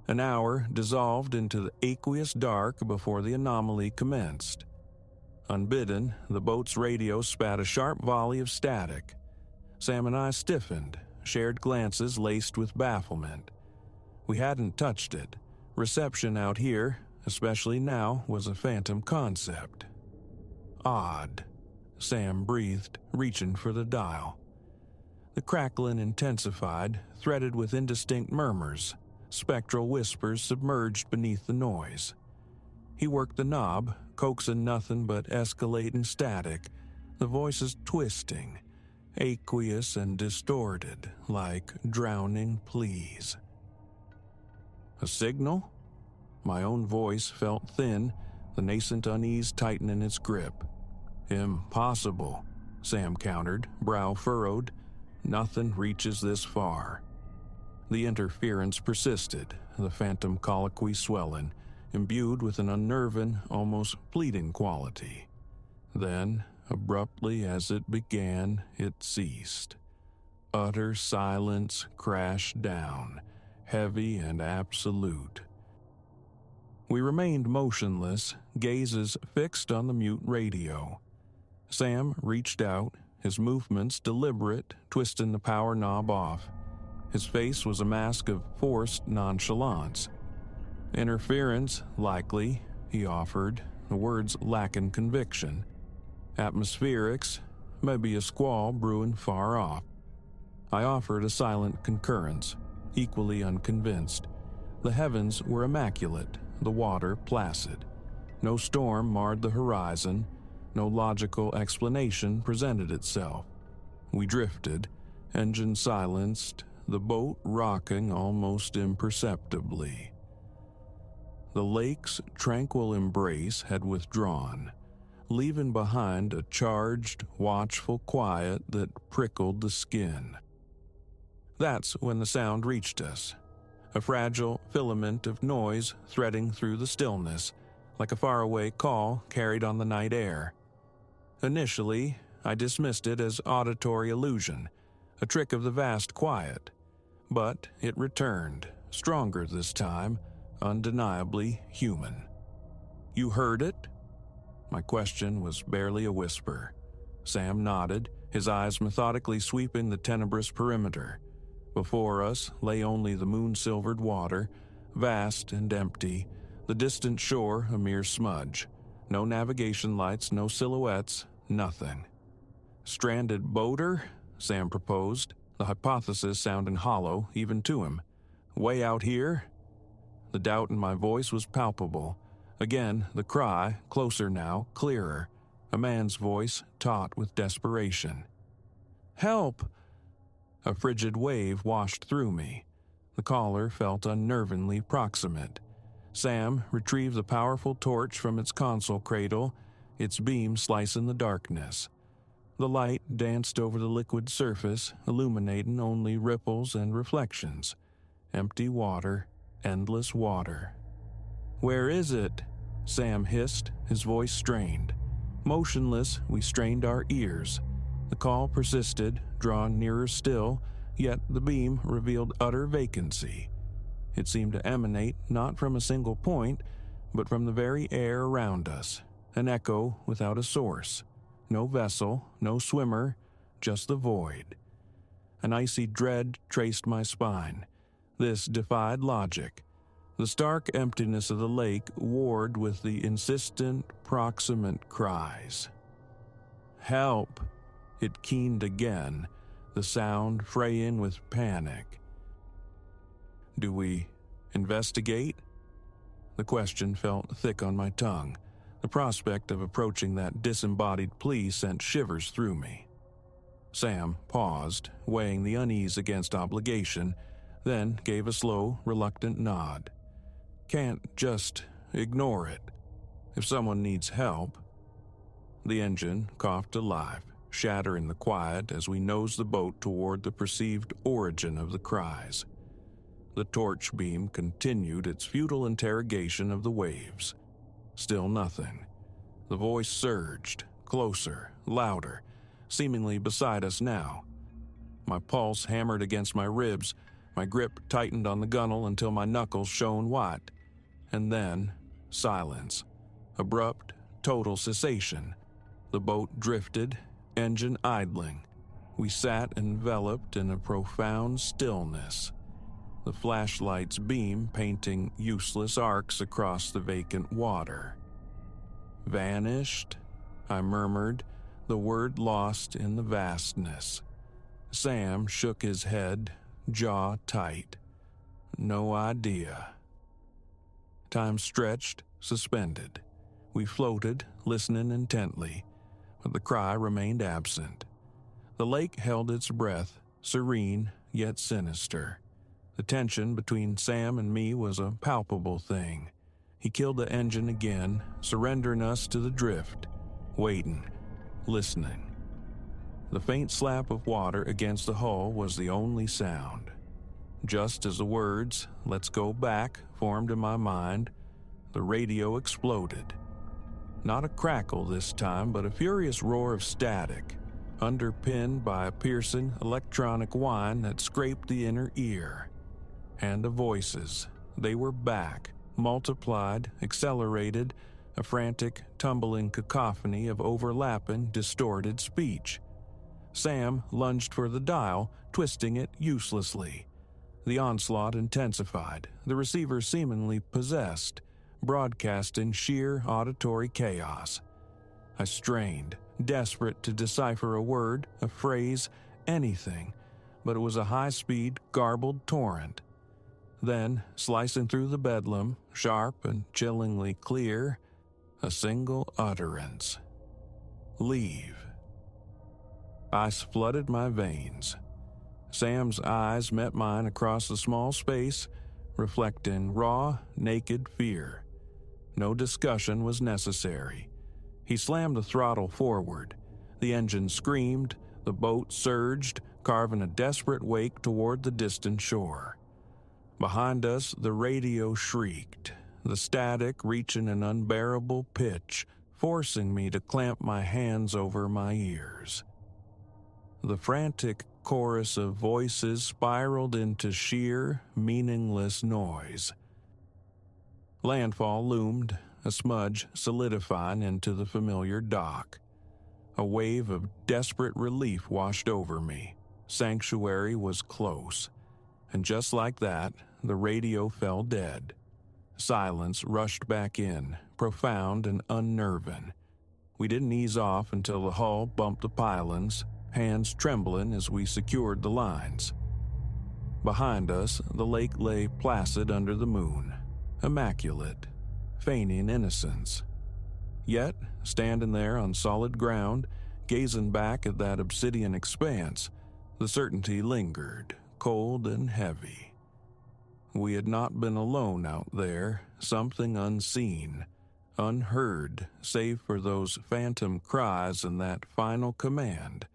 An hour dissolved into the aqueous dark before the anomaly commenced. Unbidden, the boat's radio spat a sharp volley of static. Sam and I stiffened, shared glances laced with bafflement. We hadn't touched it. Reception out here, especially now, was a phantom concept. Odd, Sam breathed, reaching for the dial. The crackling intensified, threaded with indistinct murmurs, spectral whispers submerged beneath the noise. He worked the knob, coaxing nothing but escalating static, the voices twisting, aqueous and distorted, like drowning pleas. A signal? My own voice felt thin, the nascent unease tightening its grip. Impossible, Sam countered, brow furrowed. Nothing reaches this far. The interference persisted, the phantom colloquy swelling, imbued with an unnerving, almost pleading quality. Then, abruptly as it began, it ceased. Utter silence crashed down, heavy and absolute. We remained motionless, gazes fixed on the mute radio. Sam reached out, his movements deliberate, twisting the power knob off. His face was a mask of forced nonchalance. Interference, likely, he offered, the words lacking conviction. Atmospherics, maybe a squall brewing far off. I offered a silent concurrence, equally unconvinced. The heavens were immaculate, the water placid. No storm marred the horizon, no logical explanation presented itself. We drifted, engine silenced, the boat rocking almost imperceptibly. The lake's tranquil embrace had withdrawn, leaving behind a charged, watchful quiet that prickled the skin. That's when the sound reached us, a fragile filament of noise threading through the stillness, like a faraway call carried on the night air. Initially, I dismissed it as auditory illusion, a trick of the vast quiet, but it returned, stronger this time, undeniably human. "You heard it?" My question was barely a whisper. Sam nodded, his eyes methodically sweeping the tenebrous perimeter. Before us lay only the moon-silvered water, vast and empty, the distant shore a mere smudge. No navigation lights, no silhouettes, nothing. "Stranded boater?" Sam proposed, the hypothesis sounding hollow even to him. "Way out here?" The doubt in my voice was palpable. Again, the cry, closer now, clearer. A man's voice, taut with desperation. "Help!" A frigid wave washed through me. The caller felt unnervingly proximate. Sam retrieved the powerful torch from its console cradle, its beam slicing the darkness. The light danced over the liquid surface, illuminating only ripples and reflections. Empty water, endless water. "Where is it?" Sam hissed, his voice strained. Motionless, we strained our ears. The call persisted, drawn nearer still, yet the beam revealed utter vacancy. It seemed to emanate not from a single point, but from the very air around us, an echo without a source. No vessel, no swimmer, just the void. An icy dread traced my spine. This defied logic. The stark emptiness of the lake warred with the insistent, proximate cries. "Help!" It keened again, the sound fraying with panic. "Do we investigate?" The question felt thick on my tongue. The prospect of approaching that disembodied plea sent shivers through me. Sam paused, weighing the unease against obligation, then gave a slow, reluctant nod. "Can't just ignore it. If someone needs help." The engine coughed alive, shattering the quiet as we nosed the boat toward the perceived origin of the cries. The torch beam continued its futile interrogation of the waves. Still nothing. The voice surged, closer, louder, seemingly beside us now. My pulse hammered against my ribs, my grip tightened on the gunnel until my knuckles shone white. And then, silence. Abrupt, total cessation. The boat drifted, engine idling. We sat enveloped in a profound stillness. The flashlight's beam painting useless arcs across the vacant water. "Vanished?" I murmured, the word lost in the vastness. Sam shook his head, jaw tight. "No idea." Time stretched, suspended. We floated, listening intently, but the cry remained absent. The lake held its breath, serene yet sinister. The tension between Sam and me was a palpable thing. He killed the engine again, surrendering us to the drift, waiting, listening. The faint slap of water against the hull was the only sound. Just as the words, "Let's go back," formed in my mind, the radio exploded. Not a crackle this time, but a furious roar of static, underpinned by a piercing electronic whine that scraped the inner ear. And the voices, they were back, multiplied, accelerated, a frantic, tumbling cacophony of overlapping, distorted speech. Sam lunged for the dial, twisting it uselessly. The onslaught intensified, the receiver seemingly possessed, broadcasting sheer auditory chaos. I strained, desperate to decipher a word, a phrase, anything, but it was a high-speed, garbled torrent. Then, slicing through the bedlam, sharp and chillingly clear, a single utterance. Leave. Ice flooded my veins. Sam's eyes met mine across the small space, reflecting raw, naked fear. No discussion was necessary. He slammed the throttle forward. The engine screamed, the boat surged, carving a desperate wake toward the distant shore. Behind us, the radio shrieked, the static reaching an unbearable pitch, forcing me to clamp my hands over my ears. The frantic chorus of voices spiraled into sheer, meaningless noise. Landfall loomed, a smudge solidifying into the familiar dock. A wave of desperate relief washed over me. Sanctuary was close. And just like that, the radio fell dead. Silence rushed back in, profound and unnerving. We didn't ease off until the hull bumped the pylons, hands trembling as we secured the lines. Behind us, the lake lay placid under the moon, immaculate, feigning innocence. Yet, standing there on solid ground, gazing back at that obsidian expanse, the certainty lingered, cold and heavy. We had not been alone out there, something unseen, unheard save for those phantom cries and that final command,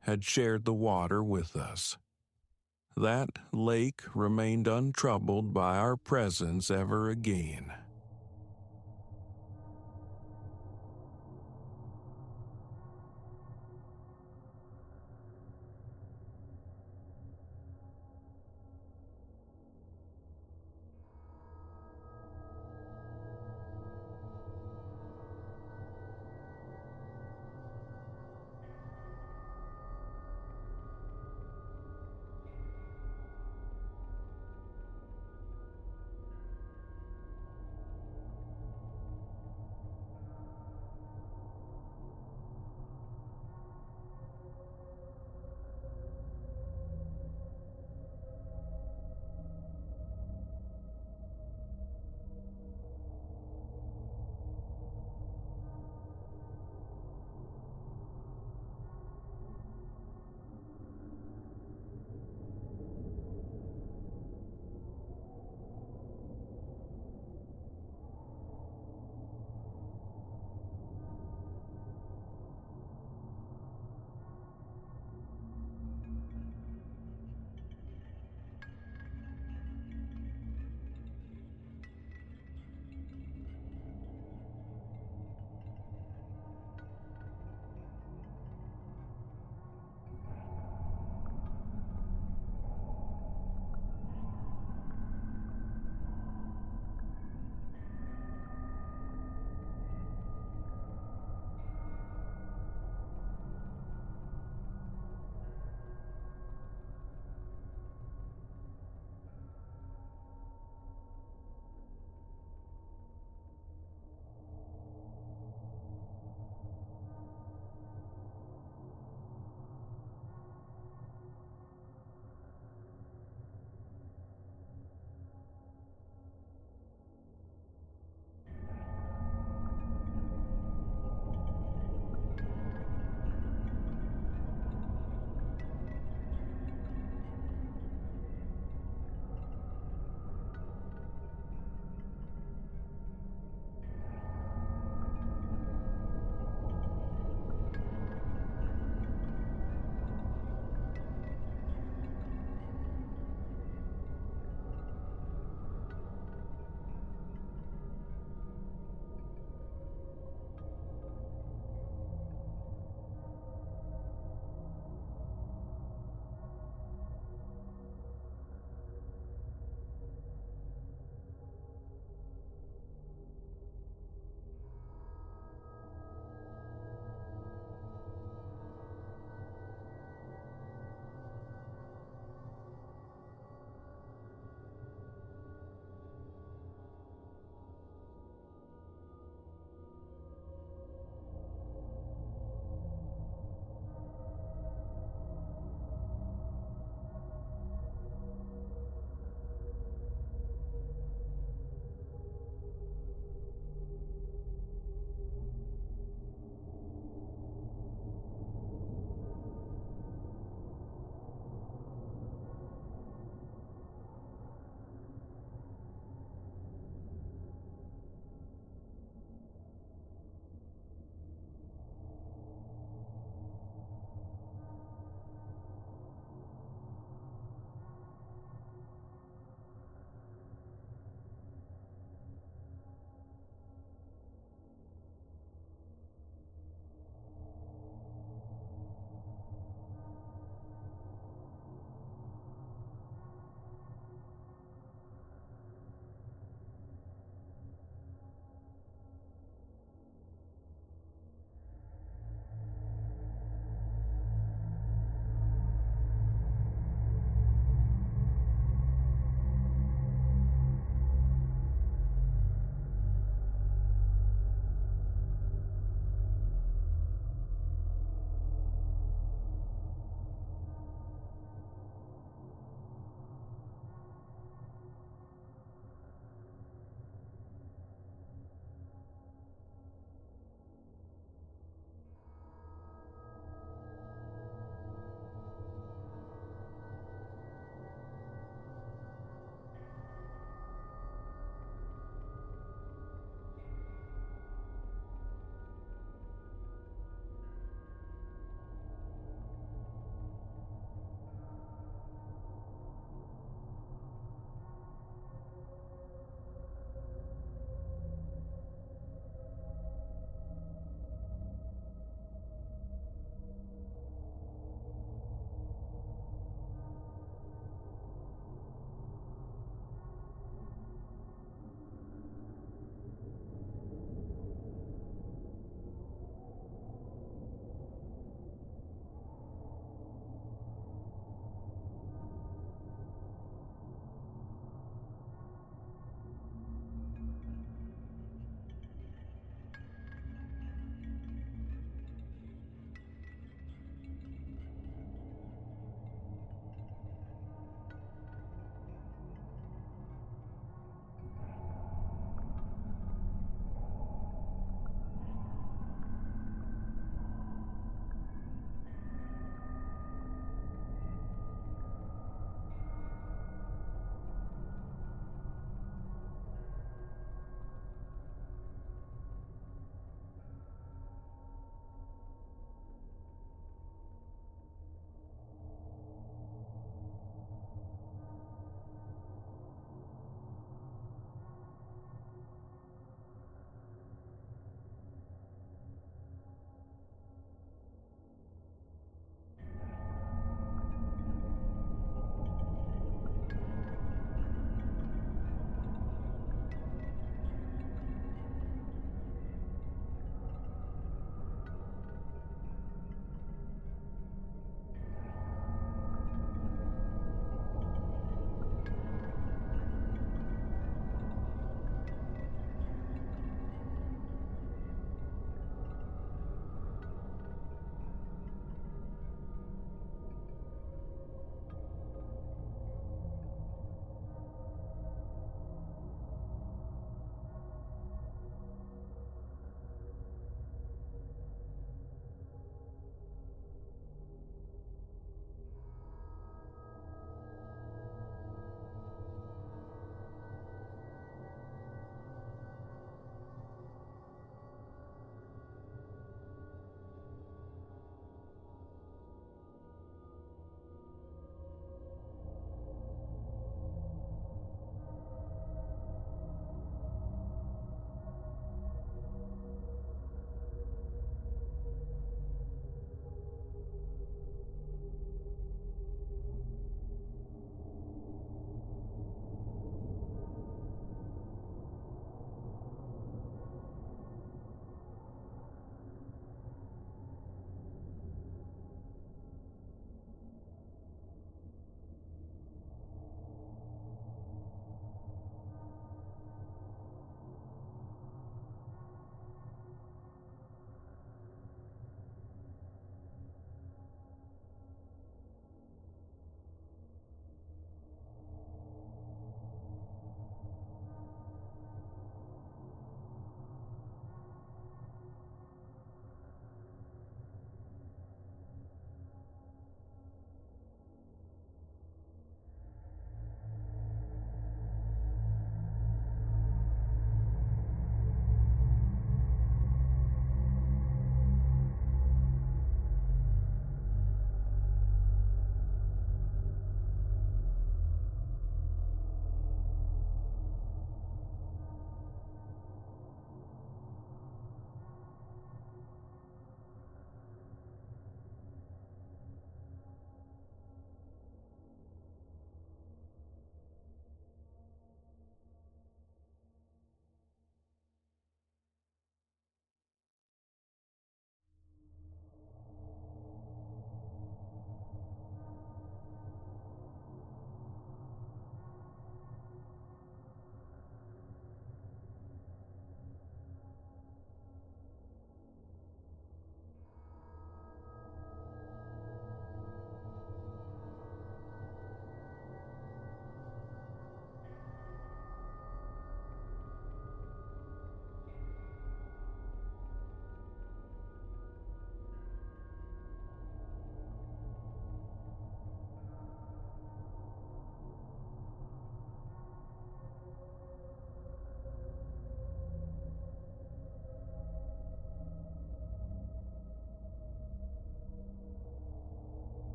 had shared the water with us. That lake remained untroubled by our presence ever again.